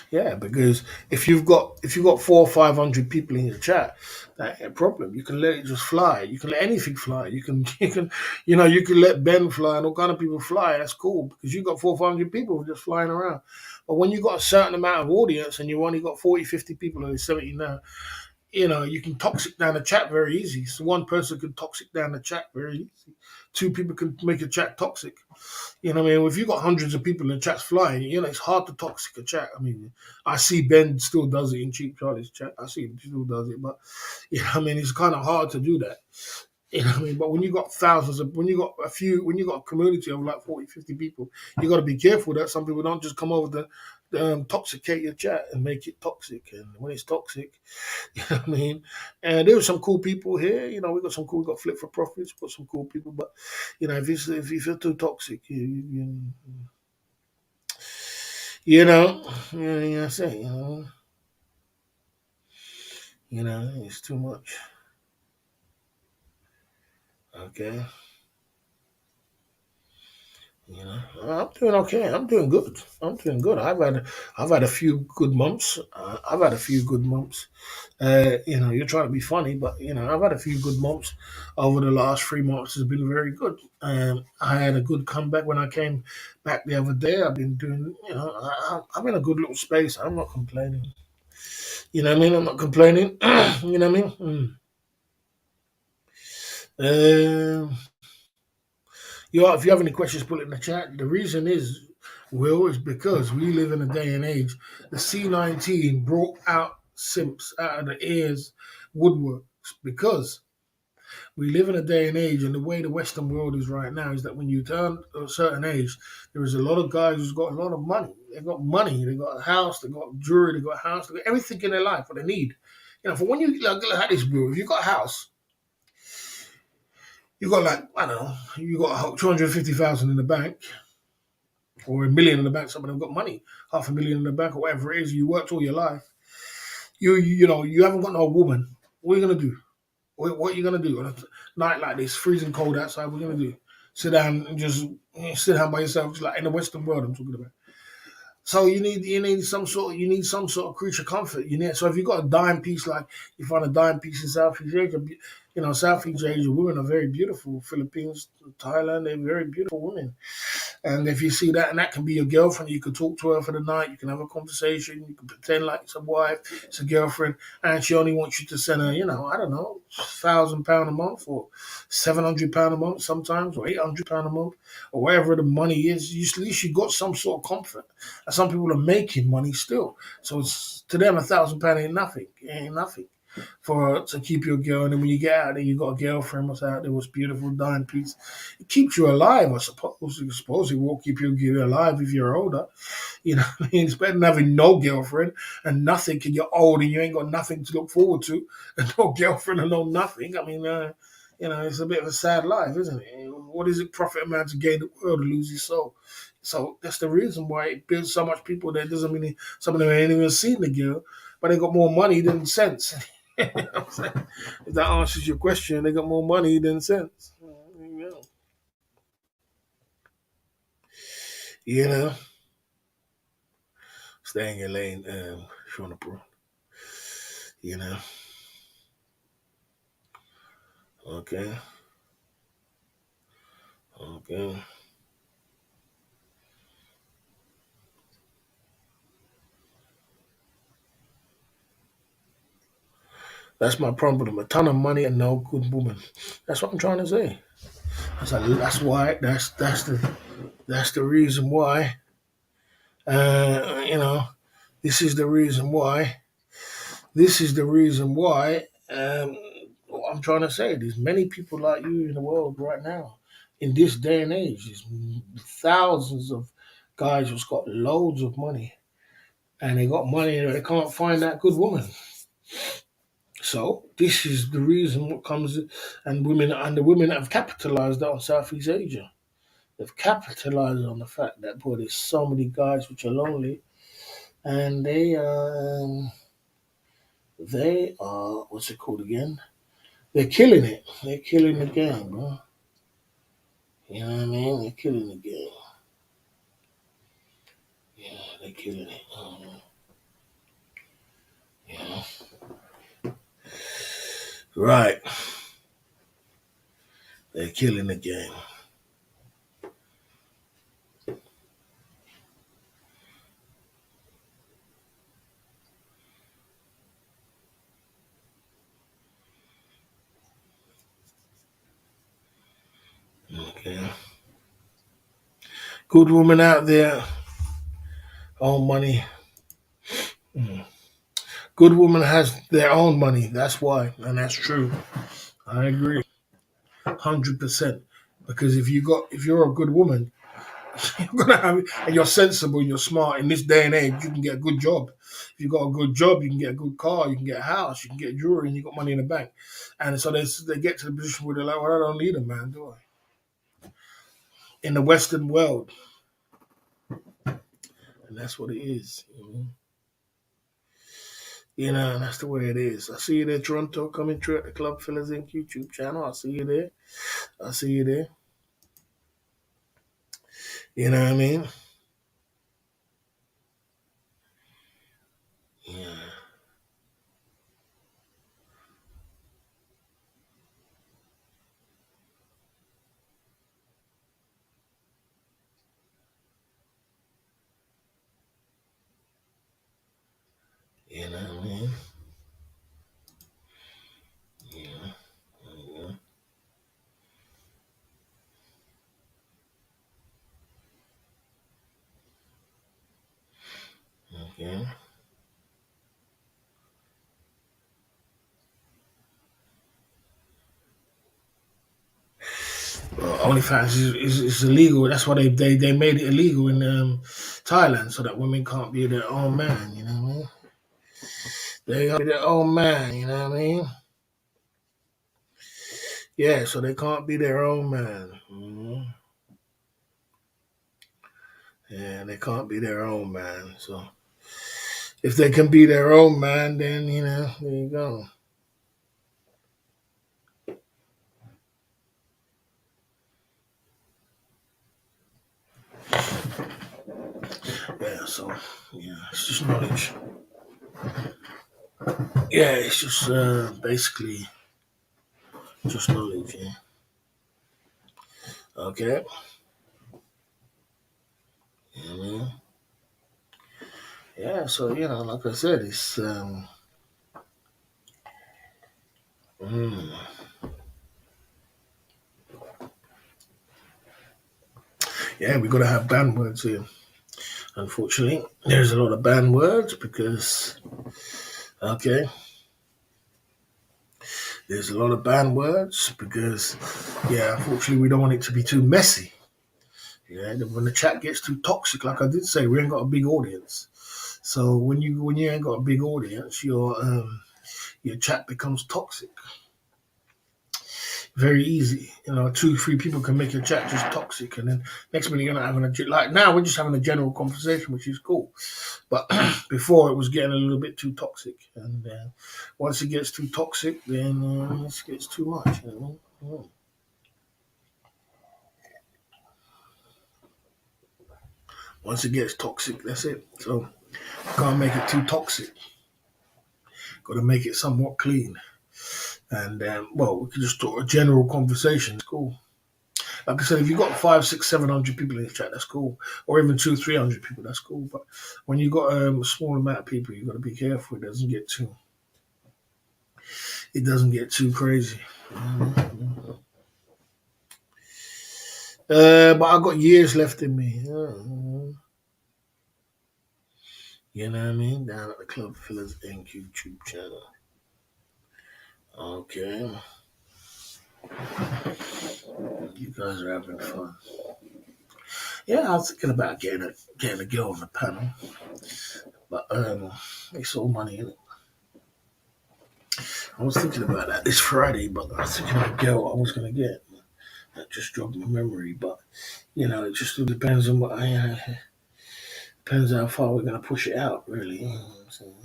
Yeah, because if you've got 400 or 500 people in your chat, that ain't a problem. You can let it just fly. You can let anything fly. You can let Ben fly and all kind of people fly. That's cool because you got 400 or 500 people just flying around. But when you got a certain amount of audience and you only got 40, 50 people or 70 now, you can toxic down the chat very easy. So one person can toxic down the chat very easy. Two people can make a chat toxic. You know what I mean? If you got hundreds of people in the chat's flying, it's hard to toxic a chat. I mean, I see Ben still does it in Cheap Charlie's chat. I see him still does it, but it's kind of hard to do that. You know what I mean? But when you got when you got a community of like 40, 50 people, you got to be careful that some people don't just come over to toxicate your chat and make it toxic. And when it's toxic, you know what I mean? And there were some cool people here. We got Flip for Profits, got some cool people. But if you're too toxic, I say, it's too much. Okay. I'm doing okay. I'm doing good. I'm doing good. I've had a few good months. I've had a few good months. You're trying to be funny, but I've had a few good months over the last 3 months. Has been very good. I had a good comeback when I came back the other day. I've been doing, I'm in a good little space. I'm not complaining. You know what I mean? I'm not complaining. You know what I mean? Um, if you have any questions, put it in the chat. The reason is because we live in a day and age. The C19 brought out simps out of the ears woodworks because We live in a day and age, and the way the Western world is right now is that when you turn a certain age, there is a lot of guys who's got a lot of money. They got money, they got a house, they got jewelry, they got a house, they got everything in their life what they need. For when you look at this, bro, if you got a house, you got like I don't know, you got 250,000 in the bank or a million in the bank. Some of them got money, 500,000 in the bank or whatever it is. You worked all your life. You haven't got no woman. What are you gonna do? What are you gonna do on a night like this, freezing cold outside? What are you gonna do? Sit down and just sit down by yourself, just like in the Western world. I'm talking about. So you need some sort of creature comfort. So if you got a dime piece, like you find a dime piece in Southeast Asia, Southeast Asia women are very beautiful. Philippines, Thailand, they're very beautiful women. And if you see that, and that can be your girlfriend, you can talk to her for the night, you can have a conversation, you can pretend like it's a wife, it's a girlfriend, and she only wants you to send her, I don't know, £1,000 a month or £700 a month sometimes, or £800 a month, or whatever the money is. At least you got some sort of comfort. And some people are making money still. So to them, £1,000 ain't nothing. It ain't nothing to keep your girl. And then when you get out there, you got a girlfriend what's out there, what's beautiful, dime piece. It keeps you alive, I suppose. I suppose it will keep you alive if you're older. What I mean? It's better than having no girlfriend and nothing, and you're old and you ain't got nothing to look forward to, and no girlfriend and no nothing. I mean, it's a bit of a sad life, isn't it? What does it profit a man to gain the world and lose his soul? So that's the reason why it builds so much people. That doesn't mean some of them ain't even seen the girl, but they got more money than sense. You know what I'm saying? If that answers your question, they got more money than sense. You know, stay in your lane, Shauna Pro. You know, okay, okay. That's my problem. A ton of money and no good woman. That's what I'm trying to say. That's why. That's the reason why. Uh, you know, this is the reason why. This is the reason why. What I'm trying to say. There's many people like you in the world right now, in this day and age. There's thousands of guys who's got loads of money, and they got money and they can't find that good woman. So this is the reason what comes, and the women have capitalized on Southeast Asia. They've capitalized on the fact that boy, there's so many guys which are lonely, and they are what's it called again? They're killing it. They're killing the game, bro. You know what I mean? They're killing the game. Yeah, they're killing it. Yeah. Right. They're killing the game. Okay. Good women out there own money. Mm. Good woman has their own money. That's why, and that's true. I agree, 100%. Because if you're a good woman, you're gonna have, and you're sensible, you're smart. In this day and age, you can get a good job. If you got a good job, you can get a good car, you can get a house, you can get jewelry, and you got money in the bank. And so they get to the position where they're like, well, I don't need a man, do I? In the Western world, and that's what it is. And that's the way it is. I see you there, Toronto, coming through at the Club Fellas Inc. YouTube channel. I see you there. I see you there. You know what I mean? Yeah. You know what I mean? Yeah. Yeah. Okay. OnlyFans is illegal. That's why they made it illegal in Thailand, so that women can't be their own man. You know what I mean? They gotta be their own man. You know what I mean? Yeah, so they can't be their own man. Yeah, they can't be their own man. So if they can be their own man, then there you go. Yeah, so it's just knowledge. Yeah, it's just basically just knowledge. Yeah. Okay. Yeah, yeah. So like I said, it's mm, yeah, we gotta have banned words here. Unfortunately, there's a lot of banned words because okay, there's a lot of banned words because unfortunately, we don't want it to be too messy. Yeah, when the chat gets too toxic, like I did say, we ain't got a big audience. So when you ain't got a big audience, your chat becomes toxic. Very easy. 2, 3 people can make your chat just toxic, and then next minute you're not having like now we're just having a general conversation, which is cool. But before it was getting a little bit too toxic, and once it gets too toxic, then it gets too much. Once it gets toxic, that's it. So can't make it too toxic. Got to make it somewhat clean. And we can just talk a general conversation. It's cool. Like I said, if you've got 5, 6, 700 people in the chat, that's cool. Or even 200, 300 people, that's cool. But when you've got a small amount of people, you've got to be careful. It doesn't get too crazy. But I've got years left in me. You know what I mean? Down at the Club Fillers Inc. YouTube channel. Okay. You guys are having fun. Yeah, I was thinking about getting a girl on the panel. But it's all money, isn't it? I was thinking about that this Friday, but I was thinking of a girl I was going to get. That just jogged my memory. But, it just all depends on depends how far we're going to push it out, really. You know what I'm saying?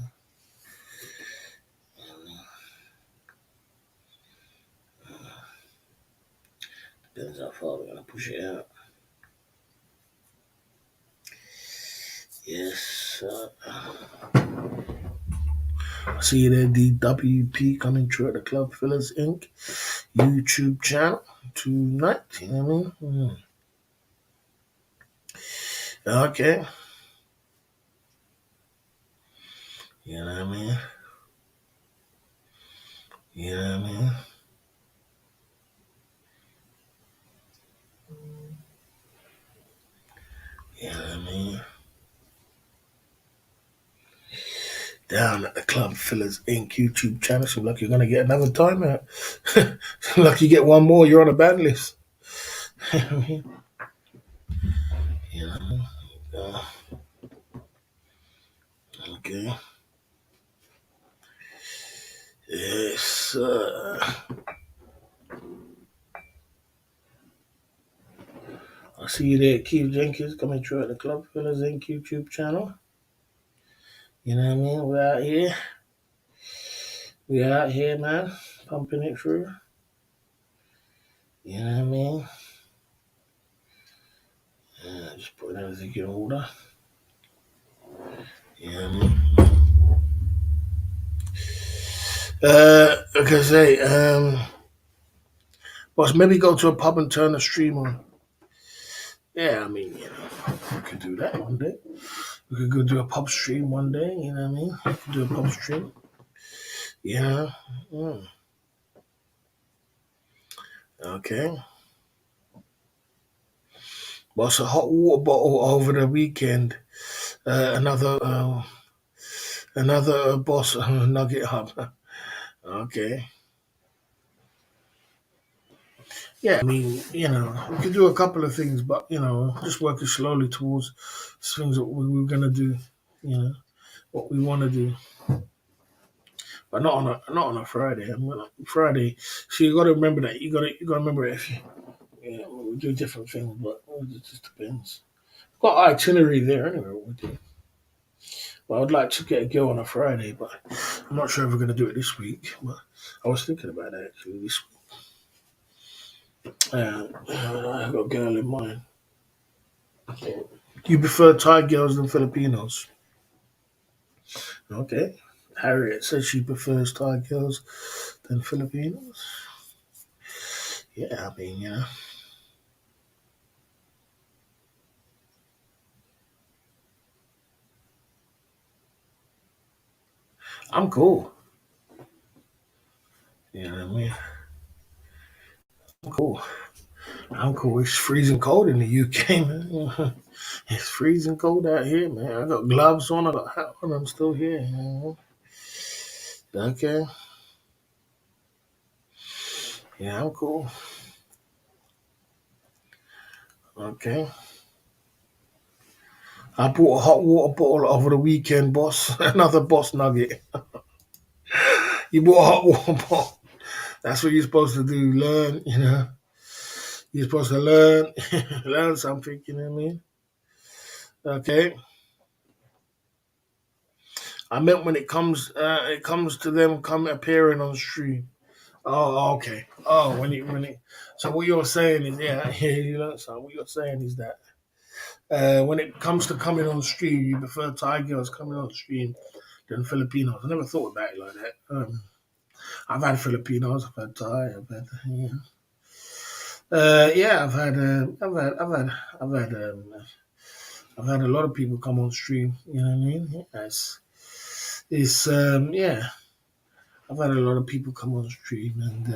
Depends how far we're going to push it out. Yes. I see you there, DWP, coming through at the Club Fillers Inc. YouTube channel tonight. You know what I mean? Okay. You know what I mean? You know what I mean? You know what I mean? Down at the Club Fillers Inc. YouTube channel. Seems like you're going to get another time out. Seems like you get one more, you're on a ban list. You know what I mean? You know? Okay. Yes, I see you there, Keith Jenkins, coming through at the Club Fillers Inc. YouTube channel. You know what I mean? We're out here. We're out here, man. Pumping it through. You know what I mean? Just putting everything in order. You know what I mean? Like I say, boss, maybe go to a pub and turn the stream on. Yeah, I mean, we could do that one day. We could go do a pub stream one day, you know what I mean? We could do a pub stream. Yeah. Okay. Boss, a hot water bottle over the weekend. Another boss nugget hub. Okay. Yeah, I mean, we could do a couple of things, but just working slowly towards things that we're gonna do. You know, what we want to do, but not on a Friday. I'm gonna Friday. So you got to remember that. You got to remember if we do different things, but it just depends. Got itinerary there anyway. What we do. Well, I'd like to get a girl on a Friday, but I'm not sure if we're gonna do it this week. But I was thinking about that actually this week. I got a girl in mind. You prefer Thai girls than Filipinos? Okay. Harriet says she prefers Thai girls than Filipinos. Yeah, I mean, I'm cool. You know what I mean? I'm cool. I'm cool. It's freezing cold in the UK, man. It's freezing cold out here, man. I got gloves on, I got hat on, I'm still here. Okay. Yeah, I'm cool. Okay. I bought a hot water bottle over the weekend, boss. Another boss nugget. You bought a hot water bottle. That's what you're supposed to do. Learn. You're supposed to learn, learn something. You know what I mean? Okay. I meant when it comes to them come appearing on stream. Oh, okay. Oh, when it. So what you're saying is, yeah, you know. So what you're saying is that when it comes to coming on stream, you prefer Thai girls coming on stream than Filipinos. I never thought about it like that. I've had Filipinos, I've had Thai, yeah, I've had, I've had a lot of people come on stream. You know what I mean? Yeah, I've had a lot of people come on stream, and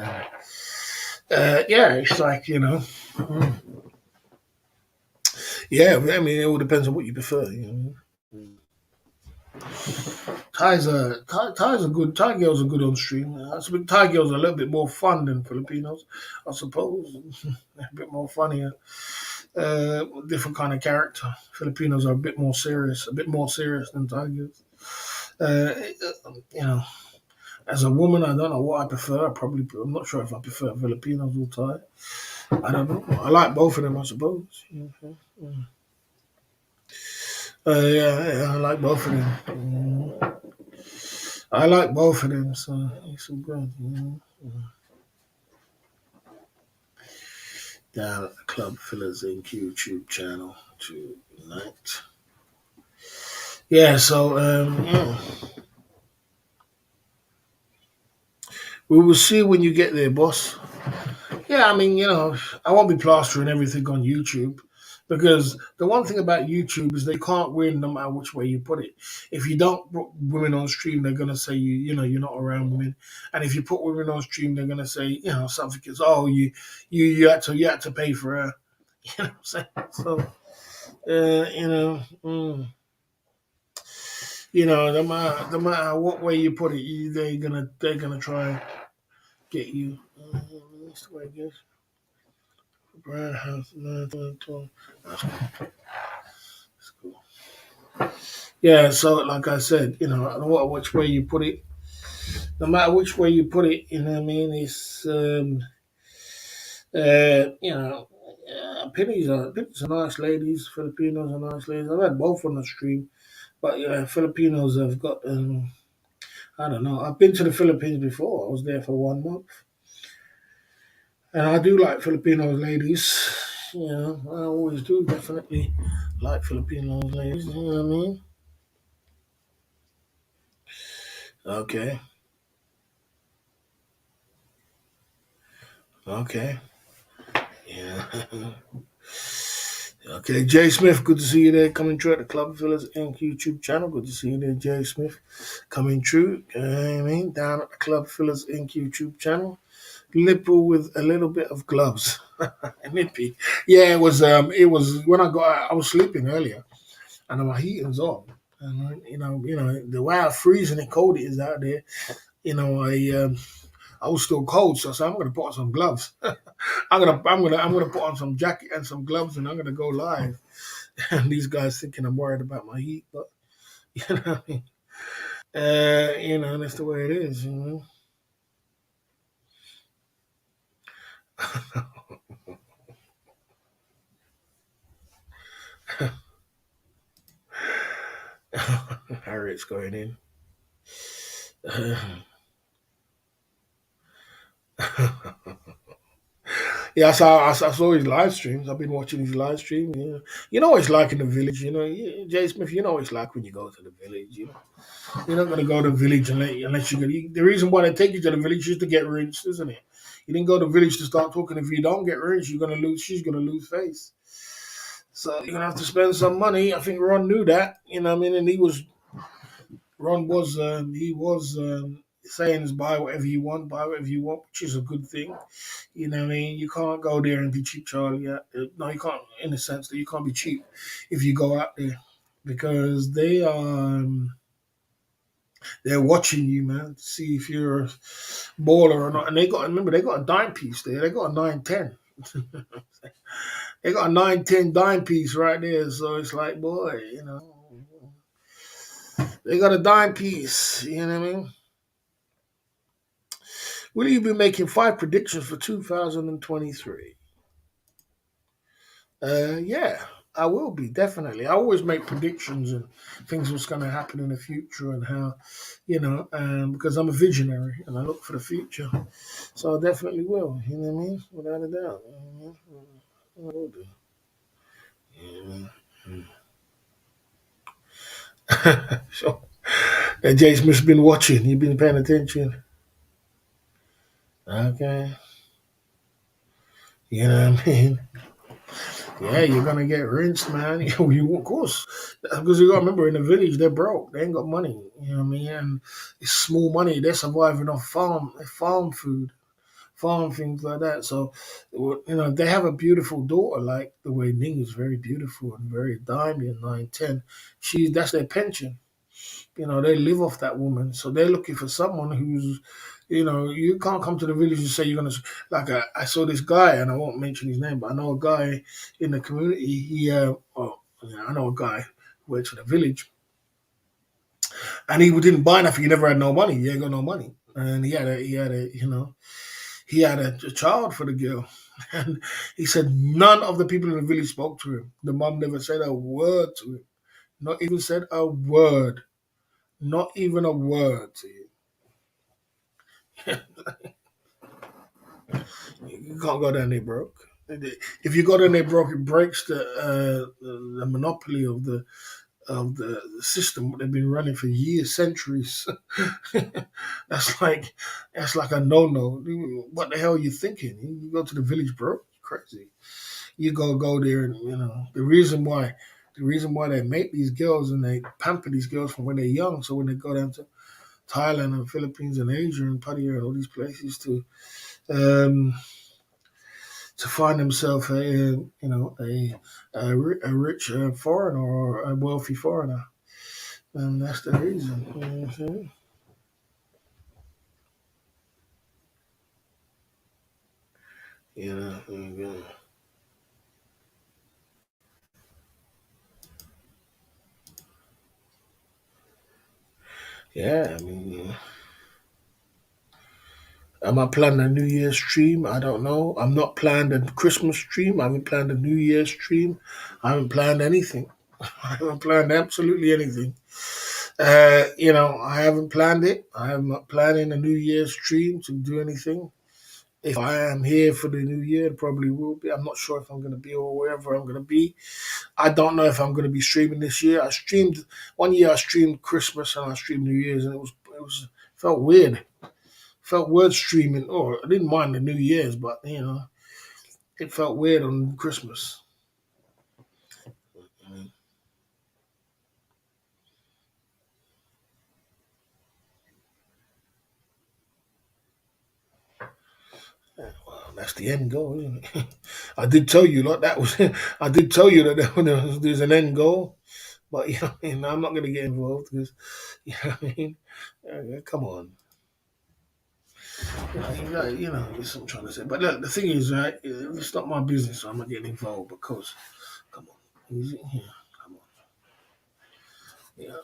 yeah, it's like yeah. I mean, it all depends on what you prefer. Thais are good. Thai girls are good on stream. I suppose Thai girls are a little bit more fun than Filipinos, I suppose. A bit more funnier, different kind of character. Filipinos are a bit more serious than Thai girls. Uh, you know, as a woman, I don't know what I prefer. I'm not sure if I prefer Filipinos or Thai. I don't know. I like both of them, I suppose. Yeah, I like both of them. I like both of them, so it's all good. Down at the Club Fillers Inc. YouTube channel tonight. Yeah, so we will see when you get there, boss. Yeah, I mean, I won't be plastering everything on YouTube because the one thing about YouTube is they can't win no matter which way you put it. If you don't put women on stream, they're gonna say you're not around women, and if you put women on stream, they're gonna say something is you had to pay for her. You know what I'm saying? So no matter what way you put it, they're gonna try and get you. That's the way it goes. Brad House, 912. That's cool. That's cool. Yeah, so like I said, no matter which way you put it, no matter which way you put it, you know what I mean? It's, Penny's are nice ladies. Filipinos are nice ladies. I've had both on the stream, but yeah, Filipinos have got, I don't know. I've been to the Philippines before. I was there for 1 month. And I do like Filipino ladies. I always do definitely like Filipino ladies. You know what I mean? Okay. Okay. Yeah. Okay. Jay Smith, good to see you there. Coming through at the Club Villas Inc. YouTube channel. Good to see you there, Jay Smith. Coming through. You know what I mean? Down at the Club Villas Inc. YouTube channel. Liberal with a little bit of gloves. Nippy. Yeah, it was when I got out, I was sleeping earlier and my heating's on. And the way how freezing and cold it is out there, I I was still cold, so I said, I'm gonna put on some gloves. I'm gonna put on some jacket and some gloves, and I'm gonna go live. And these guys thinking I'm worried about my heat, but you know, what I mean? That's the way it is. Harriet's going in. Yeah, I saw his live streams. I've been watching his live stream. You know what it's like in the village. Jay Smith. You know what it's like when you go to the village. You're not gonna go to the village unless you go. The reason why they take you to the village is to get rinsed, isn't it? You didn't go to the village to start talking. If you don't get rinsed, you're gonna lose. She's gonna lose face. So you're gonna have to spend some money. I think Ron knew that. You know what I mean? And Ron was saying is buy whatever you want, which is a good thing. You know what I mean? You can't go there and be cheap, Charlie. Yeah. No, you can't. In the sense that you can't be cheap if you go out there because they're watching you, man, to see if you're a baller or not. And they got a dime piece there. They got a 910. They got a 910 dime piece right there. So it's like, boy, they got a dime piece. You know what I mean? Will you be making 5 predictions for 2023? Yeah, I will be definitely. I always make predictions and things what's going to happen in the future and how, because I'm a visionary and I look for the future. So I definitely will. You know what I mean? Without a doubt. I will do. You know what I mean? So, and Jason must have been watching. You've been paying attention. Okay. You know what I mean? Yeah, you're gonna get rinsed, man. Of course, because you gotta remember in the village they're broke. They ain't got money. You know what I mean? And it's small money. They're surviving off farm food, farm things like that. So, they have a beautiful daughter. Like the way Ning is very beautiful and very dimey and 910. That's their pension. They live off that woman. So they're looking for someone who's, you can't come to the village and say you're going to, like, I saw this guy, and I won't mention his name, but I know a guy in the community. I know a guy who works for the village, and he didn't buy nothing. He never had no money. He ain't got no money. And he had a child for the girl. And he said none of the people in the village spoke to him. The mom never said a word to him. Not even said a word. Not even a word to him. You can't go down there broke. If you go down there broke, it breaks the monopoly of the system they've been running for years, centuries. that's like that's like a no. What the hell are you thinking? You go to the village broke? Crazy. You go there, and the reason why they make these girls and they pamper these girls from when they're young, so when they go down to Thailand and Philippines and Asia and Pattaya and all these places um, to find themselves a rich foreigner or a wealthy foreigner, and that's the reason. You know what I'm saying? Yeah. Yeah, I mean, am I planning a New Year's stream? I don't know. I'm not planning a Christmas stream. I haven't planned a New Year's stream. I haven't planned anything. I haven't planned absolutely anything. I haven't planned it. I am not planning a New Year's stream to do anything. If I am here for the new year, it probably will be. I'm not sure if I'm going to be or wherever I'm going to be. I don't know if I'm going to be streaming this year. I streamed one year. I streamed Christmas and I streamed New Year's, and it felt weird. Felt weird streaming. Or I didn't mind the New Year's, but it felt weird on Christmas. Well, that's the end goal, isn't it? I did tell you, like that was. I did tell you that there's an end goal, but I'm not going to get involved because, you know what I mean. Come on. That's what I'm trying to say. But look, the thing is, right, it's not my business, so I'm not getting involved because, come on, easy here, come on, yeah,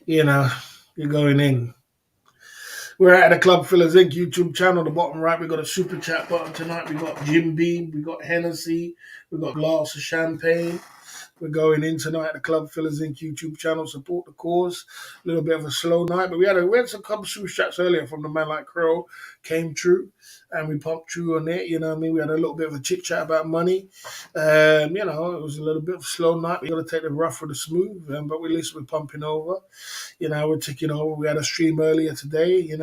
you know, you're going in. We're at the Club Fillers Inc. YouTube channel. The bottom right, we got a super chat button tonight. We got Jim Beam, we got Hennessy, we got glass of champagne. We're going in tonight at the Club Fillers Inc. YouTube channel. Support the cause. A little bit of a slow night, but we had some couple super chats earlier from the man like Crow. Came true, and we pumped true on it. You know what I mean? We had a little bit of a chit chat about money. It was a little bit of a slow night. We got to take the rough for the smooth, but at least we're pumping over. We're ticking over. We had a stream earlier today.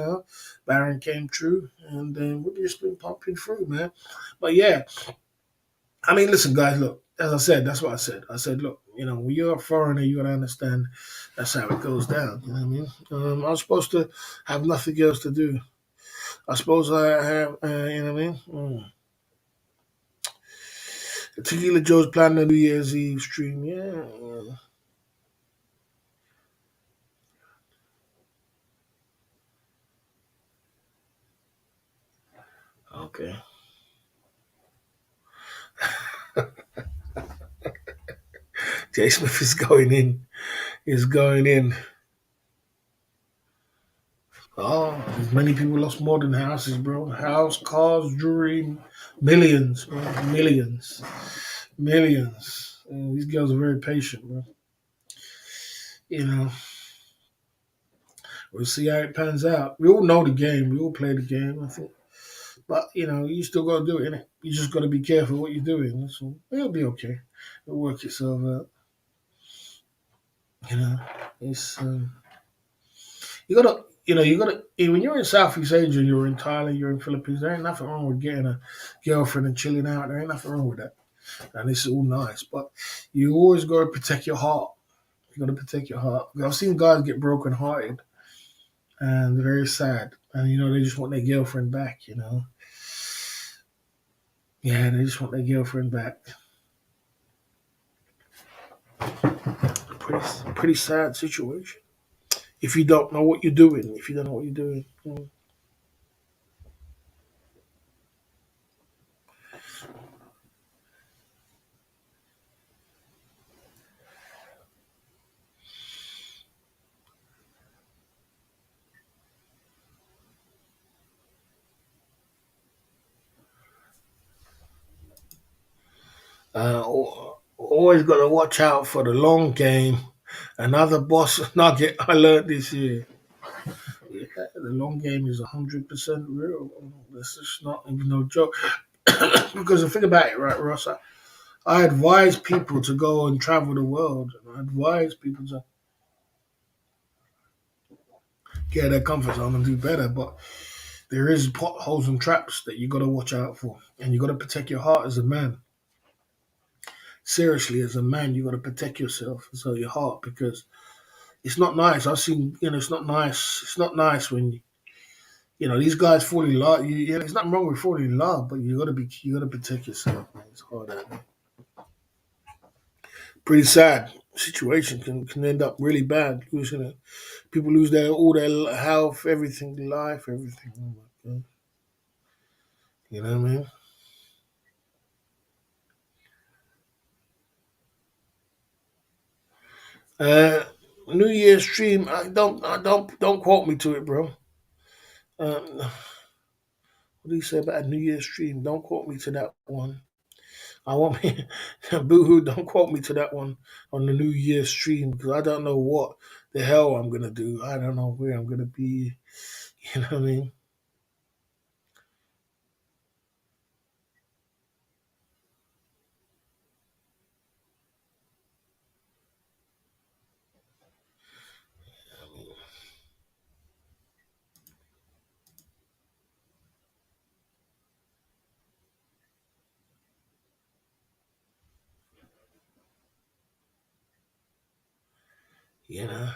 Baron came true, and we've just been pumping through, man. But yeah, I mean, listen, guys, look, as I said, that's what I said. I said, look, when you're a foreigner, you got to understand that's how it goes down. You know what I mean? I was supposed to have nothing else to do. I suppose I have, you know what I mean? Tequila Joe's planning a New Year's Eve stream. Yeah, yeah. Okay. Jay Smith is going in. Is going in. Oh, many people lost more than houses, bro. House, cars, jewelry, millions, bro. Millions. Millions. These girls are very patient, bro. You know, we'll see how it pans out. We all know the game. We all play the game, I think. But, you still got to do it, innit? You just got to be careful what you're doing. So it'll be okay. It'll work itself out. You know, it's, when you're in Southeast Asia, you're in Thailand, you're in Philippines, there ain't nothing wrong with getting a girlfriend and chilling out. There ain't nothing wrong with that. And it's all nice. But you always got to protect your heart. You got to protect your heart. I've seen guys get broken hearted and they're very sad. And, they just want their girlfriend back. Yeah, they just want their girlfriend back. Pretty sad situation. If you don't know what you're doing, if you don't know what you're doing. Always got to watch out for the long game. Another boss nugget I learned this year. Yeah, the long game is 100% real. This is not even no joke. Because the thing about it, right, Ross, I advise people to go and travel the world. And I advise people to get their comfort zone and do better. But there is potholes and traps that you got to watch out for. And you got to protect your heart as a man. Seriously, as a man, you got to protect yourself, so your heart, because it's not nice. I've seen, it's not nice. It's not nice when these guys fall in love. There's nothing wrong with falling in love, but you got to protect yourself, man. It's hard out there. Pretty sad situation can end up really bad. Losing it, people lose all their health, everything, life, everything. Oh my God. You know what I mean? Uh, New Year's stream. Don't quote me to it, bro. What do you say about a New Year's stream? Don't quote me to that one. I want me, boohoo, don't quote me to that one on the New Year's stream because I don't know what the hell I'm going to do. I don't know where I'm going to be. You know what I mean? You know?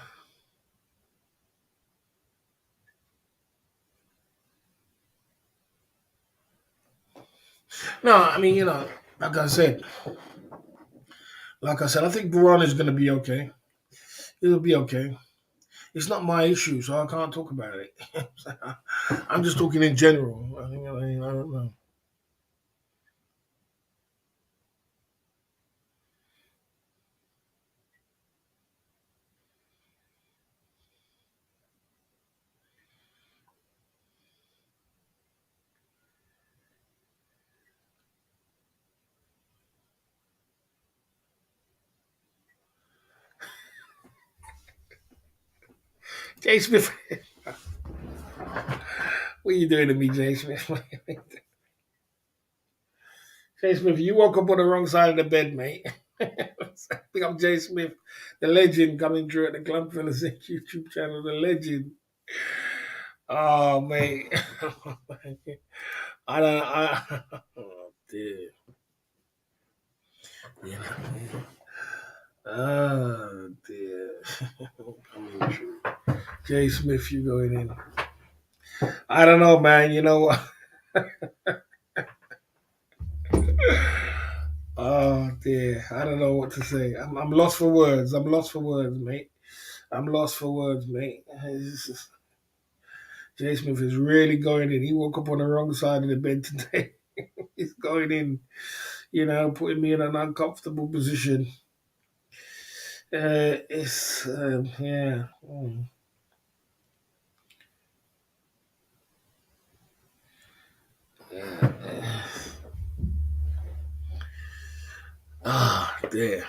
No, I mean, like I said, I think Veron is going to be okay. It'll be okay. It's not my issue, so I can't talk about it. I'm just talking in general. I don't know. Jay Smith, what are you doing to me, Jay Smith? Jay Smith, you woke up on the wrong side of the bed, mate. Pick up Jay Smith, the legend coming through at the Club Fellas YouTube channel, the legend. Oh, mate. I don't. Oh, dear. Yeah. Oh dear. Coming true. Jay Smith, you going in? I don't know, man. You know what? Oh dear. I don't know what to say. I'm lost for words. I'm lost for words, mate. I'm lost for words, mate. Jay Smith is really going in. He woke up on the wrong side of the bed today. He's going in, putting me in an uncomfortable position. It's yeah. Yeah. Ah, dear.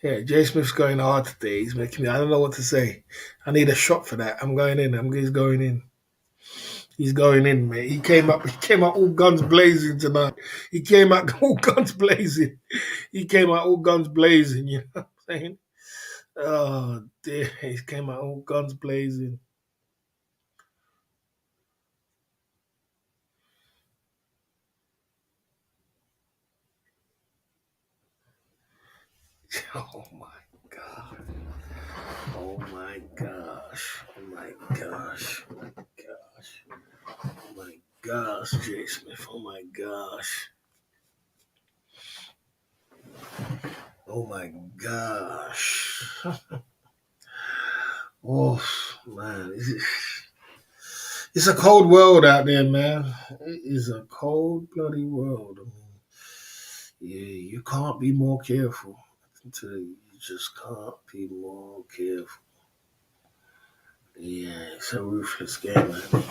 Yeah, Jay Smith's going hard today. He's making me. I don't know what to say. I need a shot for that. I'm going in. He's going in. He's going in, mate. He came up. He came out all guns blazing tonight. He came out all guns blazing. He came out all guns blazing. You know what I'm saying? Oh dear. He came out all guns blazing. Oh my god. Oh my gosh. Oh my gosh. Oh my gosh. Oh my gosh, Jay Smith. Oh my gosh. Oh my gosh. Oh man, it's a cold world out there, man. It is a cold bloody world. I mean, yeah, you can't be more careful. I tell you, you just can't be more careful. Yeah, it's a ruthless game, man.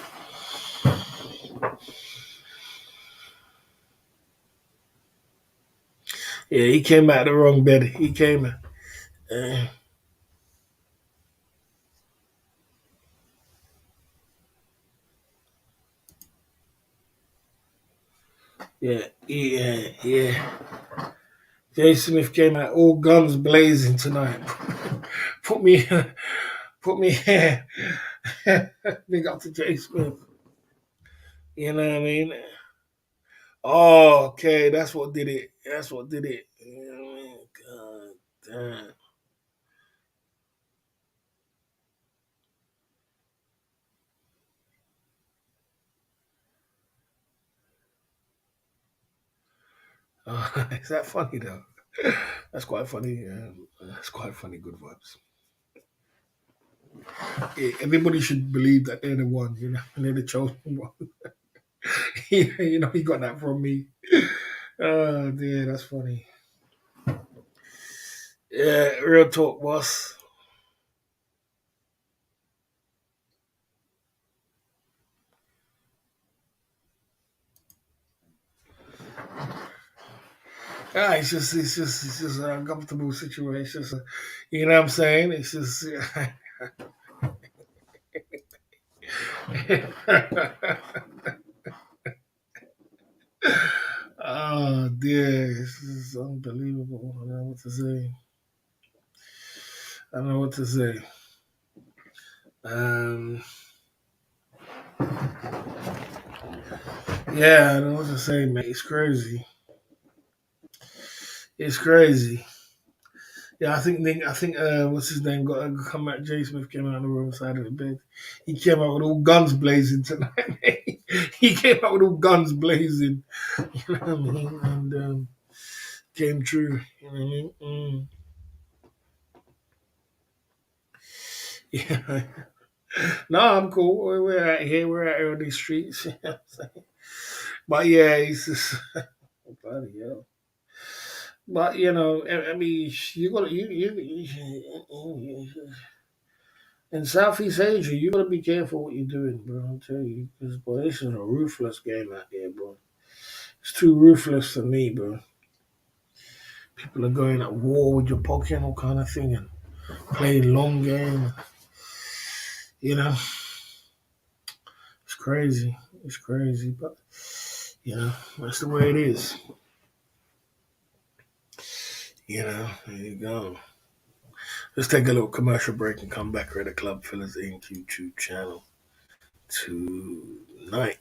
Yeah, he came out the wrong bed. He came. Uh, yeah. Jay Smith came out all guns blazing tonight. put me, put me. Big up to Jay Smith. You know what I mean? Oh, okay, that's what did it. That's what did it. You know what I mean? God damn. Is that funny though? That's quite funny. That's quite funny. Good vibes. Yeah, everybody should believe that they're the one, and they're the chosen one. He got that from me. Oh dear, that's funny. Yeah, real talk, boss. Yeah, it's just an uncomfortable situation. It's just you know what I'm saying? It's just. Oh dear, this is unbelievable. I don't know what to say. I don't know what to say. Um, yeah, I don't know what to say, mate. It's crazy. It's crazy. Yeah, I think what's his name got come out. Jay Smith came out on the wrong side of the bed. He came out with all guns blazing tonight. Mate. He came out with all guns blazing. You know what I mean? And came true. You know what I mean? Yeah. No, I'm cool. We're out here. We're out here on these streets. You know what I'm saying? But yeah, it's just bloody hell. But I mean, you gotta in Southeast Asia, you gotta be careful what you're doing, bro. I'll tell you, because boy, this is a ruthless game out there, bro. It's too ruthless for me, bro. People are going at war with your pocket and all kind of thing, and playing long game. You know, it's crazy. It's crazy, but that's the way it is. There you go. Let's take a little commercial break and come back. We're at the Club Fellas Inc. YouTube channel tonight.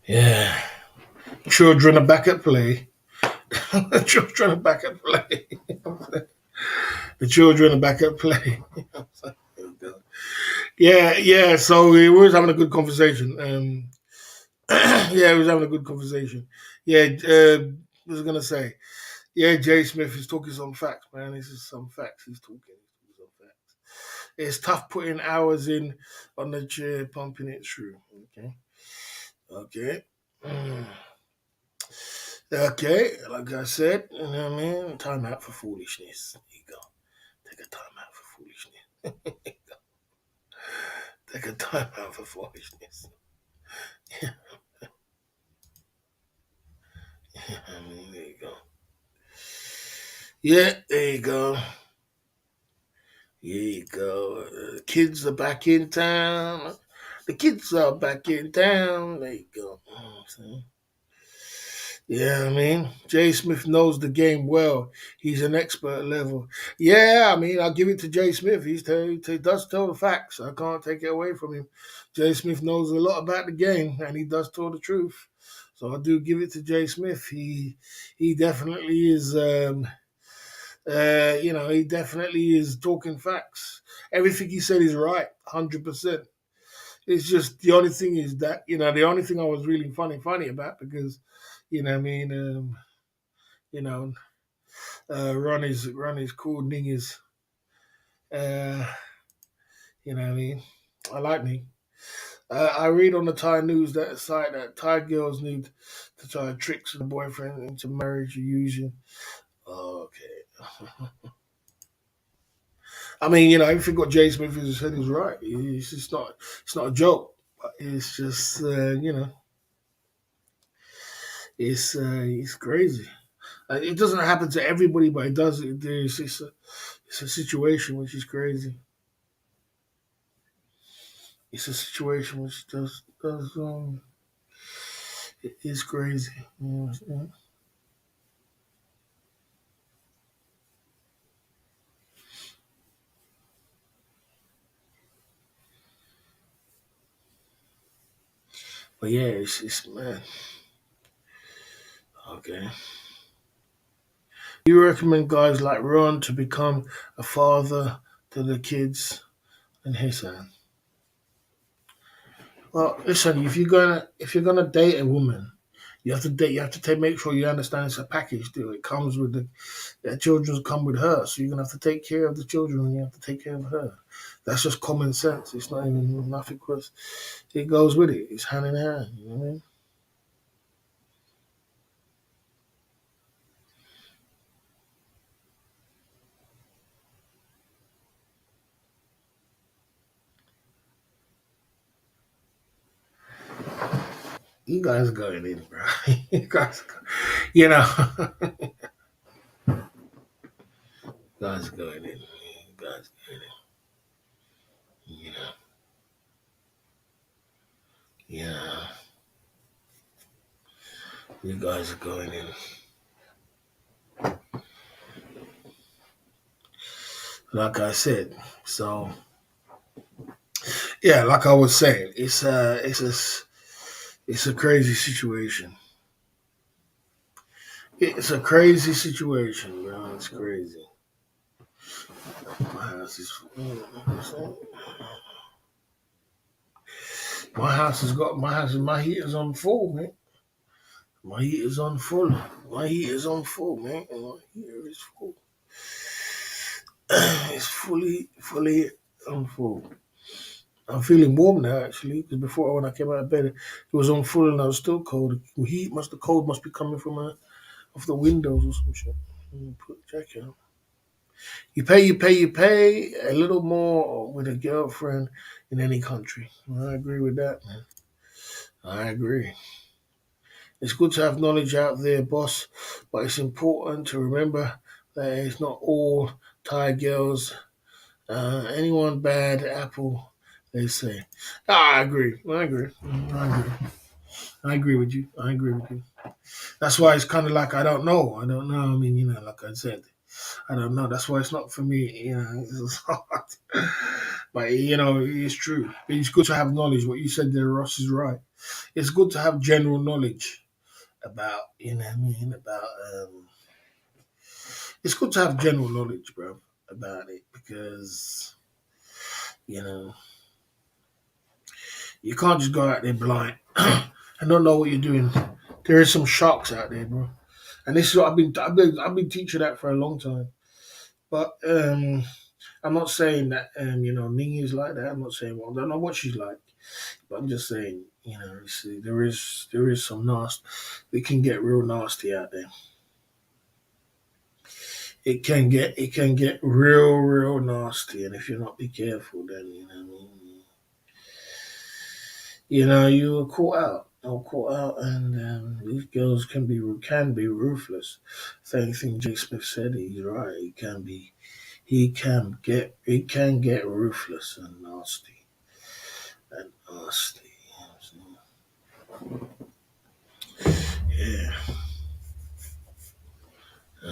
Yeah, children are back at play. The children are back at play. The children are back at play. Yeah, yeah. So we was having a good conversation. Yeah, we was having a good conversation. Yeah, what was I gonna say? Yeah, Jay Smith is talking some facts, man. This is some facts. He's talking some facts. It's tough putting hours in on the chair, pumping it through. Okay, okay. Mm. Okay, like I said, you know what I mean? Time out for foolishness. There you go. Take a time out for foolishness. Take a time out for foolishness. I mean, there you go. Yeah, there you go. There you go. Kids are back in town. The kids are back in town. There you go. See? Yeah, I mean, Jay Smith knows the game well. He's an expert level. Yeah, I mean, I'll give it to Jay Smith. He does tell the facts. I can't take it away from him. Jay Smith knows a lot about the game, and he does tell the truth. So I do give it to Jay Smith. He definitely is. He definitely is talking facts. Everything he said is right, 100%. It's just the only thing is that the only thing I was really funny about because I mean you know Ronnie's cool niggas. Uh, what I mean, I like me. I read on the Thai news that site that Thai girls need to try tricks with the boyfriend into marriage or using. Okay. I mean, everything what Jay Smith has said is right. It's not a joke. But it's just it's crazy. It doesn't happen to everybody, but it does. It's a situation which is crazy. It's a situation which does it is crazy. But yeah, it's man. Okay. You recommend guys like Ron to become a father to the kids and his son? Well, listen, if you're gonna date a woman, you have to make sure you understand it's a package deal. It comes with the children come with her, so you're gonna have to take care of the children and you have to take care of her. That's just common sense. It's not even nothing because it goes with it. It's hand in hand. You know what I mean? You guys going in, bro. You guys, you know, guys going in. You guys going in. Yeah, you guys are going in. Like I said, so yeah, like I was saying, it's a crazy situation. It's a crazy situation, bro. It's crazy. My house is. My heater's on full, man. My heater's on full. My heater's on full, man. And my heater is full. It's fully on full. I'm feeling warm now, actually, because before when I came out of bed, it was on full and I was still cold. The cold must be coming from off the windows or some shit. Put the jacket on. You pay a little more with a girlfriend in any country. I agree with that, man. I agree. It's good to have knowledge out there, boss, but it's important to remember that it's not all Thai girls. Anyone bad apple, they say. I agree. I agree. I agree. I agree with you. I agree with you. That's why it's kind of like I don't know. I don't know. I mean, like I said, I don't know. That's why it's not for me. It's hard. But it's true. It's good to have knowledge. What you said there, Ross, is right. It's good to have general knowledge about, what I mean, about. It's good to have general knowledge, bro, about it because you know you can't just go out there blind and not know what you're doing. There is some sharks out there, bro, and this is what I've been teaching that for a long time. But I'm not saying that Ning is like that. I'm not saying I don't know what she's like, but I'm just saying see, there is some nasty. It can get real nasty out there. It can get real nasty, and if you're not be careful, then you are caught out. Or caught out, and these girls can be ruthless. Same thing Jake Smith said. He's right. He can get ruthless and nasty and nasty. Yeah.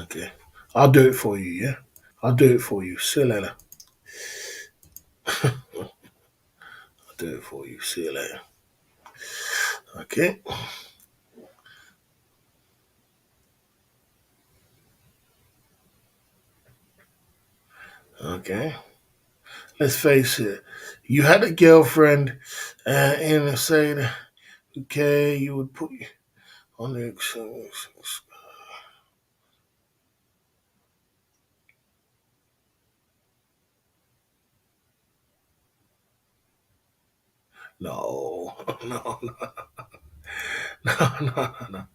Okay. I'll do it for you. Yeah. I'll do it for you. See you later. I'll do it for you. See you later. Okay. Okay. Let's face it. You had a girlfriend, and say that okay, you would put on the no, no, no, no, no,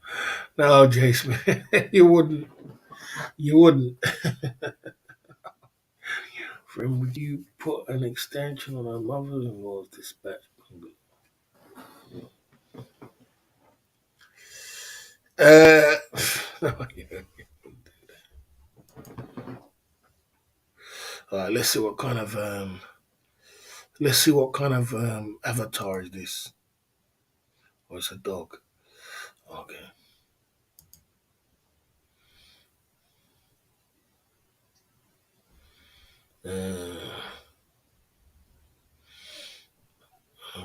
no, Jason, you wouldn't, you wouldn't. Friend, would you put an extension on our mother-in-law's dispatch? Uh, no, yeah. All right, let's see what kind of avatar is this. Or it's a dog. Okay. Uh,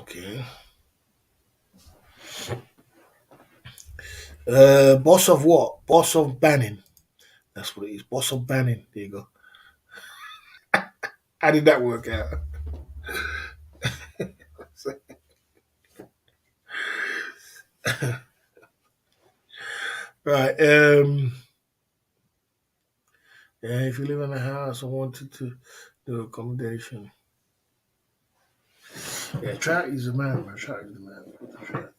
okay. Boss of what? Boss of Banning. That's what it is. Boss of Banning. There you go. How did that work out? Right. Yeah, if you live in a house and wanted to do accommodation, yeah, Trout is the man, man. Trout is the man. Trout.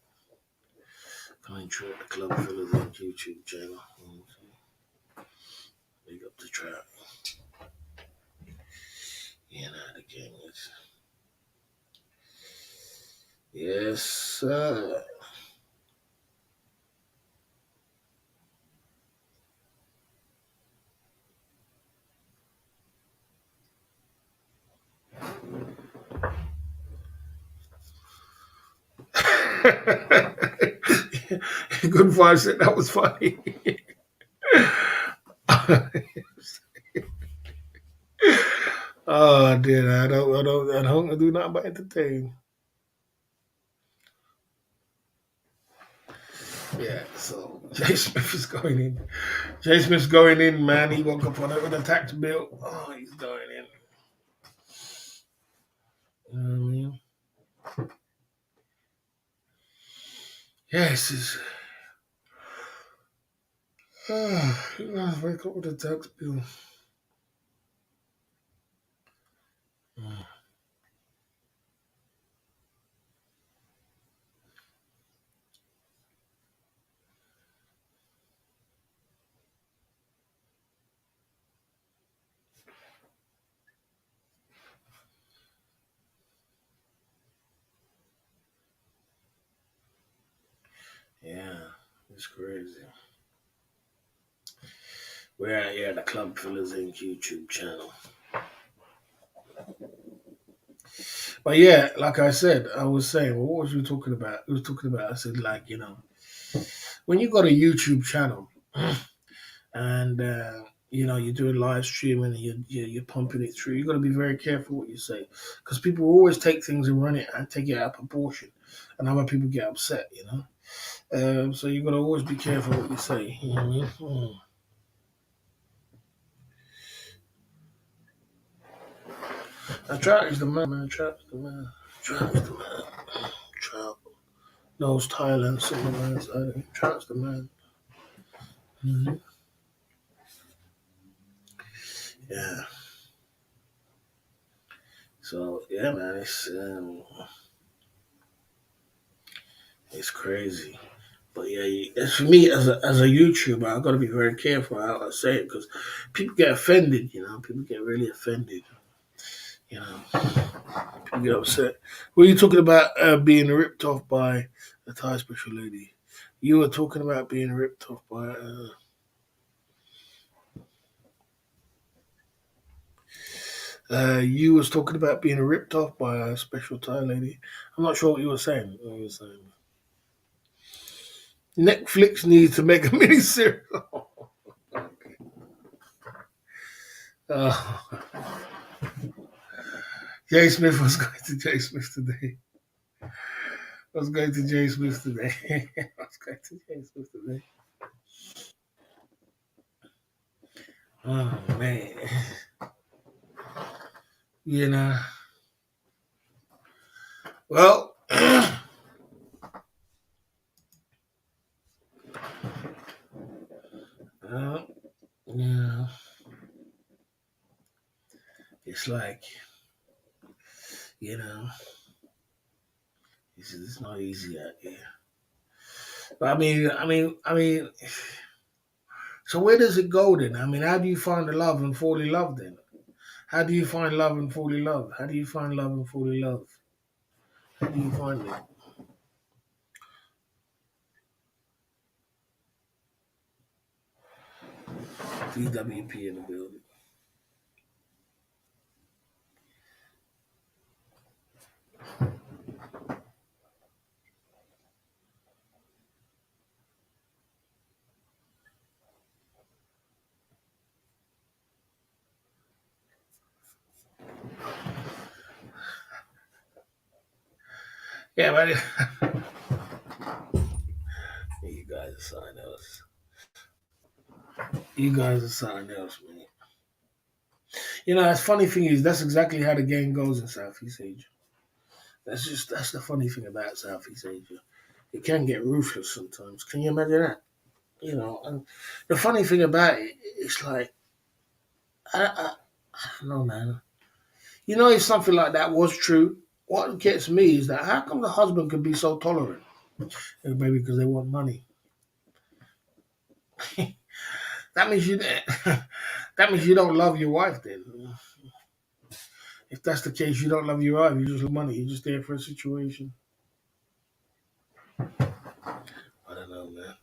Coming true at the Club Villas on YouTube channel. Big up to Trout. The game is. Yes, sir. Good Vibe said that was funny. Oh dear, I don't do nothing but entertain. Yeah, so Jay Smith is going in. Jay Smith's going in, man. He woke up on it with a tax bill. Oh, he's going in. You know what I mean? Yes, it's. He must wake up with a tax bill. Mm, yeah, it's crazy. We're out here at the Club Fillers Inc. YouTube channel. But yeah, like I said, I was saying, well, what was we talking about? We was talking about, I said, like, when you got a YouTube channel and, you're doing live streaming and you're pumping it through, you got to be very careful what you say. Because people always take things and run it and take it out of proportion. And other people get upset. So you got to always be careful what you say. You know what I mean? Trout is the man, man. Trout is the man. Trout is the man. Trout knows Thailand, Superman's Island. Trout's the man. Hmm. Yeah. So yeah, man, it's crazy. But yeah, as for me as a YouTuber, I got to be very careful how I say it because people get offended. People get really offended. You know, people get upset. Were you talking about being ripped off by the Thai special lady? You were talking about being ripped off by. You was talking about being ripped off by a special Thai lady. I'm not sure what you were saying. What you were saying. Netflix needs to make a mini series. Oh, Jay Smith was going to Jay Smith today. I was going to Jay Smith today. I was going to Jay Smith today. Oh man, you know. Well, uh, yeah, it's like you know, it's not easy out here. But I mean. So where does it go then? I mean, how do you find the love and fall in love then? How do you find love and fall in love? How do you find love and fall in love? How do you find it? DWP in the building. Yeah, but you guys are something else. You guys are something else, man. The funny thing is that's exactly how the game goes in Southeast Asia. That's the funny thing about Southeast Asia. It can get ruthless sometimes. Can you imagine that? And the funny thing about it, it's like I don't know, man. If something like that was true, what gets me is that how come the husband can be so tolerant? Maybe because they want money. That means you that means you don't love your wife then. If that's the case, you don't love your wife, you just love money. You're just there for a situation. I don't know, man.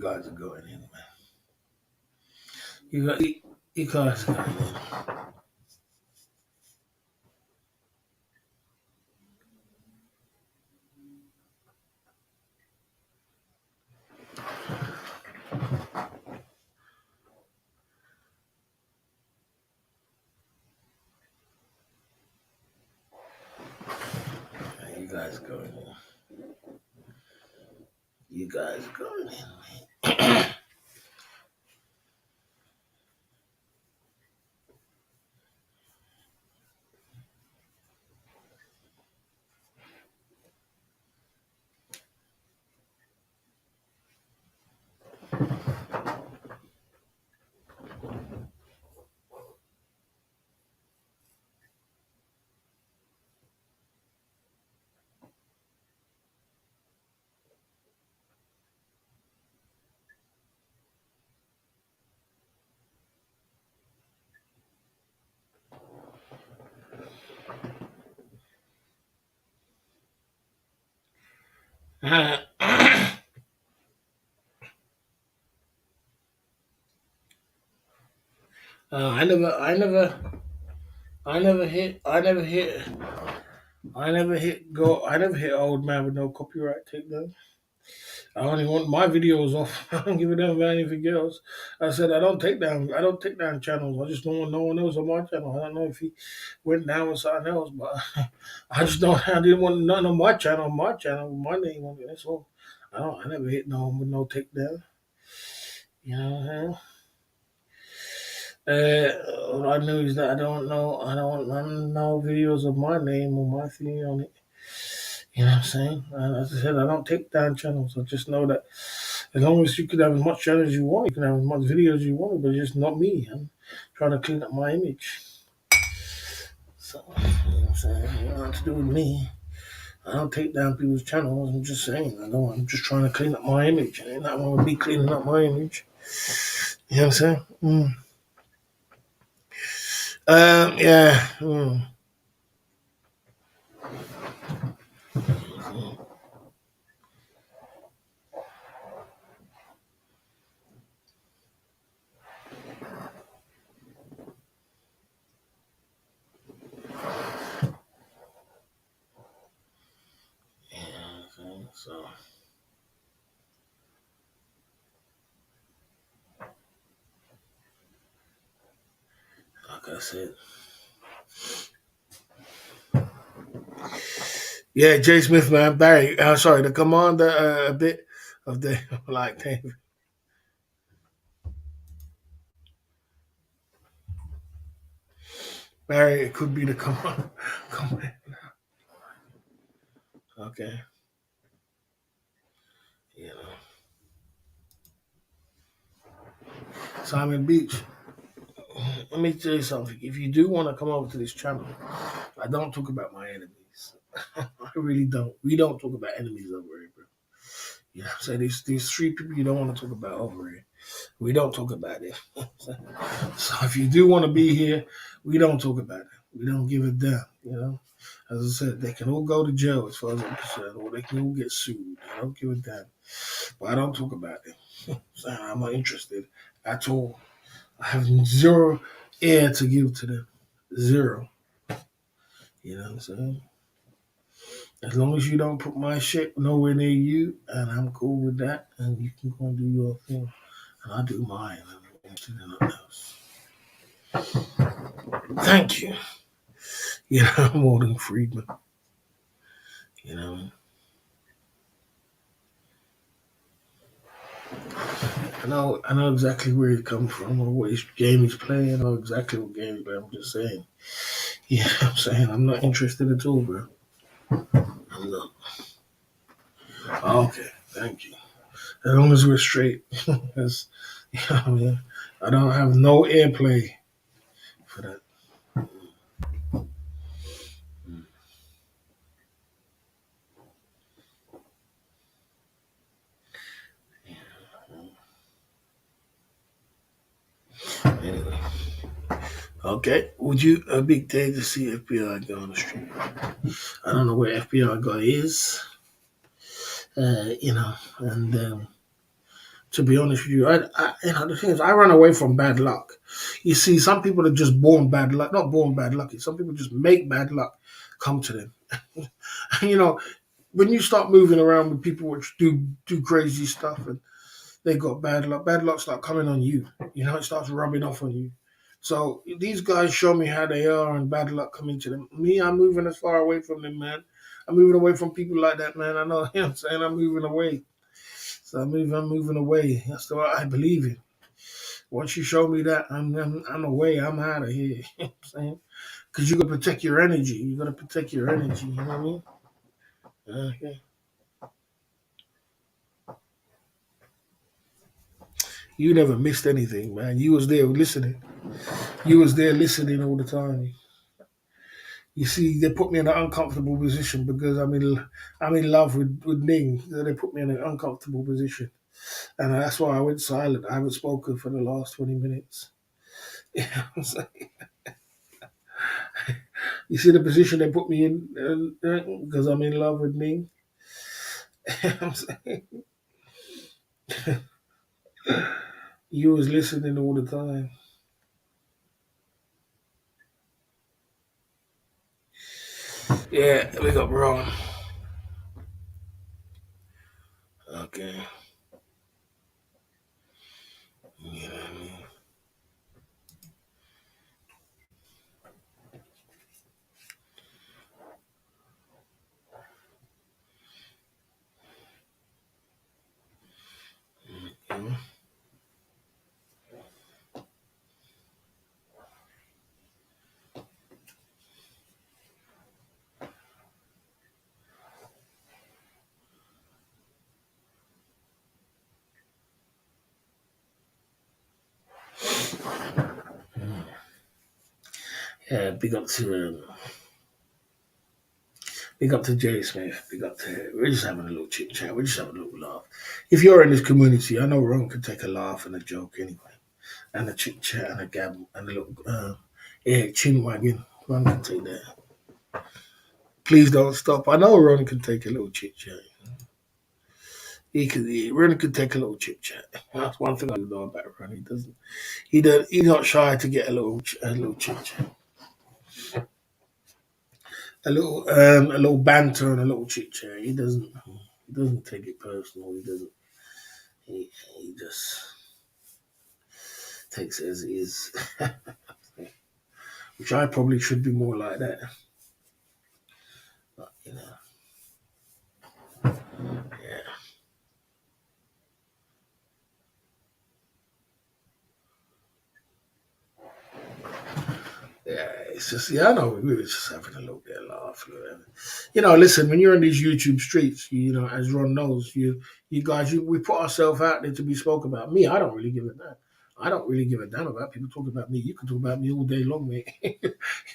guys are going in, man. You guys are going in. You guys are going in. You guys are going in. I never hit old man with no copyright takedown. I only want my videos off. I don't give a damn about anything else. I said I don't take down channels. I just don't want no one else on my channel. I don't know if he went down with something else, but I just don't. I didn't want nothing on my channel. With my name on it. That's all. I never hit no one with no takedown. You know what I'm saying? All I knew is that I don't want no videos of my name or my thing on it. You know what I'm saying? And as I said, I don't take down channels. I just know that as long as you can have as much channels as you want, you can have as much videos as you want, but just not me. I'm trying to clean up my image. So, you know what I'm saying? It ain't nothing to do with me. I don't take down people's channels. I'm just saying, I'm just trying to clean up my image. It ain't nothing wrong with me cleaning up my image. You know what I'm saying? Yeah. So, like I said, yeah, Jay Smith, man, Barry. Sorry, to come on a bit of the like Barry. It could be the come on, come on. Okay, you know, Simon Beach. Let me tell you something. If you do want to come over to this channel, I don't talk about my enemies. I really don't. We don't talk about enemies over here, bro. You know what I'm saying? These three people you don't want to talk about over here. We don't talk about it. So if you do want to be here, we don't talk about it. We don't give a damn, you know. As I said, they can all go to jail as far as I'm concerned, or they can all get sued. I don't give a damn. But I don't talk about it. So I'm not interested at all. I have zero air to give to them. Zero. You know what I'm saying? As long as you don't put my shit nowhere near you, and I'm cool with that, and you can go and do your thing, and I'll do mine. I'm not interested in nothing else. Thank you. You know, Morgan Friedman. You know, I know exactly where he comes from or what game he's playing. I know exactly what game he's playing. I'm just saying. Yeah, I'm saying I'm not interested at all, bro. I'm not. Okay, thank you. As long as we're straight, because you know what I mean. I don't have no airplay for that. Anyway, okay. Would you a big day to see FBI guy on the street? I don't know where FBI guy is. You know, and To be honest with you, the thing is, I run away from bad luck. You see, some people are just born bad luck, not born bad lucky. Some people just make bad luck come to them. you know, when you start moving around with people which do crazy stuff and they got bad luck start coming on you. It starts rubbing off on you. So these guys show me how they are and bad luck coming to them. Me, I'm moving as far away from them, man. I'm moving away from people like that, man. I know, I'm saying, I'm moving away. So I'm moving away. That's the way I believe in. Once you show me that, I'm away. I'm out of here. You know what I'm saying? Because you got to protect your energy. You got to protect your energy. You know what I mean? Yeah. You never missed anything, man. You was there listening. You was there listening all the time. You see, they put me in an uncomfortable position because I'm in love with Ning. So they put me in an uncomfortable position, and that's why I went silent. I haven't spoken for the last 20 minutes. You know what I'm saying? You see the position they put me in because I'm in love with Ning. You know what I'm saying? You was listening all the time. Yeah, we got Ron. Okay. You know what I mean? Mhm. Yeah, big up to Jay Smith. Big up to. We're just having a little chit chat. We're just having a little laugh. If you're in this community, I know Ron can take a laugh and a joke anyway, and a chit chat and a gab and a little chin wagging. Ron can take that. Please don't stop. I know Ron can take a little chit chat. Ron can take a little chit chat. That's one thing I do know about Ron. He doesn't. He's not shy to get a little chit chat, a little banter and a little chit chat. He doesn't take it personal. He doesn't. He just takes it as it is, which I probably should be more like that. But yeah, yeah. It's just I know we were just having a little bit of laugh. Listen, when you're in these YouTube streets, as Ron knows, you guys, we put ourselves out there to be spoken about. Me, I don't really give a damn. I don't really give a damn about people talking about me. You can talk about me all day long, mate.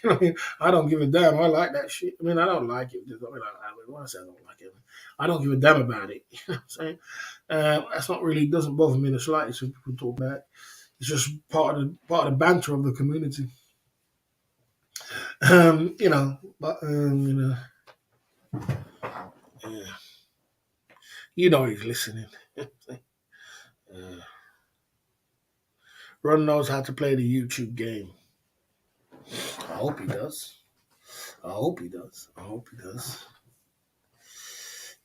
What I mean? I don't give a damn. I like that shit. I mean, I don't like it. When I say I don't like it, I don't give a damn about it. You know what I'm saying? That's not really doesn't bother me in the slightest when people talk about it. It's just part of the banter of the community. But yeah, he's listening. uh, Ron knows how to play the YouTube game. I hope he does. I hope he does. I hope he does.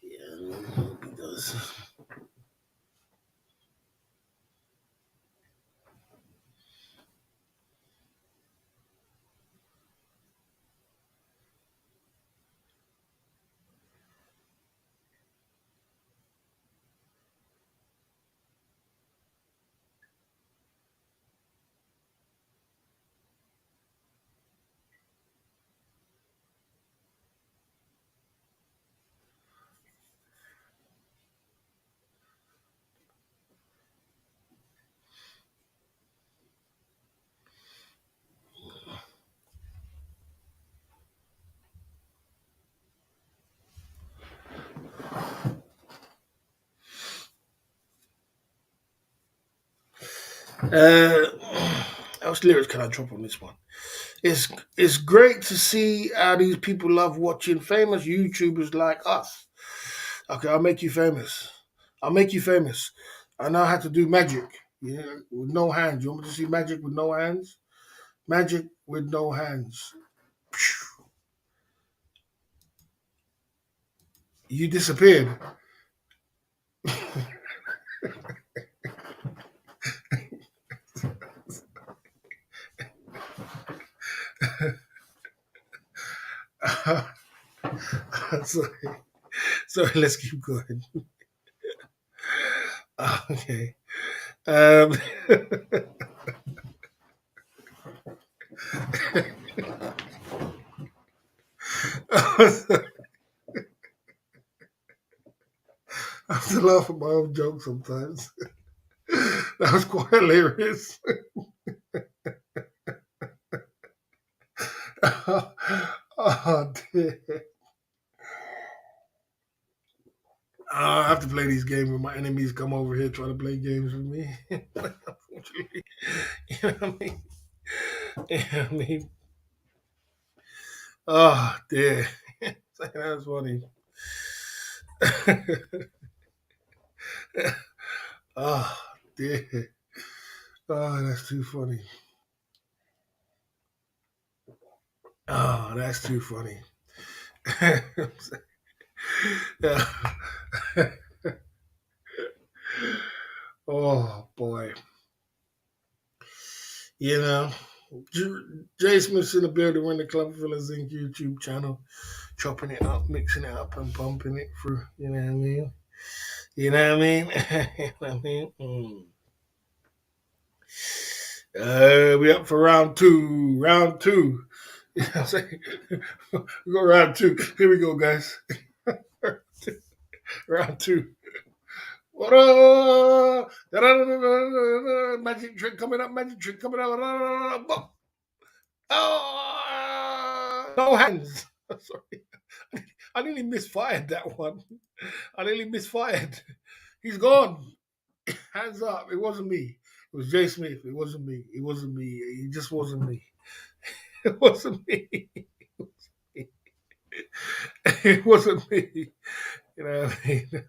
Yeah, I hope he does. Uh, how much lyrics can I drop on this one? It's great to see how these people love watching famous YouTubers like us. Okay, I'll make you famous. I'll make you famous. I know how to do magic. Yeah, with no hands. You want me to see magic with no hands? Magic with no hands. You disappeared. sorry, sorry. Let's keep going. Okay. Um, I have to laugh at my own jokes sometimes. That was quite hilarious. Oh dear. I have to play these games when my enemies come over here trying to play games with me. Unfortunately, you know what I mean? You know what I mean? Oh dear, that's funny. Oh dear. Oh, that's too funny. Oh, that's too funny. Yeah. Oh boy. You know, Jay Smith's in the building when the Club Fillers Inc. YouTube channel, chopping it up, mixing it up, and pumping it through. You know what I mean? You know what I mean? You know what I mean? We up for round two. Round two. You know what I'm saying? We go round two. Here we go, guys. Round two. What up? Magic trick coming up. Magic trick coming up. Oh, no hands. Sorry. I nearly misfired that one. I nearly misfired. He's gone. Hands up. It wasn't me. It was Jay Smith. It wasn't me. It wasn't me. It just wasn't me. It wasn't me. It wasn't me. You know what I mean?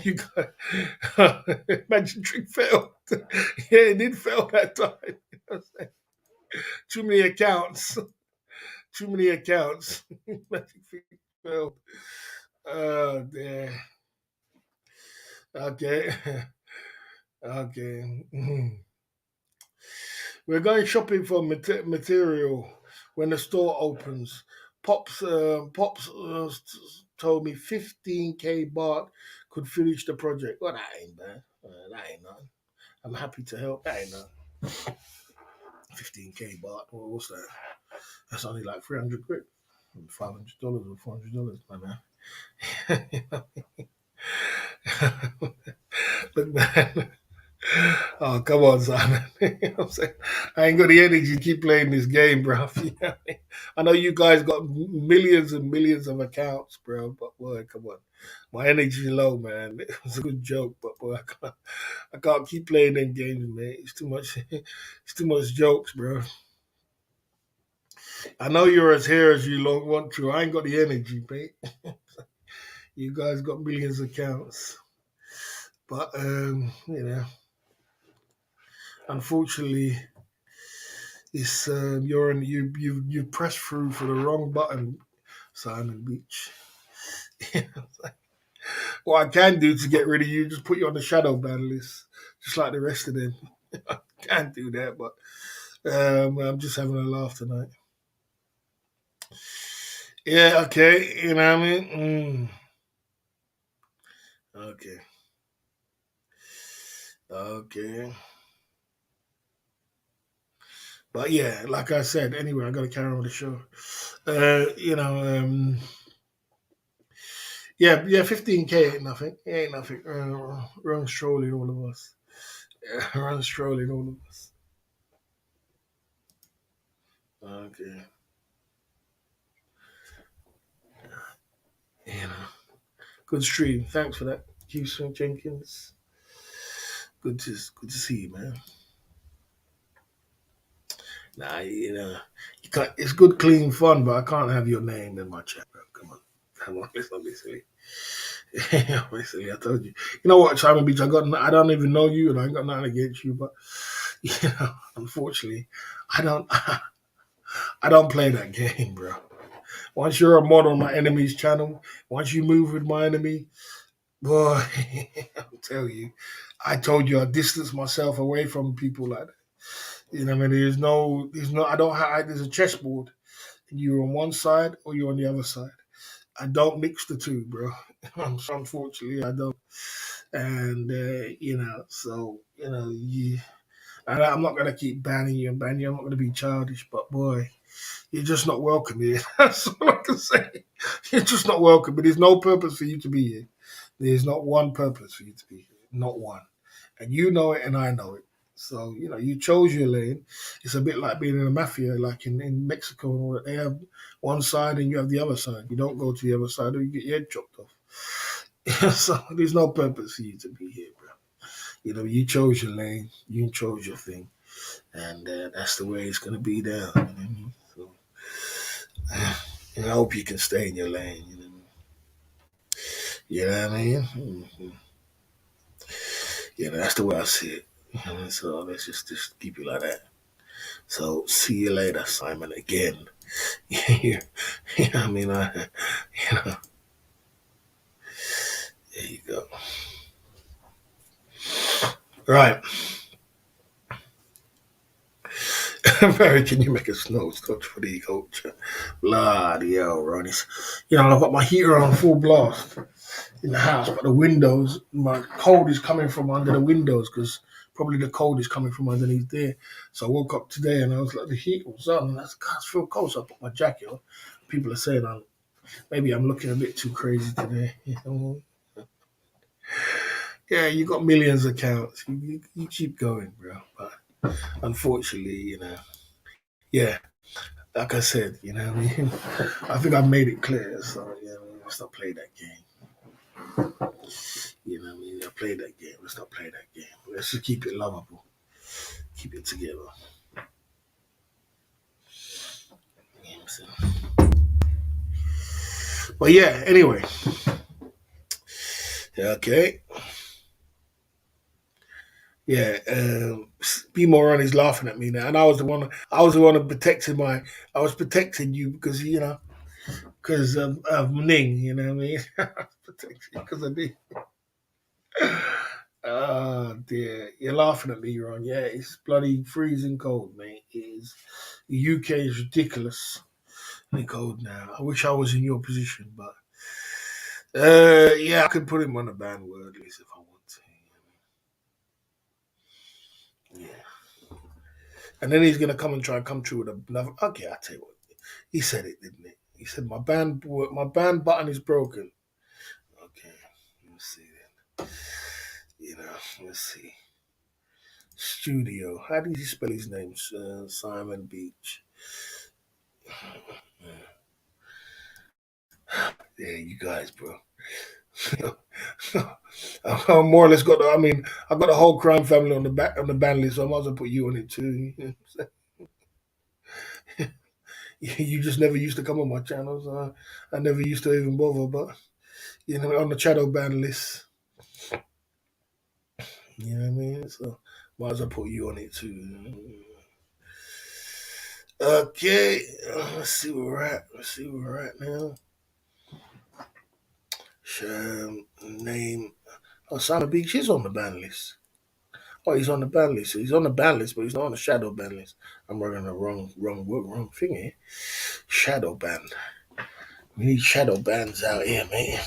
You got Magic Trick failed. Yeah, it did fail that time. You know what I'm saying? Too many accounts. Too many accounts. Magic Trick failed. Oh, damn. Okay. Okay. We're going shopping for material when the store opens. Pops told me 15k baht could finish the project. Well, that ain't bad. That ain't nothing. I'm happy to help. That ain't nothing. 15k baht. Well, what's that? That's only like 300 quid. $500 or $400, my man. Look, man. Oh, come on, Simon. You know what I'm saying? I ain't got the energy to keep playing this game, bro. You know what I mean? I know you guys got millions and millions of accounts, bro, but boy, come on. My energy's low, man. It was a good joke, but boy, I can't keep playing them games, man. It's too much. It's too much jokes, bro. I know you're as here as you want to. I ain't got the energy, mate. You guys got millions of accounts, but unfortunately, it's you pressed through for the wrong button, Simon Beach. What I can do to get rid of you, just put you on the shadow ban list, just like the rest of them. I can't do that, but I'm just having a laugh tonight. Yeah, okay, you know what I mean. Okay, okay, but yeah, like I said, anyway, I got to carry on with the show. Uh, you know, um, yeah, 15k ain't nothing. It ain't nothing. Run strolling, all of us. Run strolling, all of us. Okay, you know, good stream. Thanks for that, Houston Jenkins. Good to see you, man. Nah, you know, you can't. It's good, clean fun, but I can't have your name in my chat, bro. Come on. Come on, let's not be silly. Basically, I told you. You know what, Simon Beach? I don't even know you, and I ain't got nothing against you. But unfortunately, I don't. I don't play that game, bro. Once you're a mod on my enemy's channel, once you move with my enemy, boy, I'll tell you. I told you I distance myself away from people like that. You know, what I mean, there's no. I don't have. There's a chessboard, and you're on one side or you're on the other side. I don't mix the two, bro. Unfortunately, I don't. And so I'm not gonna keep banning you and banning you. I'm not gonna be childish, but boy, you're just not welcome here. That's all I can say. You're just not welcome. But there's no purpose for you to be here. There's not one purpose for you to be here. Not one. And you know it, and I know it. So you chose your lane. It's a bit like being in a mafia, like in Mexico and all that. They have one side and you have the other side. You don't go to the other side or you get your head chopped off. So there's no purpose for you to be here, bro. You chose your lane, you chose your thing, and that's the way it's gonna be there. You know what I mean? So, and I hope you can stay in your lane. You know what I mean? Mm-hmm. That's the way I see it. So let's just keep it like that. So see you later, Simon. Again. Yeah, I mean, you know, there you go. Right. Mary, can you make a snow touch for the culture? Bloody hell, Ronnie. I've got my heater on full blast in the house, but the windows, my cold is coming from under the windows because probably the cold is coming from underneath there. So I woke up today and I was like, the heat was on, and I feel cold, so I put my jacket on. People are saying maybe I'm looking a bit too crazy today. Yeah, you got millions of accounts. You keep going, bro. But unfortunately, yeah, like I said, what I mean, I think I've made it clear. So let's not play that game. What I mean, I played that game. Let's not play that game. Let's just keep it lovable. Keep it together. You know what I'm saying? But yeah, anyway. Okay. Yeah, B Moran is laughing at me now, and I was the one. I was the one who protected my. I was protecting you because because of Ning. You know what I mean? Protecting you because of me. Oh dear, you're laughing at me, Ron. Yeah, it's bloody freezing cold, mate. It is. The UK is ridiculously cold now. I wish I was in your position, but yeah, I could put him on a ban word list if I want to. Yeah. And then he's gonna come and try and come true with another. Okay, I tell you what, he said it, didn't he? He said my band button is broken. Okay, let's see then. Let's see. Studio. How did he spell his name? Simon Beach. Yeah, you guys, bro. I more or less got. I mean, I got the whole crime family on the back on the ban list, so I might as well put you on it too. You just never used to come on my channels. I never used to even bother, but on the shadow ban list. You know what I mean? So might as well put you on it too. Okay, let's see where we're at. Let's see where we're at now. Name. Oh, Simon Beach is on the ban list. Oh, he's on the ban list. He's on the ban list, but he's not on the shadow ban list. I'm running the wrong thing here. Shadow ban. We need shadow bans out here, man.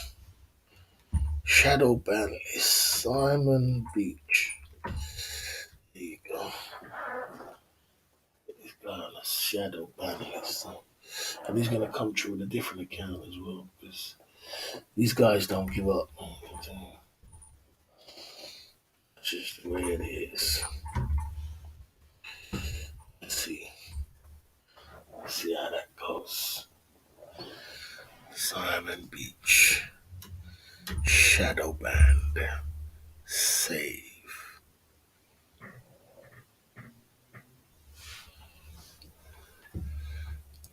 Shadow ban list. Simon Beach. There you go. He's got on a shadow ban list. And he's gonna come through with a different account as well, because these guys don't give up. It's just the way it is. Let's see. Let's see how that goes. Simon Beach. Shadow band. Save.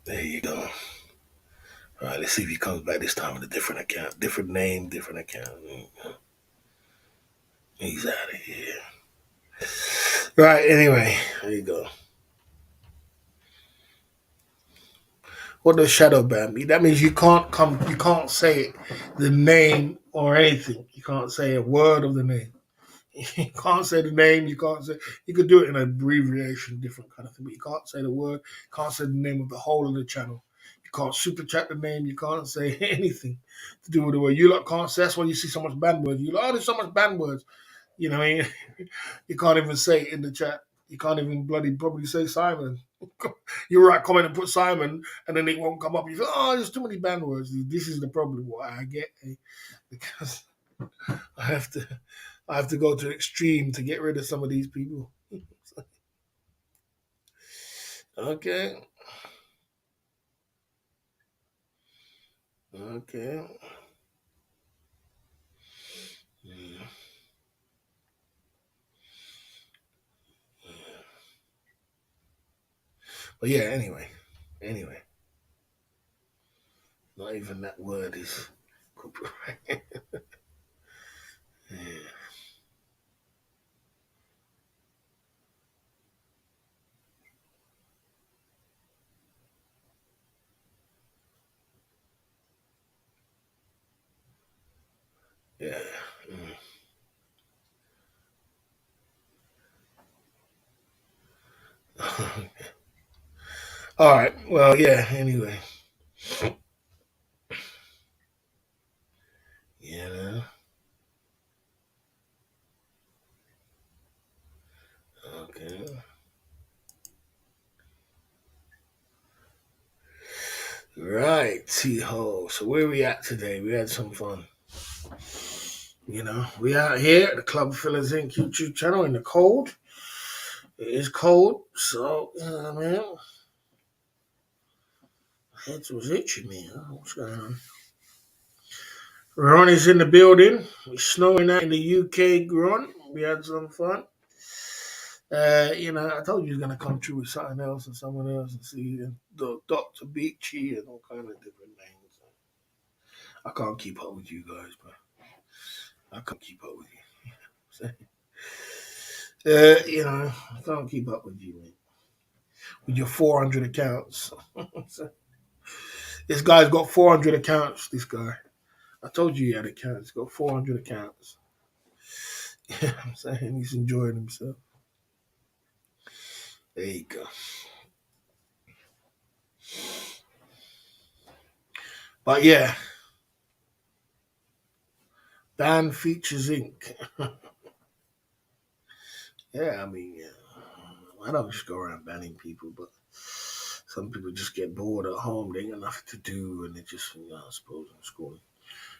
There you go. All right, let's see if he comes back this time with a different account, different name, different account. He's out of here. Right, anyway, there you go. What does shadow ban mean? That means you can't say the name or anything. You can't say a word of the name. You can't say the name. You can't say. You could do it in an abbreviation, different kind of thing. But you can't say the word. Can't say the name of the whole of the channel. You can't super chat the name. You can't say anything to do with the word. You lot can't say. That's why you see so much banned words. You lot, oh, there's so much banned words. You know what I mean? You can't even say it in the chat. You can't even bloody probably say Simon. You write comment and put Simon, and then it won't come up. You think, oh, there's too many banned words. This is the problem. What I get, because I have to, I have to go to extreme to get rid of some of these people. Okay, okay. Yeah. But yeah, anyway, not even that word is copyright. Yeah, yeah. All right. Well, yeah. Anyway, yeah. Okay. Right, T-Ho. So where we at today? We had some fun. We out here at the Club Fillers Inc. YouTube channel in the cold. It is cold, so, man, my head was itching me. What's going on? Ron is in the building. It's snowing out in the UK, Ron. We had some fun. I told you he was going to come through with something else and someone else and see Dr. Beachy and all kind of different names. I can't keep up with you guys, but I can't keep up with you. I can't keep up with you, man. With your 400 accounts. This guy's got 400 accounts, this guy. I told you he had accounts. He's got 400 accounts. Yeah, I'm saying he's enjoying himself. There you go. But yeah, ban features Inc. Yeah, I mean, yeah. I don't just go around banning people, but some people just get bored at home. They ain't got nothing to do, and they just, I suppose, in school,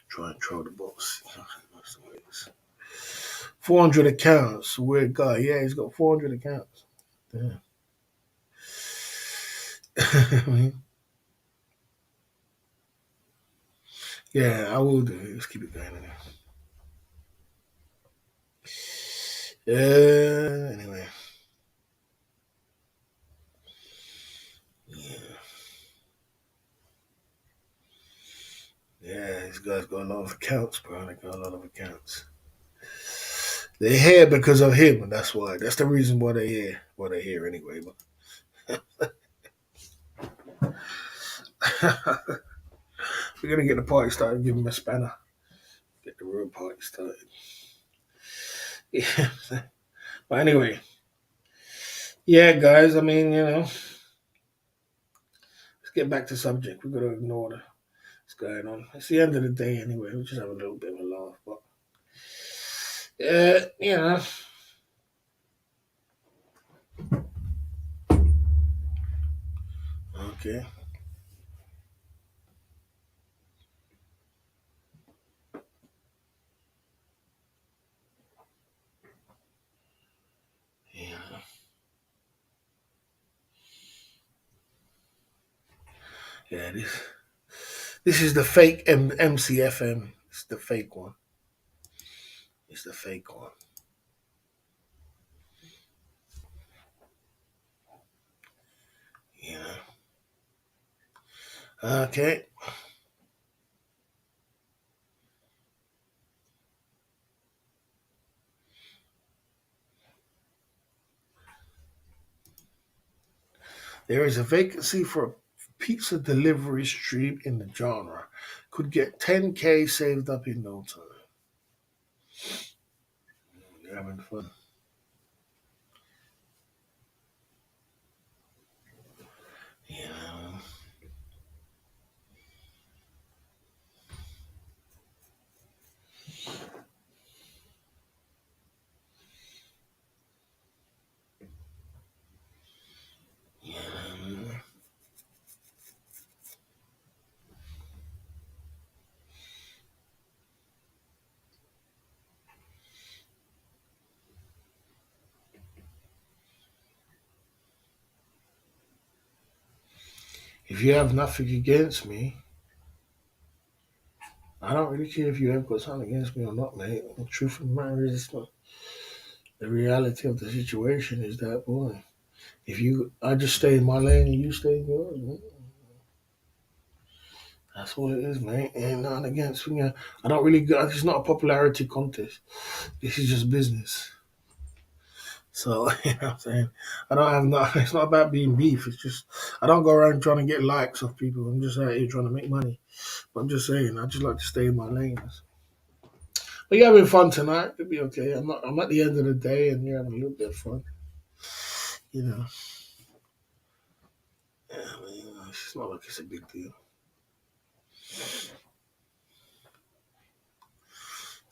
try and troll the boss. That's the way it is. 400 accounts. Weird guy. Yeah, he's got 400 accounts. Yeah. Yeah, I will do it. Let's keep it going. Anyway. Yeah. Yeah, these guys got a lot of accounts, bro. They got a lot of accounts. They're here because of him, and that's why. That's the reason why they're here. Why they're here anyway. But we're gonna get the party started. Give him a spanner. Get the real party started. Yeah. But anyway, yeah, guys. I mean, let's get back to subject. We've got to ignore what's going on. It's the end of the day anyway. We'll just have a little bit of a laugh. But yeah. Okay. Yeah. Yeah. This is the fake MCFM. It's the fake one. It's the fake one. Yeah. Okay. There is a vacancy for a pizza delivery stream in the genre. Could get 10K saved up in no time. You're having fun. Yeah. Yeah. If you have nothing against me, I don't really care if you have got something against me or not, mate. The truth of the matter is, it's not, the reality of the situation is that, boy, if you, I just stay in my lane and you stay in yours, man. That's all it is, mate. Ain't nothing against me. I don't really, it's not a popularity contest. This is just business. So, you know what I'm saying? I don't have no, it's not about being beef. It's just, I don't go around trying to get likes off people. I'm just out here trying to make money. But I'm just saying, I just like to stay in my lanes. But you're having fun tonight. It'll be okay. I'm at the end of the day and you're having a little bit of fun. You know, yeah, I mean, it's not like it's a big deal. It's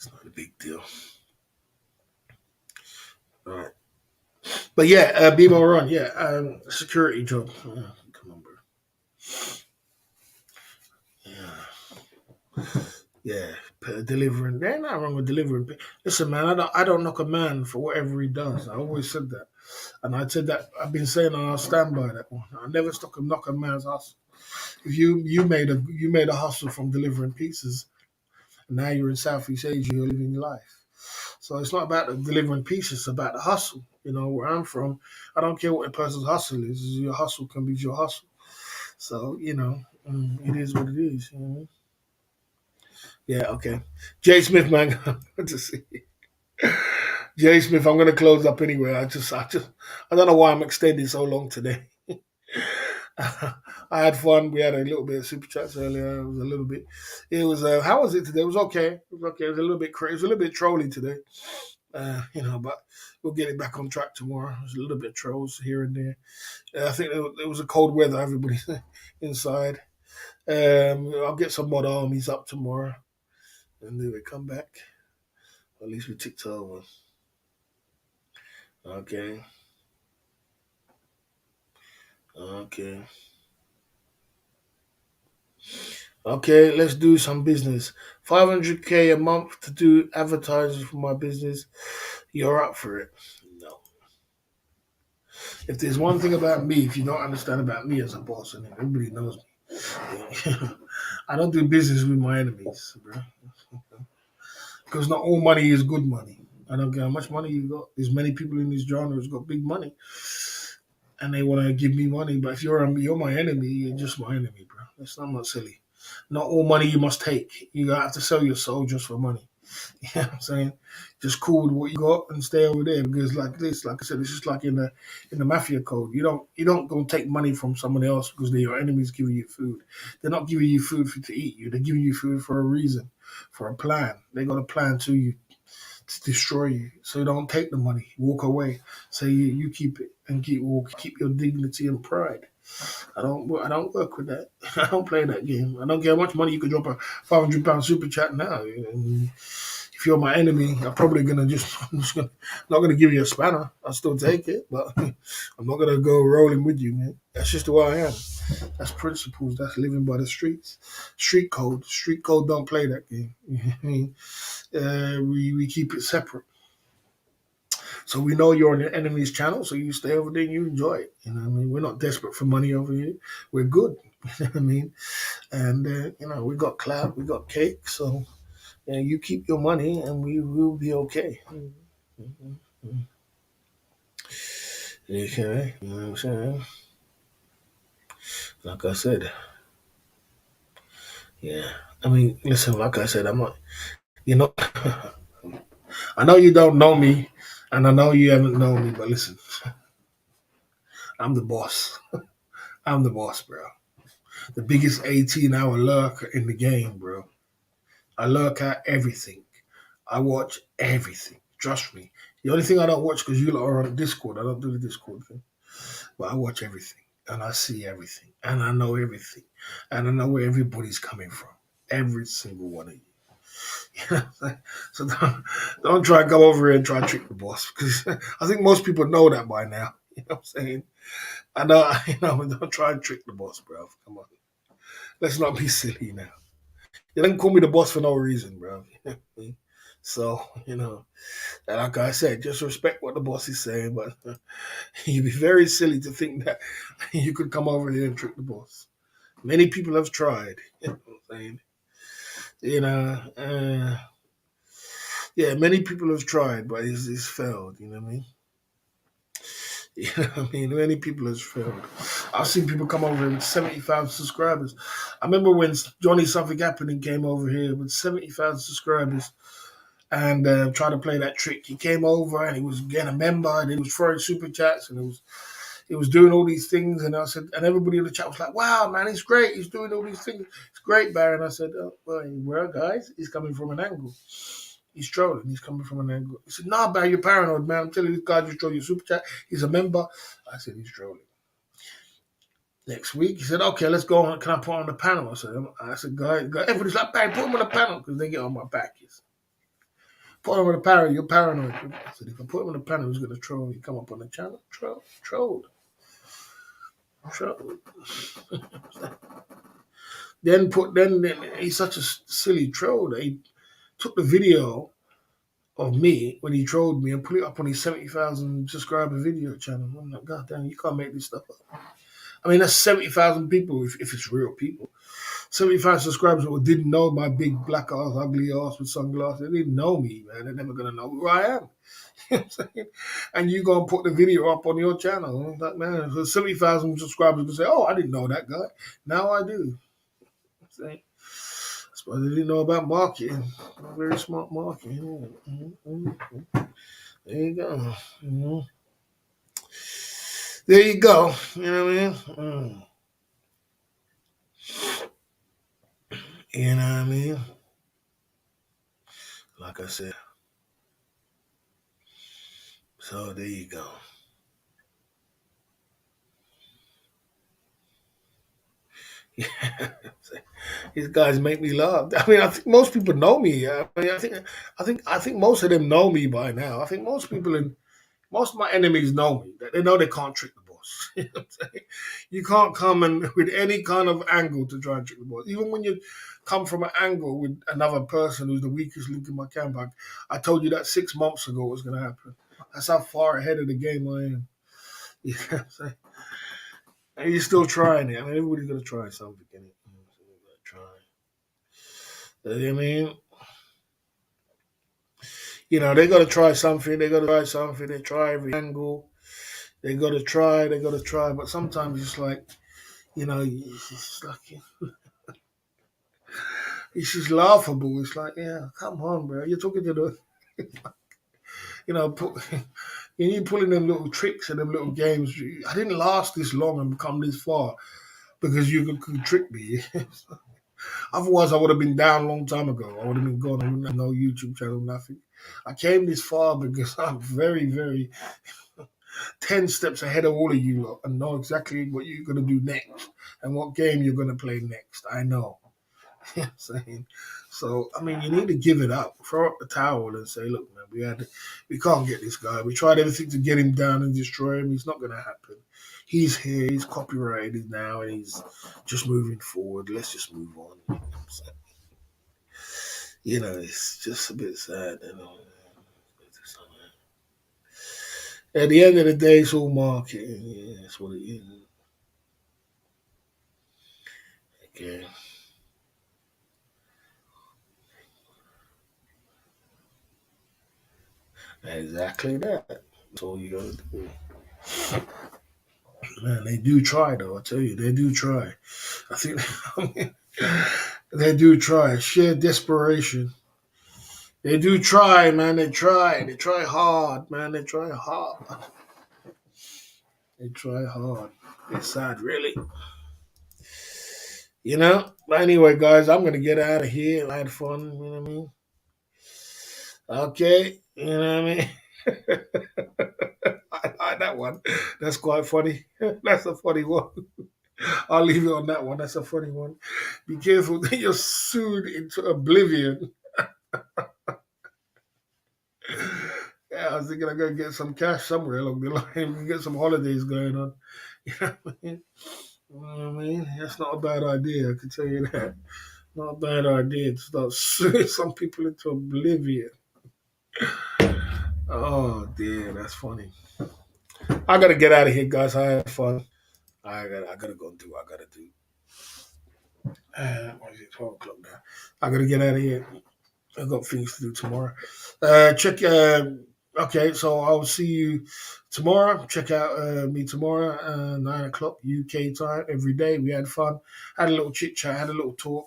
not a big deal. All right. But yeah, be more run. Yeah, security job. Come on, bro. Yeah. Yeah, delivering. There's nothing wrong with delivering. Listen, man, I don't knock a man for whatever he does. I always said that, and I said that. I've been saying, and I'll stand by that one. I never knock a man's hustle. If you made a hustle from delivering pizzas, and now you're in Southeast Asia, you're living your life. So it's not about the delivering pizzas; it's about the hustle. You know, where I'm from, I don't care what a person's hustle is. Your hustle can be your hustle. So it is what it is. You know? Yeah. Okay. Jay Smith, man. Good to see you. Jay Smith, I'm gonna close up anyway. I don't know why I'm extending so long today. I had fun. We had a little bit of super chats earlier. It was a little bit. It was. How was it today? It was okay. It was okay. It was a little bit crazy. It was a little bit trolly today. But we'll get it back on track tomorrow. There's a little bit of trolls here and there. I think it was a cold weather. Everybody's inside. I'll get some mod armies up tomorrow, and then we come back. At least we ticked over. Okay. Okay. Okay, let's do some business. 500K a month to do advertising for my business. You're up for it. No. If there's one thing about me, if you don't understand about me as a boss, and everybody knows me, I don't do business with my enemies, bro. Because not all money is good money. I don't care how much money you got. There's many people in this genre who's got big money, and they want to give me money. But if you're my enemy, you're just my enemy, bro. I'm not silly. Not all money you must take. You have to sell your soul just for money. You know what I'm saying? Just cool with what you got and stay over there because like this, like I said, it's just like in the mafia code. You don't go take money from someone else because they're your enemies giving you food. They're not giving you food to eat you. They're giving you food for a reason, for a plan. They got a plan to you to destroy you. So don't take the money. Walk away. So you keep it and keep your dignity and pride. I don't work with that. I don't play that game. I don't care how much money you could drop a £500 super chat now. And if you're my enemy, I'm probably gonna not gonna give you a spanner. I'll still take it, but I'm not gonna go rolling with you, man. That's just the way I am. That's principles. That's living by the streets. Street code. Street code don't play that game. You know what I mean? We keep it separate. So we know you're on the enemy's channel, so you stay over there and you enjoy it. You know what I mean? We're not desperate for money over here. We're good. You know what I mean? And, we got clout, we got cake. So you keep your money and we will be okay. Okay. You know what I'm saying? Like I said, yeah. I mean, listen, like I said, I'm not, you know, I know you don't know me and I know you haven't known me, but listen, I'm the boss. I'm the boss, bro. The biggest 18-hour lurker in the game, bro. I lurk at everything. I watch everything. Trust me. The only thing I don't watch because you lot are on Discord. I don't do the Discord thing, but I watch everything and I see everything and I know everything and I know where everybody's coming from. Every single one of you. So don't try to go over here and try to trick the boss because I think most people know that by now. You know what I'm saying? I know, don't try and trick the boss, bro. Come on. Let's not be silly now. You didn't call me the boss for no reason, bro. So, and like I said, just respect what the boss is saying, but you'd be very silly to think that you could come over here and trick the boss. Many people have tried. You know what I'm saying? You know, yeah, many people have tried, but it's failed. You know what I mean? You know what I mean? Many people have failed. I've seen people come over here with 75 subscribers. I remember when Johnny Something Happening came over here with 75 subscribers and tried to play that trick. He came over and he was getting a member and he was throwing super chats and he was doing all these things. And I said, and everybody in the chat was like, "Wow, man, he's great. He's doing all these things. It's great, Baron." I said, "Well, guys, he's coming from an angle. He's trolling. He's coming from an angle." He said, "Nah, Barry, you're paranoid, man. I'm telling you, this guy just trolled your super chat. He's a member." I said, "He's trolling." Next week, he said, "Okay, let's go on. Can I put on the panel?" I said, "Guy, everybody's like, Barry, put him on the panel because they get on my back." Put him on the panel. You're paranoid. I said, "If I put him on the panel, he's going to troll. He come up on the channel, trolled. Then he's such a silly troll that he took the video of me when he trolled me and put it up on his 70,000 subscriber video channel. I'm like, God damn, you can't make this stuff up. I mean, that's 70,000 people if it's real people. 75 subscribers who didn't know my big black ass, ugly ass with sunglasses. They didn't know me, man. They're never going to know who I am. You know what I'm saying? And you go and put the video up on your channel. I'm like, man, so 70,000 subscribers will say, "Oh, I didn't know that guy. Now I do." I suppose they didn't know about marketing. Very smart marketing. Yeah. Mm-hmm. There you go. Mm-hmm. There you go. You know what I mean? You know what I mean? Like I said. So there you go. These guys make me laugh. I mean, I think most people know me. I think most of them know me by now. I think most of my enemies know me. They know they can't trick the boss. You know what I'm saying? You can't come and with any kind of angle to try and trick the boss. Even when you come from an angle with another person who's the weakest link in my camp, I told you that 6 months ago was going to happen. That's how far ahead of the game I am. You know what I'm saying? And you're still trying it. I mean, everybody's going to try something in it. Try. You know what I mean? They got to try something. They got to try something. They try every angle. They got to try. They got to try. But sometimes it's like, it's just like, it's just laughable. It's like, yeah, come on, bro. You're talking to the, you know, put, you pulling them little tricks and them little games. I didn't last this long and come this far because you could trick me. Otherwise, I would have been down a long time ago. I would have been gone. I wouldn't have no YouTube channel, nothing. I came this far because I'm very, very 10 steps ahead of all of you lot and know exactly what you're going to do next and what game you're going to play next. I know. You know what I'm saying? So, I mean, you need to give it up. Throw up the towel and say, "Look, man, we can't get this guy. We tried everything to get him down and destroy him. It's not going to happen. He's here. He's copyrighted now, and he's just moving forward. Let's just move on." It's just a bit sad. At the end of the day, it's all marketing. Yeah, that's what it is. Okay. Exactly that. That's all you gotta do. Man, they do try though, I tell you, they do try. I think they do try. Sheer desperation. They do try, man. They try. They try hard, man. They try hard. They try hard. It's sad, really. You know. But anyway, guys, I'm gonna get out of here. I had fun. You know what I mean? Okay. You know what I mean? I like that one. That's quite funny. That's a funny one. I'll leave it on that one. That's a funny one. Be careful that you're sued into oblivion. Yeah, I was thinking I'm gonna get some cash somewhere along the line. Get some holidays going on. You know what I mean? You know what I mean? That's not a bad idea. I can tell you that. Not a bad idea to start suing some people into oblivion. Oh dear, that's funny. I gotta get out of here, guys. I had fun. I gotta go and do what I gotta do. What is it? 12 o'clock now. I gotta get out of here. I got things to do tomorrow. Check. Okay, so I'll see you tomorrow. Check out me tomorrow, 9 o'clock UK time every day. We had fun, had a little chit chat, had a little talk,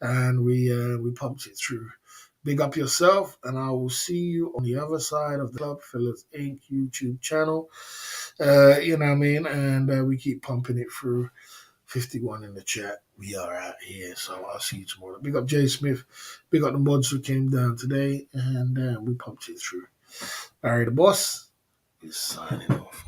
and we pumped it through. Big up yourself, and I will see you on the other side of the Club Fillers Inc. YouTube channel. You know what I mean? And we keep pumping it through. 51 in the chat. We are out here, so I'll see you tomorrow. Big up Jay Smith. Big up the mods who came down today, and we pumped it through. Barry the Boss is signing off.